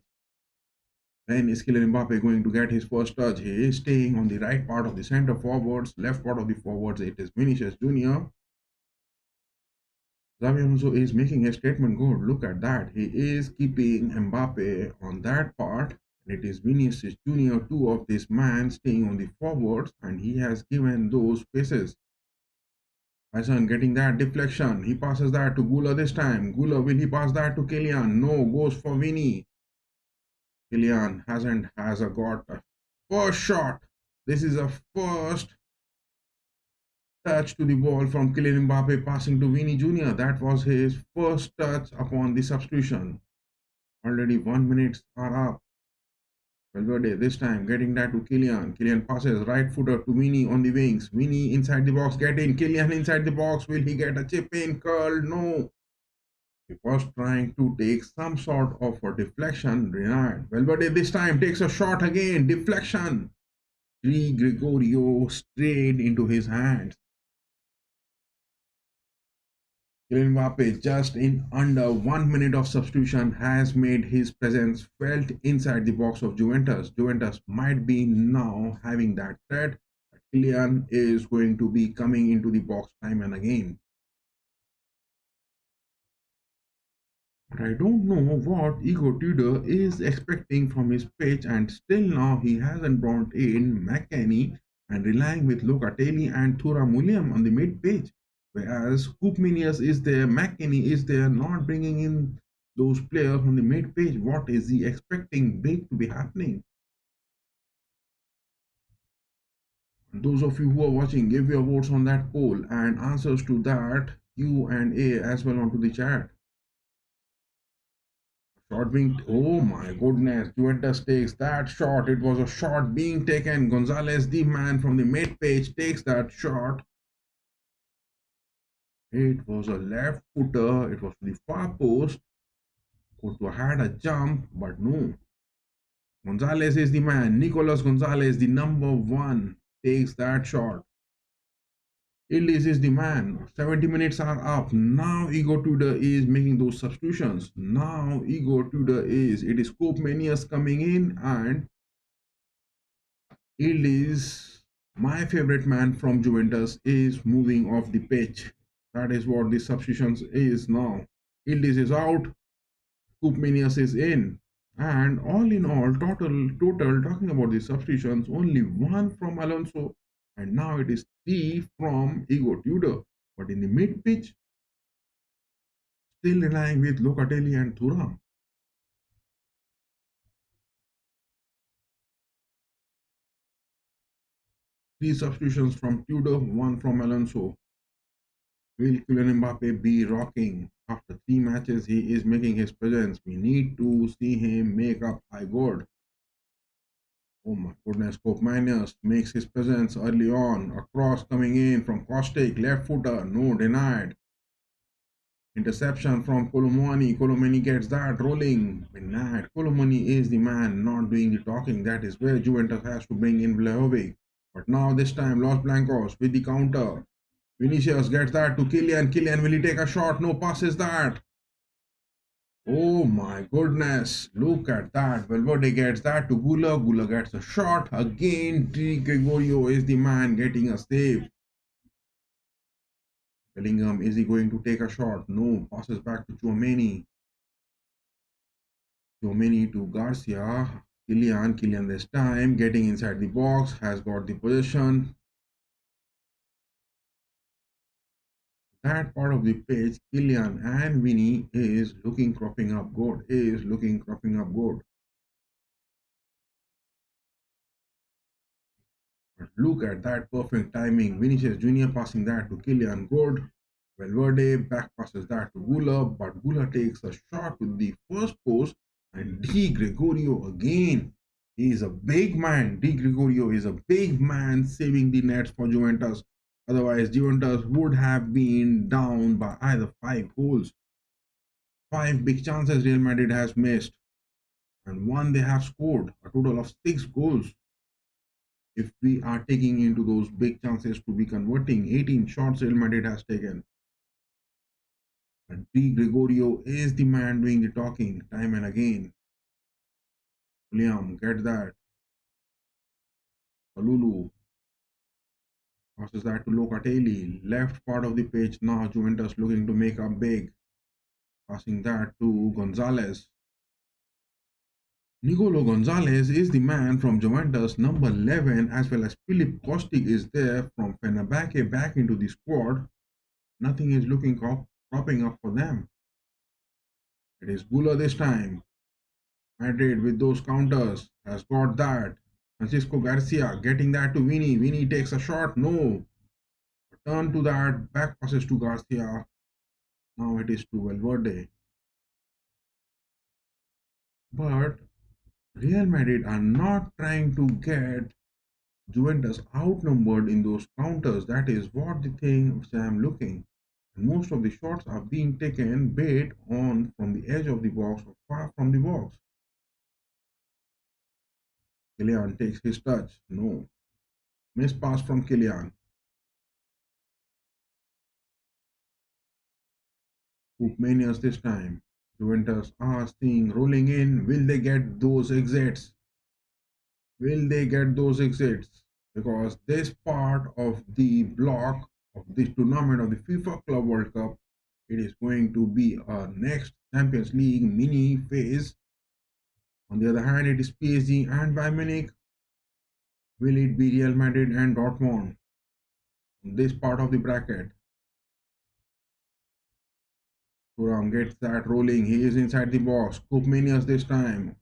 When is Kylian Mbappe going to get his first touch? He is staying on the right part of the center forwards, left part of the forwards. It is Vinicius Jr. Xavi Alonso is making a statement good. Look at that. He is keeping Mbappe on that part. And it is Vinicius Jr., two of this man staying on the forwards, and he has given those spaces. Hassan getting that deflection. He passes that to Gula this time. Gula, will he pass that to Kylian? No, goes for Vinny. Kylian has got a first shot. This is a first touch to the ball from Kylian Mbappe passing to Vinny Jr. That was his first touch upon the substitution. Already 1 minute are up. Valverde this time getting that to Kylian. Kylian passes right footer to Vinny on the wings. Vinny inside the box, get in. Kylian inside the box. Will he get a chip in? Curl? No. He was trying to take some sort of a deflection. Denied. Valverde this time takes a shot again. Deflection. Di Gregorio straight into his hands. Kylian Mbappe, just in under 1 minute of substitution, has made his presence felt inside the box of Juventus. Juventus might be now having that threat. Kylian is going to be coming into the box time and again. But I don't know what Igor Tudor is expecting from his pitch, and still now he hasn't brought in McKennie and relying with Locatelli and Thuram William on the mid pitch. Whereas Koopminius is there, McKennie is there, not bringing in those players on the mid pitch. What is he expecting big to be happening? Those of you who are watching, give your votes on that poll and answers to that Q&A as well onto the chat. Shot being, oh my goodness, Juventus takes that shot. It was a shot being taken. Gonzalez, the man from the mid page, takes that shot. It was a left footer. It was to the far post. Courtois had a jump, but no. Gonzalez is the man. Nicolas Gonzalez, the number 1, takes that shot. Illis is the man. 70 minutes are up. Now Igor Tudor is making those substitutions. Now Igor Tudor is. It is Koopmanius coming in, and Illis, my favorite man from Juventus, is moving off the pitch. That is what the substitutions is now. Illis is out. Koopmanius is in. And all in all, total talking about the substitutions, only 1 from Alonso, and now it is 3 from Igor Tudor. But in the mid pitch, still relying with Locatelli and Thuram. 3 substitutions from Tudor, 1 from Alonso. Will Kylian Mbappe be rocking? After 3 matches, he is making his presence. We need to see him make up high goal. Oh my goodness, Cope Miners makes his presence early on. A cross coming in from Kostic, left footer, no denied. Interception from Colomani. Colomani gets that rolling. Denied. Colomani is the man not doing the talking. That is where Juventus has to bring in Vlahovic. But now this time Los Blancos with the counter. Vinicius gets that to Kylian. Kylian, will he take a shot? No, passes that. Oh my goodness, look at that. Valverde gets that to Gula. Gula gets a shot. Again, Di Gregorio is the man getting a save. Bellingham, is he going to take a shot? No, passes back to Chouameni. Chouameni to Garcia. Kylian this time getting inside the box, has got the possession. That part of the pitch, Kylian and Vinny is looking cropping up good. But look at that perfect timing. Vinicius Jr. passing that to Kylian, good. Valverde back passes that to Gula, but Gula takes a shot with the first post, and Di Gregorio again. He is a big man. Di Gregorio is a big man saving the nets for Juventus. Otherwise, Juventus would have been down by either 5 goals. 5 big chances Real Madrid has missed, and one they have scored. A total of 6 goals. If we are taking into those big chances to be converting, 18 shots Real Madrid has taken. And Di Gregorio is the man doing the talking time and again. William, get that. Kalulu passes that to Locatelli. Left part of the pitch now. Juventus looking to make up big. Passing that to Gonzalez. Nicolo Gonzalez is the man from Juventus, number 11, as well as Philip Kostic is there from Fenerbahce back into the squad. Nothing is looking cropping up for them. It is Gula this time. Madrid with those counters has got that. Francisco Garcia getting that to Vini. Vini takes a shot. No. Turn to that. Back passes to Garcia. Now it is to Valverde. But Real Madrid are not trying to get Juventus outnumbered in those counters. That is what the thing which I am looking. And most of the shots are being taken bait on from the edge of the box or far from the box. Kylian takes his touch. No. Miss pass from Kylian. Manias this time. Juventus are seeing rolling in. Will they get those exits? Will they get those exits? Because this part of the block of this tournament of the FIFA Club World Cup, it is going to be a next Champions League mini phase. On the other hand, it is PSG and Bayern Munich. Will it be Real Madrid and Dortmund? This part of the bracket. Thuram gets that rolling. He is inside the box. Koopmanias this time.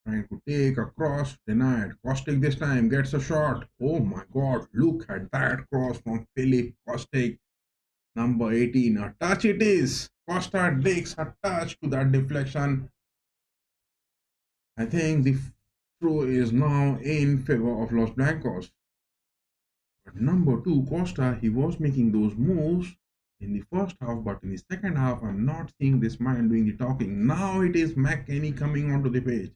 Trying to take a cross. Denied. Kostic this time gets a shot. Oh my god. Look at that cross from Philip Kostic. Number 18. A touch it is. Costa takes a touch to that deflection. I think the throw is now in favor of Los Blancos. But number 2, Costa, he was making those moves in the first half, but in the second half, I'm not seeing this man doing the talking. Now it is McKennie coming onto the page.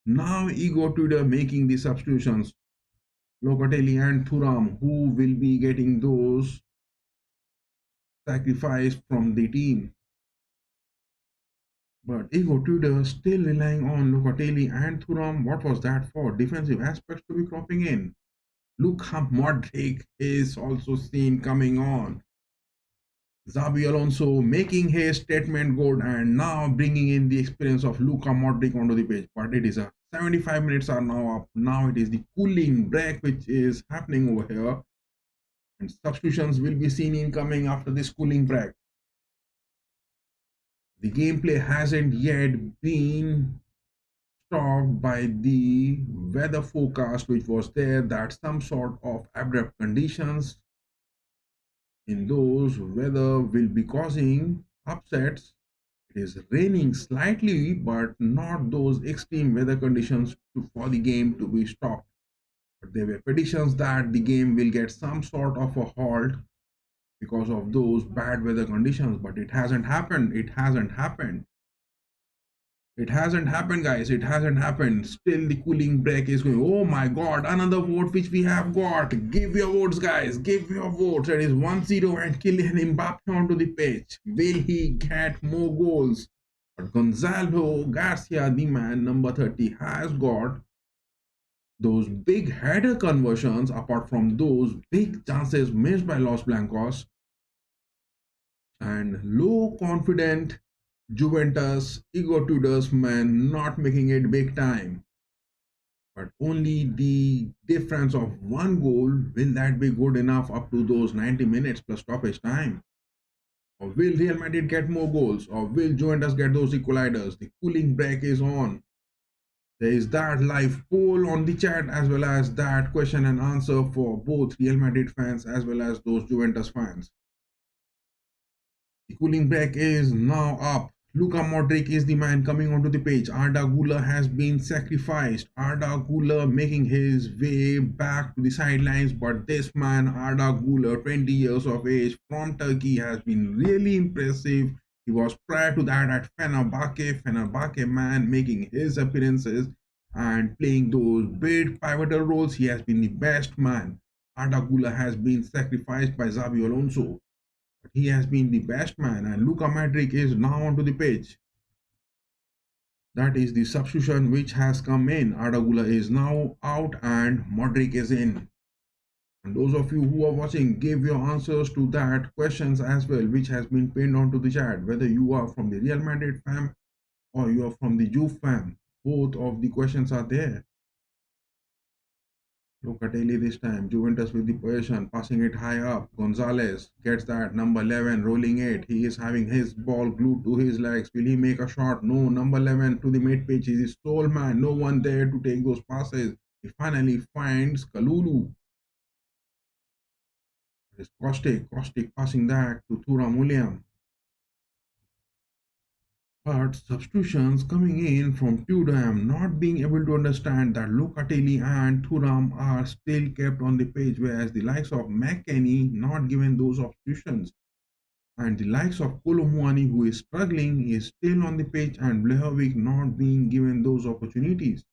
Now Igor Tudor making the substitutions. Locatelli and Thuram, who will be getting those sacrificed from the team. But Igor Tudor still relying on Locatelli and Thuram. What was that for? Defensive aspects to be cropping in. Luka Modric is also seen coming on. Xabi Alonso making his statement good and now bringing in the experience of Luka Modric onto the pitch. But it is a 75 minutes are now up. Now it is the cooling break which is happening over here. And substitutions will be seen incoming after this cooling break. The gameplay hasn't yet been stopped by the weather forecast which was there that some sort of abrupt conditions in those weather will be causing upsets. It is raining slightly, but not those extreme weather conditions for the game to be stopped. But there were predictions that the game will get some sort of a halt because of those bad weather conditions, but it hasn't happened. It hasn't happened. It hasn't happened, guys. It hasn't happened. Still, the cooling break is going. Oh my God, another vote which we have got. Give your votes, guys. Give your votes. It is 1-0 and Kylian Mbappe onto the pitch. Will he get more goals? But Gonzalo Garcia, the man, number 30, has got those big header conversions apart from those big chances missed by Los Blancos, and low confident Juventus Igor Tudor's man not making it big time. But only the difference of one goal, will that be good enough up to those 90 minutes plus stoppage time? Or will Real Madrid get more goals? Or will Juventus get those equalizers? The cooling break is on. There is that live poll on the chat as well as that question and answer for both Real Madrid fans as well as those Juventus fans. The cooling break is now up. Luka Modric is the man coming onto the pitch. Arda Güler has been sacrificed. Arda Güler making his way back to the sidelines. But this man, Arda Güler, 20 years of age from Turkey, has been really impressive. He was prior to that at Fenerbahce. Fenerbahce man making his appearances and playing those big pivotal roles. He has been the best man. Arda Güler has been sacrificed by Xabi Alonso. He has been the best man, and Luka Modric is now onto the pitch. That is the substitution which has come in. Arda Güler is now out and Modric is in. And those of you who are watching, give your answers to that questions as well, which has been pinned onto the chat. Whether you are from the Real Madrid fam or you are from the Juve fam, both of the questions are there. Locatelli this time. Juventus with the possession, passing it high up. Gonzalez gets that. Number 11 rolling it. He is having his ball glued to his legs. Will he make a shot? No. Number 11 to the mid pitch. He's his sole man. No one there to take those passes. He finally finds Kalulu. It's Kostic. Kostic passing that to Thuram William. But substitutions coming in from Tudor, I'm not being able to understand that Locatelli and Thuram are still kept on the pitch, whereas the likes of McKennie not given those substitutions. And the likes of Kolomuani, who is struggling, is still on the pitch, and Vlahovic not being given those opportunities.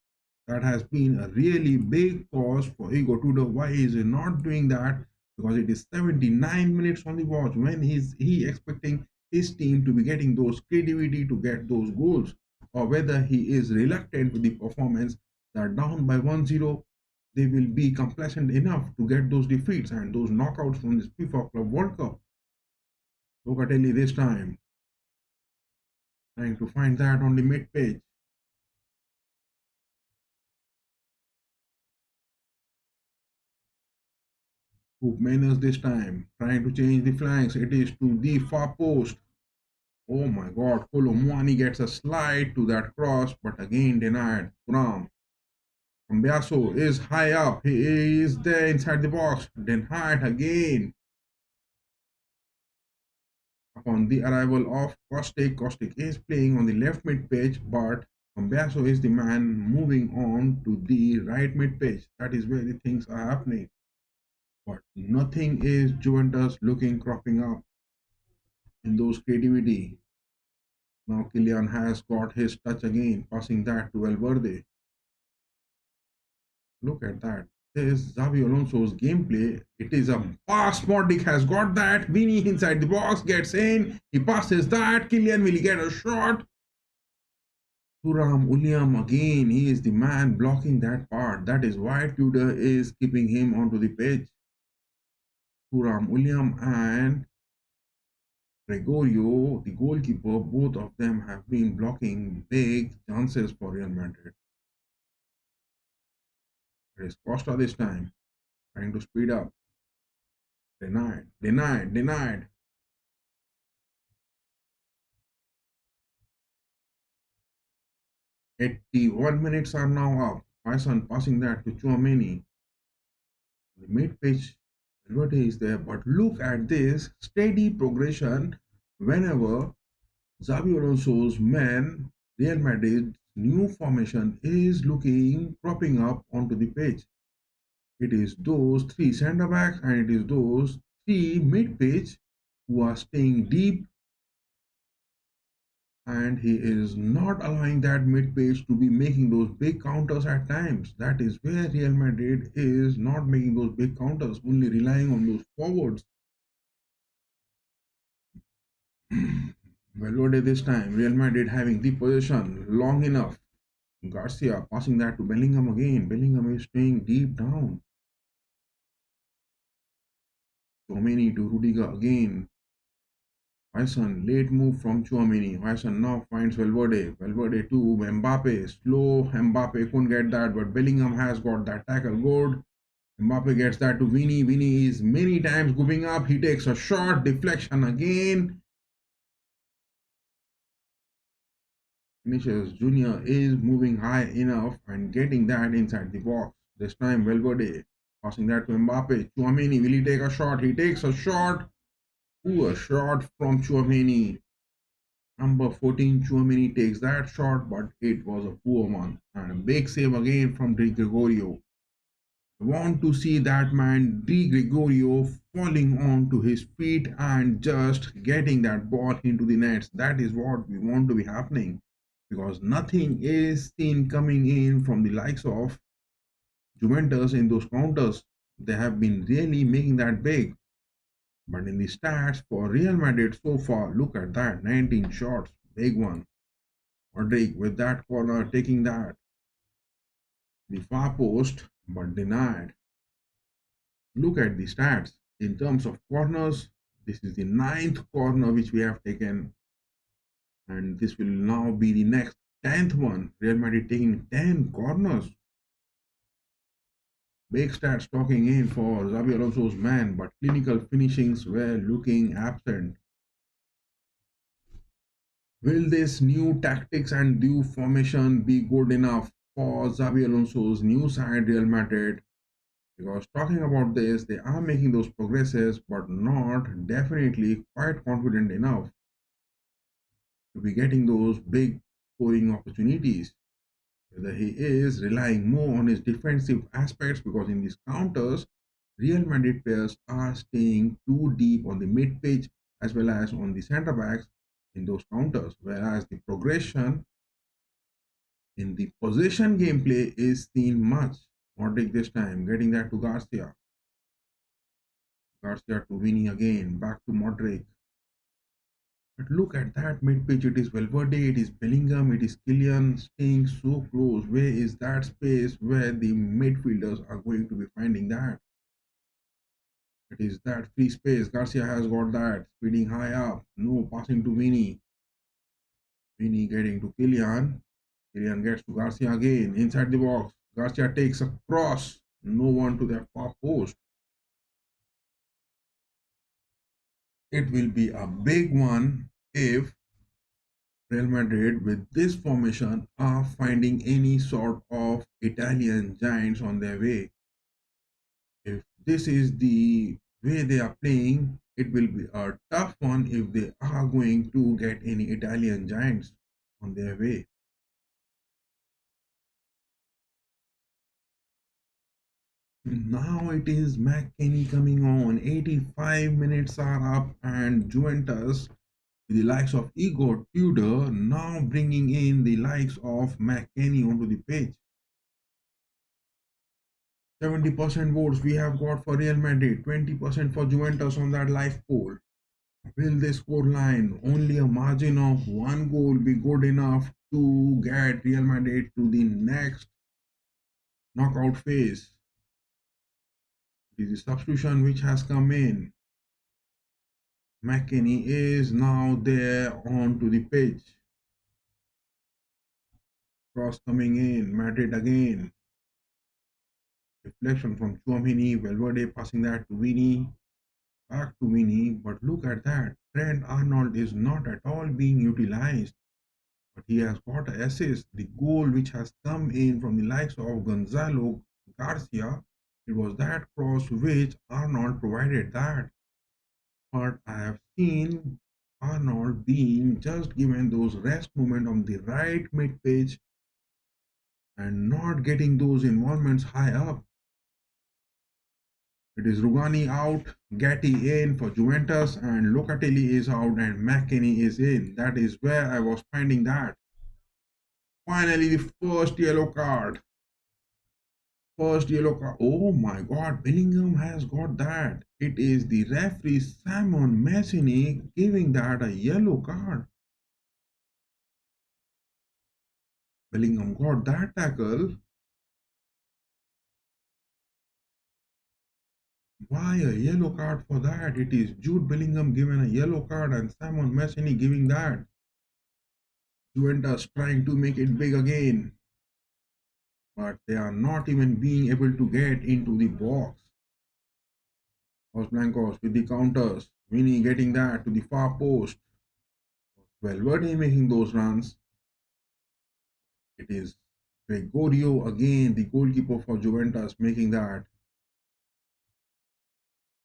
That has been a really big cause for Igor Tudor. Why is he not doing that? Because it is 79 minutes on the watch. When is he expecting his team to be getting those creativity to get those goals, or whether he is reluctant with the performance that down by 1-0 they will be complacent enough to get those defeats and those knockouts from this FIFA Club World Cup. Locatelli this time trying to find that on the mid page. Hoop Manners this time trying to change the flanks. It is to the far post. Oh my God, Kolomuani gets a slide to that cross, but again denied. Thuram. Cambiaso is high up. He is there inside the box. Denied again. Upon the arrival of Kostic, Kostic is playing on the left mid pitch, but Cambiaso is the man moving on to the right mid pitch. That is where the things are happening. But nothing is Juventus looking cropping up in those creativity. Now Kylian has got his touch again, passing that to Valverde. Look at that. There's Xavi Alonso's gameplay. It is a pass. Modric has got that. Vini inside the box, gets in. He passes that. Kylian, will he get a shot? Thuram William again. He is the man blocking that part. That is why Tudor is keeping him onto the pitch. Thuram William and Gregorio, the goalkeeper, both of them have been blocking big chances for Real Madrid. It is Costa this time, trying to speed up. Denied, denied, denied. At the 1 minutes are now up. Faison passing that to Chouameni. The mid pitch Valverde is there, but look at this steady progression whenever Xabi Alonso's man, Real Madrid's new formation is looking cropping up onto the pitch. It is those three centre backs and it is those three mid pitch who are staying deep, and he is not allowing that mid pitch to be making those big counters at times. That is where Real Madrid is not making those big counters, only relying on those forwards. Valverde this time, Real Madrid having the possession long enough. Garcia passing that to Bellingham again. Bellingham is staying deep down. Chouameni to Rudiger again. Huyson, late move from Chouameni. Huyson now finds Valverde. Valverde to Mbappe. Slow. Mbappe couldn't get that, but Bellingham has got that tackle good. Mbappe gets that to Vini. Vini is many times going up. He takes a shot. Deflection again. Vinicius Jr. is moving high enough and getting that inside the box. This time Valverde passing that to Mbappe. Chouameni, will he take a shot? He takes a shot. Ooh, a shot from Chouameni. Number 14, Chouameni takes that shot, but it was a poor one. And a big save again from Di Gregorio. I want to see that man Di Gregorio falling onto his feet and just getting that ball into the nets. That is what we want to be happening, because nothing is seen coming in from the likes of Juventus in those counters. They have been really making that big. But in the stats for Real Madrid so far, look at that, 19 shots, big one. Modric with that corner taking that. The far post, but denied. Look at the stats. In terms of corners, this is the ninth corner which we have taken, and this will now be the next 10th one. Real Madrid taking 10 corners. Big stats talking in for Xabi Alonso's man, but clinical finishings were looking absent. Will this new tactics and new formation be good enough for Xabi Alonso's new side Real Madrid? Because talking about this, they are making those progresses, but not definitely quite confident enough to be getting those big scoring opportunities. Whether he is relying more on his defensive aspects, because in these counters, Real Madrid players are staying too deep on the mid pitch as well as on the centre backs in those counters, whereas the progression in the possession gameplay is seen much. Modric this time getting that to Garcia. Garcia to Vini again, back to Modric. But look at that mid pitch. It is Valverde, it is Bellingham, it is Kylian staying so close. Where is that space where the midfielders are going to be finding that? It is that free space. Garcia has got that. Speeding high up. No passing to Vini. Vini getting to Kylian. Kylian gets to Garcia again. Inside the box. Garcia takes a cross. No one to that far post. It will be a big one if Real Madrid with this formation are finding any sort of Italian giants on their way. If this is the way they are playing, it will be a tough one if they are going to get any Italian giants on their way. Now it is McKennie coming on. 85 minutes are up, and Juventus, with the likes of Igor Tudor, now bringing in the likes of McKennie onto the pitch. 70% votes we have got for Real Madrid, 20% for Juventus on that live poll. Will the score line only a margin of one goal be good enough to get Real Madrid to the next knockout phase? It is the substitution which has come in. McKennie is now there onto the pitch. Cross coming in, Madrid again. Deflection from Chouameni, Valverde passing that to Vini. Back to Vini, but look at that. Trent Arnold is not at all being utilized, but he has got an assist. The goal which has come in from the likes of Gonzalo Garcia, it was that cross which Arnold provided that. But I have seen Arnold being just given those rest movement on the right mid pitch and not getting those involvements high up. It is Rugani out, Gatti in for Juventus, and Locatelli is out and McKennie is in. That is where I was finding that. Finally, the first yellow card. First yellow card. Oh my god, Bellingham has got that. It is the referee Simon Messini giving that a yellow card. Bellingham got that tackle. Why a yellow card for that? It is Jude Bellingham given a yellow card and Simon Messini giving that. Juventus trying to make it big again, but they are not even being able to get into the box. Los Blancos with the counters. Vinny getting that to the far post. Valverde making those runs. It is Gregorio again, the goalkeeper for Juventus, making that.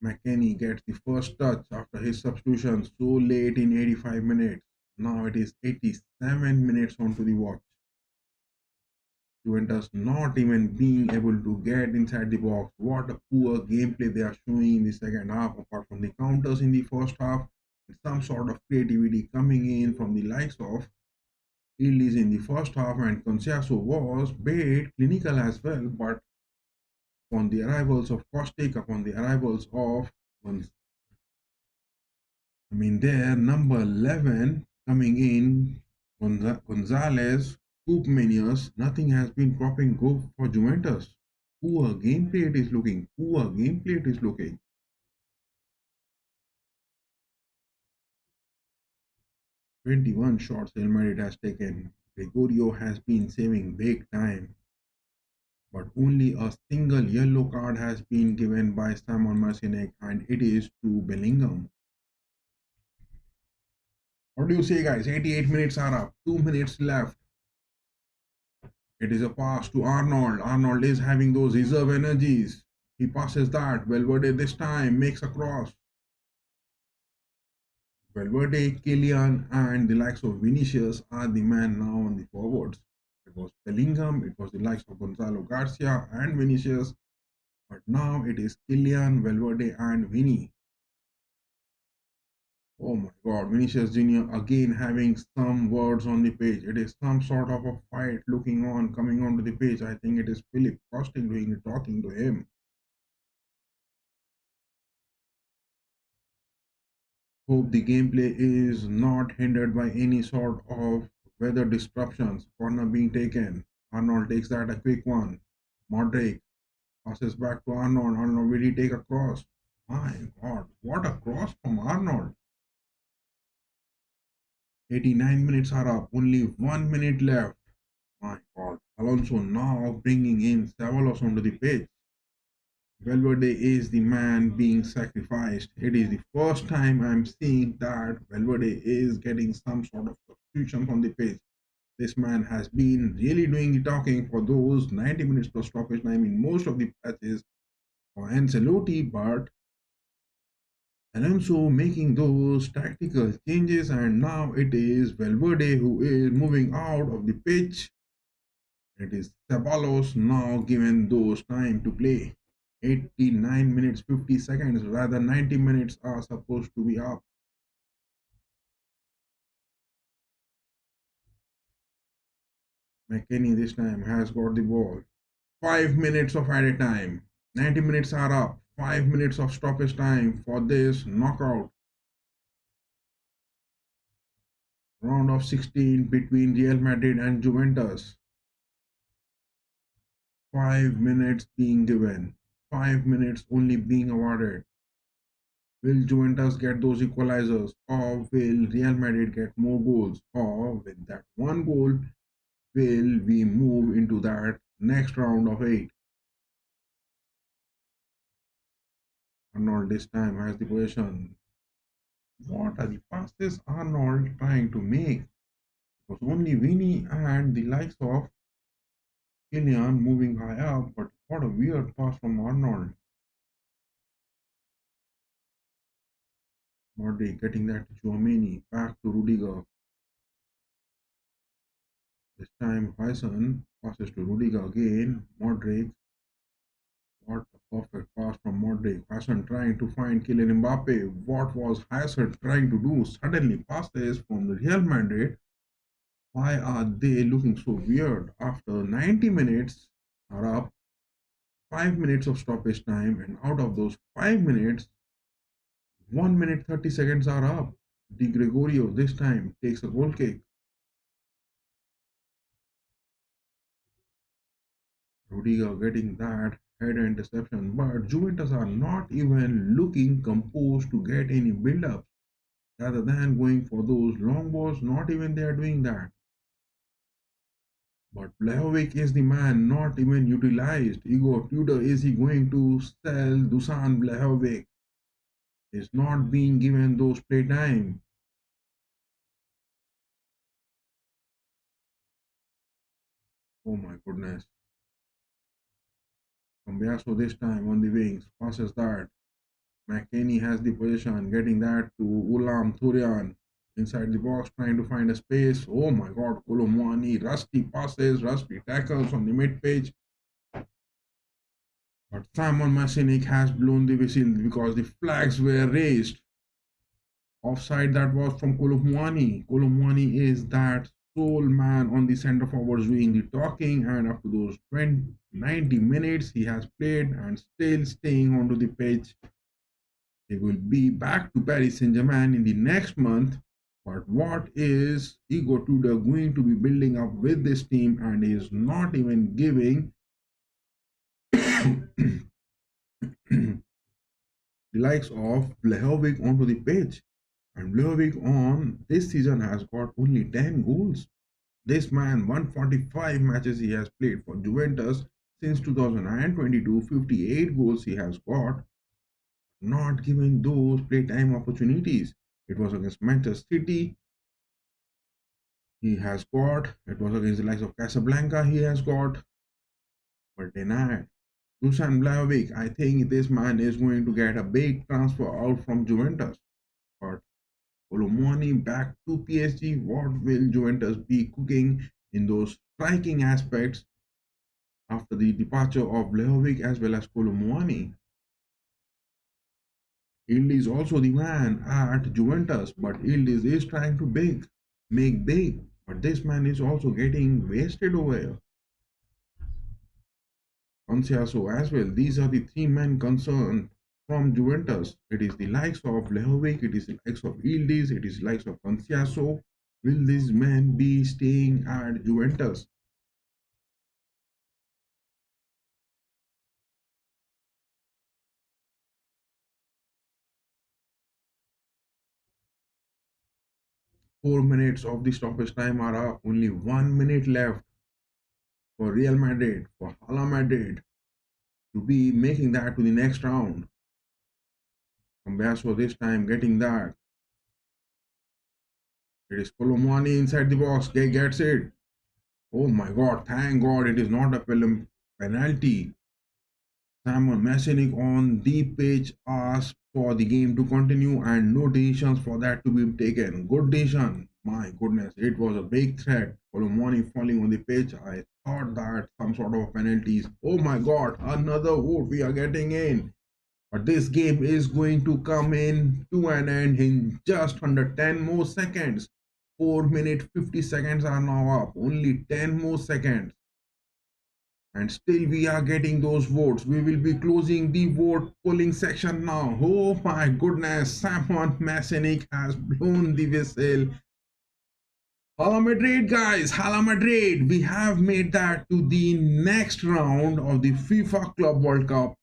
McKennie gets the first touch after his substitution so late in 85 minutes. Now it is 87 minutes onto the watch. Juventus not even being able to get inside the box. What a poor gameplay they are showing in the second half, apart from the counters in the first half. Some sort of creativity coming in from the likes of Illis in the first half, and Conciaso was bit clinical as well, but upon the arrivals of Kostic, upon the arrivals of their number 11 coming in, Gonzalez, Coopmanius, nothing has been cropping good for Juventus. Poor gameplay it is looking. Poor gameplay it is looking. 21 shots Real Madrid has taken. Gregorio has been saving big time, but only a single yellow card has been given by Simon Marcinek, and it is to Bellingham. What do you say, guys? 88 minutes are up. 2 minutes left. It is a pass to Arnold. Arnold is having those reserve energies. He passes that. Valverde this time makes a cross. Valverde, Kylian, and the likes of Vinicius are the man now on the forwards. It was Bellingham, it was the likes of Gonzalo Garcia and Vinicius, but now it is Kylian, Valverde, and Vini. Oh my god, Vinicius Jr. again having some words on the page. It is some sort of a fight looking on, coming onto the page. I think it is Philip Costing doing the talking to him. Hope the gameplay is not hindered by any sort of weather disruptions. Corner being taken. Arnold takes that a quick one. Modric passes back to Arnold. Arnold, will he take a cross? My god, what a cross from Arnold. 89 minutes are up, only 1 minute left. My god, Alonso now bringing in Ceballos onto the pitch. Valverde is the man being sacrificed. It is the first time I'm seeing that Valverde is getting some sort of substitution on the pitch. This man has been really doing the talking for those 90 minutes plus stoppage time in most of the patches for Ancelotti, but Alonso making those tactical changes, and now it is Valverde who is moving out of the pitch. It is Ceballos now given those time to play. 89 minutes 50 seconds, rather 90 minutes are supposed to be up. McKennie this time has got the ball. 5 minutes of added time. 90 minutes are up. 5 minutes of stoppage time for this knockout. Round of 16 between Real Madrid and Juventus. 5 minutes being given. 5 minutes only being awarded. Will Juventus get those equalizers, or will Real Madrid get more goals? Or with that one goal, will we move into that next round of 8? Arnold this time has the possession. What are the passes Arnold trying to make? It was only Vinny and the likes of Kylian moving high up, but what a weird pass from Arnold. Modric getting that to Tchouaméni, back to Rudiger. This time Huyson passes to Rudiger again. Modric, what a perfect pass from Modric. Huyson trying to find Kylian Mbappe. What was Huyson trying to do? Suddenly passes from the Real Madrid. Why are they looking so weird? After 90 minutes are up, 5 minutes of stoppage time, and out of those 5 minutes, 1 minute 30 seconds are up. Di Gregorio this time takes a goal kick. Rudiger getting that header interception, but Juventus are not even looking composed to get any build-up. Rather than going for those long balls, not even they are doing that. But Vlahovic is the man not even utilized. Igor Tudor, is he going to sell Dusan Vlahovic? Is not being given those play time. Oh my goodness. Cambiaso this time on the wings, passes that. McKennie has the position, getting that to Ulam Thurian inside the box, trying to find a space. Oh my god, Kolomwani, rusty passes, rusty tackles on the mid page. But Simon Masinik has blown the whistle because the flags were raised. Offside that was from Kolomwani. Kolomwani is that sole man on the centre forwards doing the talking, and up to those 90 minutes he has played and still staying onto the pitch. He will be back to Paris Saint-Germain in the next month. But what is Igor Tudor going to be building up with this team, and is not even giving the likes of Vlahovic onto the pitch? And Vlahovic on this season has got only 10 goals. This man, 145 matches he has played for Juventus since 2022, 58 goals he has got, not given those playtime opportunities. It was against Manchester City, he has got. It was against the likes of Casablanca, he has got, but denied. Dusan Vlahovic, I think this man is going to get a big transfer out from Juventus. But Colomani back to PSG, what will Juventus be cooking in those striking aspects after the departure of Vlahovic as well as Colomani? Yildiz is also the man at Juventus, but Yildiz is trying to make big. But this man is also getting wasted over here. Conciaso as well. These are the three men concerned from Juventus. It is the likes of Vlahovic, it is the likes of Yildiz, it is the likes of Conciaso. Will these men be staying at Juventus? Four minutes of the stoppage time are up. Only 1 minute left for Real Madrid, for Hala Madrid to be making that to the next round. Cambiaso this time getting that. It is Colomani inside the box. Gay gets it. Oh my god, thank god it is not a penalty. Simon Masinik on the pitch asked for the game to continue and no decisions for that to be taken. Good decision. My goodness, it was a big threat. Colomani falling on the pitch. I thought that some sort of penalties. Oh my god, another vote we are getting in. But this game is going to come in to an end in just under 10 more seconds. 4 minutes 50 seconds are now up. Only 10 more seconds. And still we are getting those votes. We will be closing the vote polling section now. Oh my goodness, Simon Masinik has blown the whistle. Hala Madrid, guys, Hala Madrid. We have made that to the next round of the FIFA Club World Cup.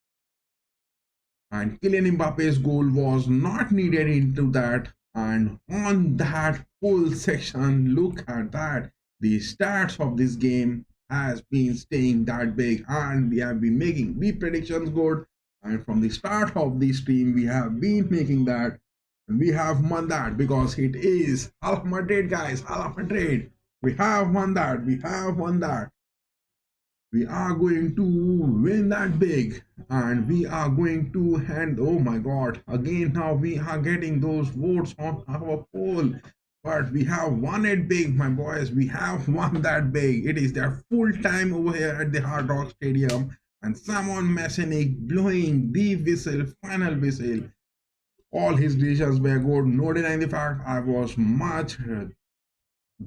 And Kylian Mbappe's goal was not needed into that. And on that full section, look at that. The stats of this game has been staying that big, and we have been making the predictions good. And from the start of the stream, we have been making that. And we have won that because it is Hala Madrid, guys. Hala Madrid. We have won that. We have won that. we are going to win that big, and we are going to hand. Oh my god, again now we are getting those votes on our poll, but we have won it big, my boys. We have won that big. It is their full time over here at the Hard Rock Stadium, and Simon Messinik blowing the whistle, final whistle. All his decisions were good, no denying the fact. I was much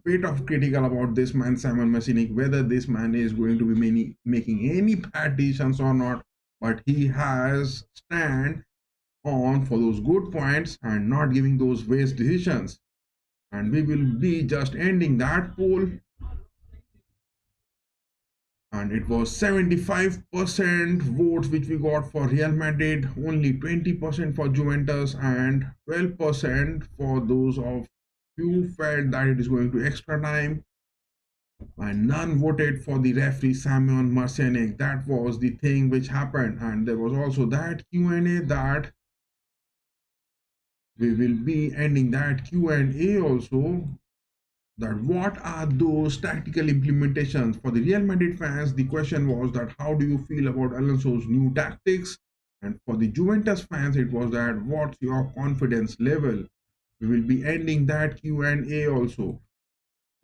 bit of critical about this man, Simon Messinik, whether this man is going to be making any bad decisions or not. But he has stand on for those good points and not giving those waste decisions. And we will be just ending that poll. And it was 75% votes which we got for Real Madrid, only 20% for Juventus, and 12% for those of who felt that it is going to extra time, and none voted for the referee Simon Marcianic. That was the thing which happened. And there was also that Q&A that we will be ending that Q&A also, that what are those tactical implementations for the Real Madrid fans. The question was that how do you feel about Alonso's new tactics, and for the Juventus fans it was that what's your confidence level. We will be ending that Q&A also.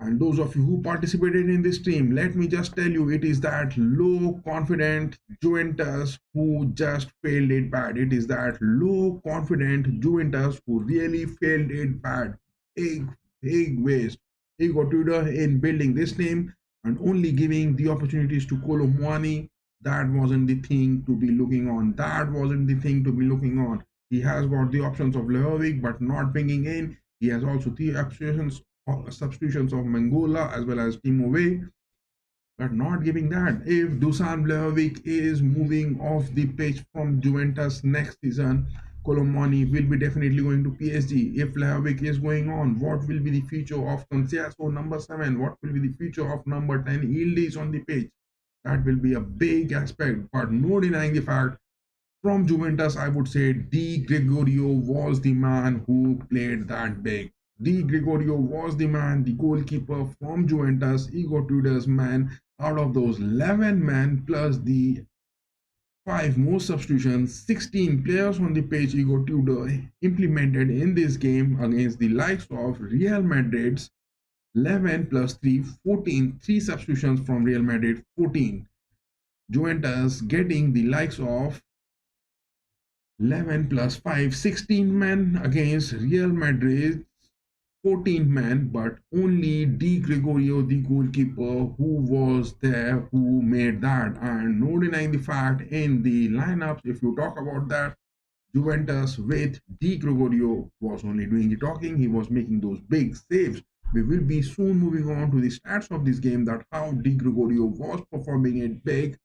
And those of you who participated in this stream, let me just tell you, it is that low confident Juventus who just failed it bad. It is that low confident Juventus who really failed it bad. Big waste. Igor Tudor in building this team and only giving the opportunities to Kolo Muani. That wasn't the thing to be looking on. That wasn't the thing to be looking on. He has got the options of Lehovic, but not bringing in. He has also the substitutions of Mangola as well as Timo Wey, but not giving that. If Dusan Vlahovic is moving off the pitch from Juventus next season, Colomani will be definitely going to PSG. If Vlahovic is going on, what will be the future of Conceição number 7? What will be the future of number 10? Yildiz on the pitch. That will be a big aspect, but no denying the fact. From Juventus, I would say Di Gregorio was the man who played that big. Di Gregorio was the man, the goalkeeper from Juventus, Igor Tudor's man. Out of those 11 men plus the 5 more substitutions, 16 players on the pitch Igor Tudor implemented in this game against the likes of Real Madrid's 11 plus 3, 14, 3 substitutions from Real Madrid, 14. Juventus getting the likes of 11 plus 5, 16 men against Real Madrid, 14 men, but only Di Gregorio, the goalkeeper, who was there, who made that. And no denying the fact, in the lineups, if you talk about that, Juventus with Di Gregorio was only doing the talking. He was making those big saves. We will be soon moving on to the stats of this game, that how Di Gregorio was performing it big.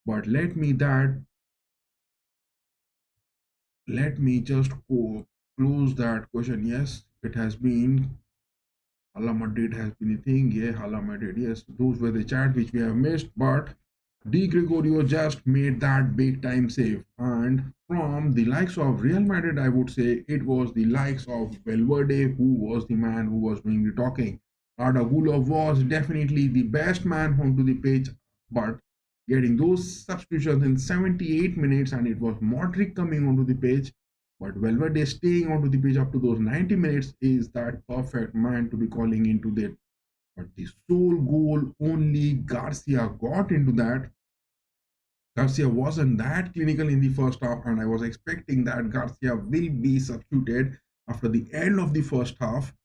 But let me just close that question. Yes, it has been Hala Madrid has been a thing. Yeah, Hala Madrid. Yes, those were the chat which we have missed. But Di Gregorio just made that big time save. And from the likes of Real Madrid, I would say it was the likes of Valverde who was the man who was doing the talking. Arda Güler was definitely the best man onto the pitch, but getting those substitutions in 78 minutes, and it was Modric coming onto the pitch, but Valverde staying onto the pitch up to those 90 minutes is that perfect man to be calling into that. But the sole goal only Garcia got into that. Garcia wasn't that clinical in the first half, and I was expecting that Garcia will be substituted after the end of the first half.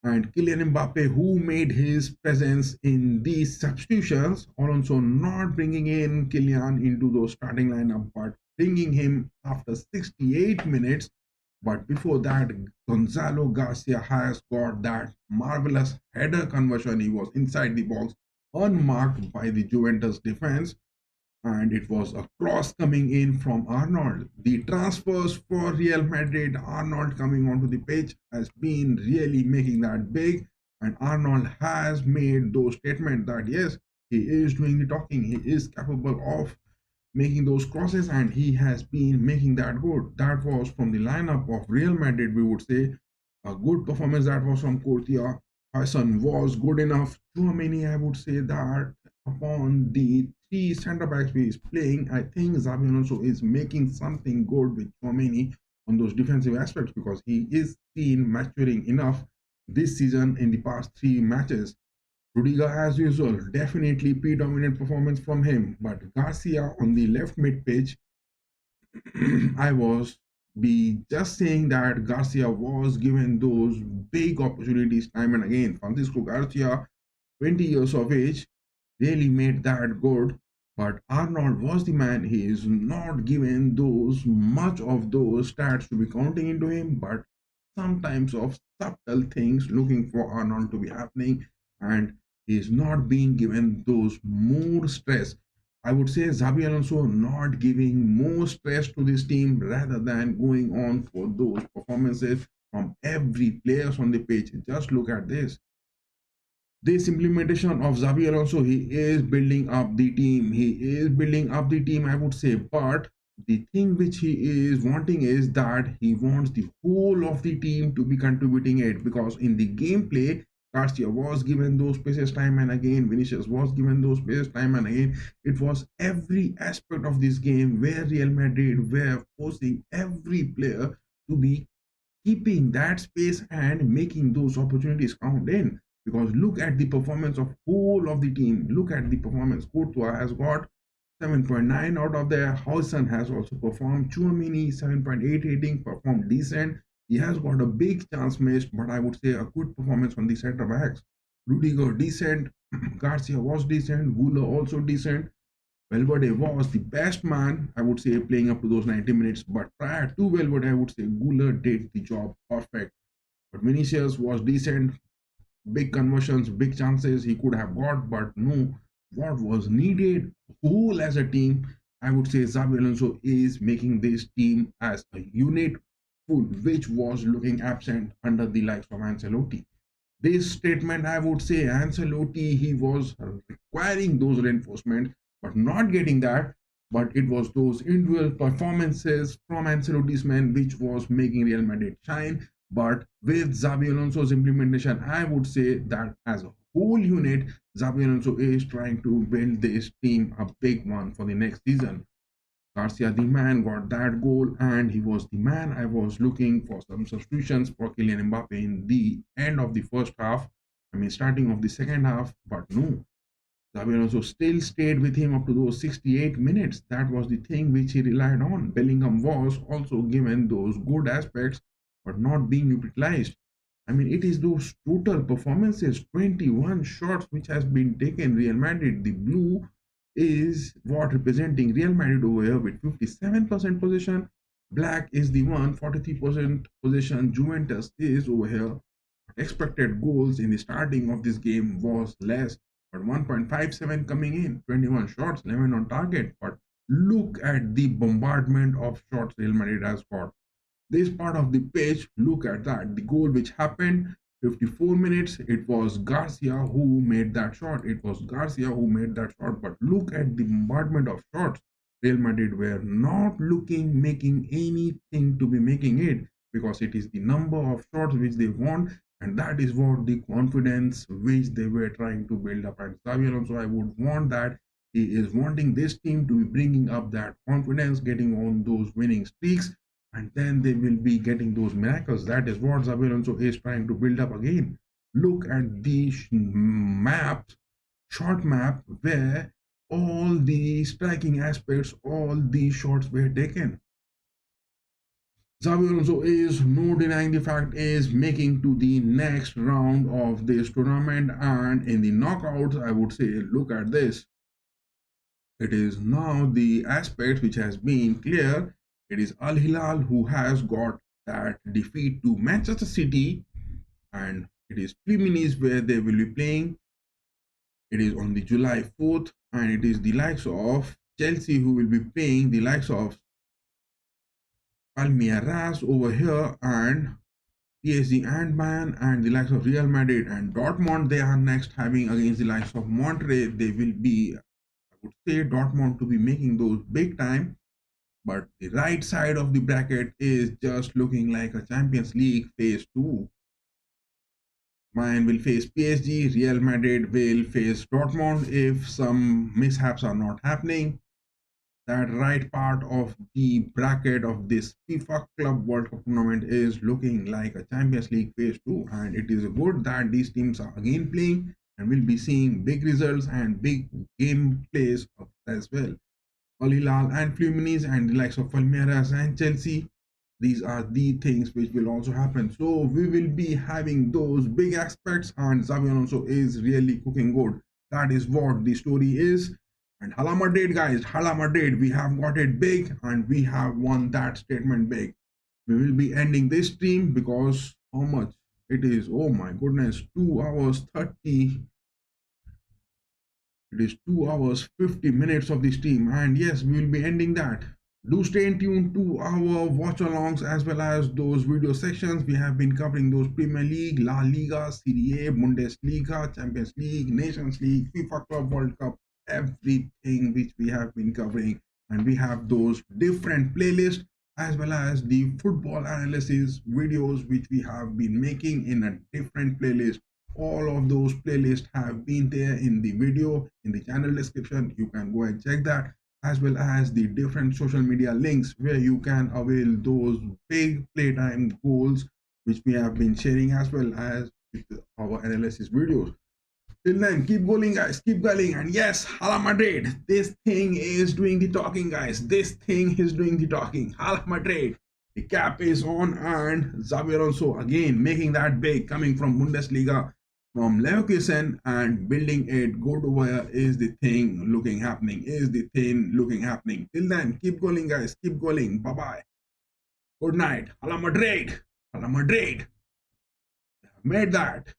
And Kylian Mbappe, who made his presence in these substitutions, Alonso not bringing in Kylian into those starting lineup, but bringing him after 68 minutes. But before that, Gonzalo Garcia has got that marvelous header conversion. He was inside the box, unmarked by the Juventus defense. And it was a cross coming in from Arnold. The transfers for Real Madrid, Arnold coming onto the pitch, has been really making that big. And Arnold has made those statements that yes, he is doing the talking, he is capable of making those crosses, and he has been making that good. That was from the lineup of Real Madrid, we would say. A good performance that was from Courtois. Hassan was good enough. Tchouaméni, I would say that upon the three centre backs he is playing, I think Xabi Alonso is making something good with Tchouaméni on those defensive aspects because he is seen maturing enough this season in the past three matches. Rudiger, as usual, definitely predominant performance from him, but Garcia on the left mid pitch, I was be just saying that Garcia was given those big opportunities time and again. Francisco Garcia, 20 years of age, really made that good. But Arnold was the man. He is not given those much of those stats to be counting into him, but sometimes of subtle things looking for Arnold to be happening, and he is not being given those more stress. I would say Xabi Alonso not giving more stress to this team rather than going on for those performances from every players on the pitch. Just look at this implementation of Xabi Alonso, he is building up the team. He is building up the team, I would say. But the thing which he is wanting is that he wants the whole of the team to be contributing it because in the gameplay, Garcia was given those spaces time and again. Vinicius was given those spaces time and again. It was every aspect of this game where Real Madrid were forcing every player to be keeping that space and making those opportunities count in. Because look at the performance of whole of the team. Look at the performance. Courtois has got 7.9 out of there. Housen has also performed. Tchouaméni 7.8 rating, performed decent. He has got a big chance missed, but I would say a good performance on the centre backs. Rudiger decent. Garcia was decent. Gula also decent. Valverde was the best man, I would say, playing up to those 90 minutes. But prior to Valverde, I would say Gula did the job perfect. But Vinicius was decent, big conversions, big chances he could have got, but no. What was needed, whole as a team, I would say Xabi Alonso is making this team as a unit full, which was looking absent under the likes of Ancelotti. This statement, I would say, Ancelotti, he was requiring those reinforcements, but not getting that. But it was those individual performances from Ancelotti's men which was making Real Madrid shine. But with Xabi Alonso's implementation, I would say that as a whole unit, Xabi Alonso is trying to build this team a big one for the next season. Garcia, the man, got that goal, and he was the man. I was looking for some substitutions for Kylian Mbappe in the end of the first half. I mean, starting of the second half, but no. Xabi Alonso still stayed with him up to those 68 minutes. That was the thing which he relied on. Bellingham was also given those good aspects, but not being utilized. I mean, it is those total performances, 21 shots which has been taken. Real Madrid, the blue is what representing Real Madrid over here with 57% possession. Black is the one, 43% possession. Juventus is over here. Expected goals in the starting of this game was less, but 1.57 coming in, 21 shots, 11 on target. But look at the bombardment of shots Real Madrid has got. This part of the pitch, look at that. The goal which happened, 54 minutes, it was Garcia who made that shot. It was Garcia who made that shot. But look at the bombardment of shots. Real Madrid were not looking, making anything to be making it because it is the number of shots which they want, and that is what the confidence which they were trying to build up. And Xabi Alonso, I would want that. He is wanting this team to be bringing up that confidence, getting on those winning streaks, and then they will be getting those miracles. That is what Xabi Alonso is trying to build up again. Look at the map, short map, where all the striking aspects, all the shots were taken. Xabi Alonso is no denying the fact is making to the next round of this tournament, and in the knockouts, I would say, look at this. It is now the aspect which has been clear. It is Al Hilal who has got that defeat to Manchester City, and it is preliminaries where they will be playing. It is on the July 4th, and it is the likes of Chelsea who will be playing the likes of Palmeiras over here, and PSG and Bayern, and the likes of Real Madrid and Dortmund. They are next having against the likes of Monterrey. They will be, I would say, Dortmund to be making those big time. But the right side of the bracket is just looking like a Champions League phase 2. Bayern will face PSG, Real Madrid will face Dortmund if some mishaps are not happening. That right part of the bracket of this FIFA Club World Cup tournament is looking like a Champions League phase 2, and it is good that these teams are again playing and will be seeing big results and big game plays as well. Al Hilal and Fluminense and the likes of Palmeiras and Chelsea. These are the things which will also happen. So we will be having those big aspects, and Xavi Alonso is really cooking good. That is what the story is. And Hala Madrid, guys, Hala Madrid, we have got it big and we have won that statement big. We will be ending this stream because how much it is? Oh my goodness, 2 hours 30. It is 2 hours 50 minutes of the stream, and yes, we will be ending that. Do stay tuned to our watch alongs as well as those video sections. We have been covering those Premier League, La Liga, Serie A, Bundesliga, Champions League, Nations League, FIFA Club World Cup, everything which we have been covering. And we have those different playlists as well as the football analysis videos which we have been making in a different playlist. All of those playlists have been there in the video in the channel description. You can go and check that, as well as the different social media links where you can avail those big playtime goals which we have been sharing, as well as our analysis videos. Till then, keep going, guys, keep going. And yes, Hala Madrid, this thing is doing the talking, guys. This thing is doing the talking. Hala Madrid, the cap is on, and Xavi Alonso again making that big, coming from Bundesliga, from Leverkusen, and building it go to where is the thing looking happening, is the thing looking happening. Till then, keep going, guys, keep going. Bye bye. Good night. Hala Madrid. Hala Madrid. Made that.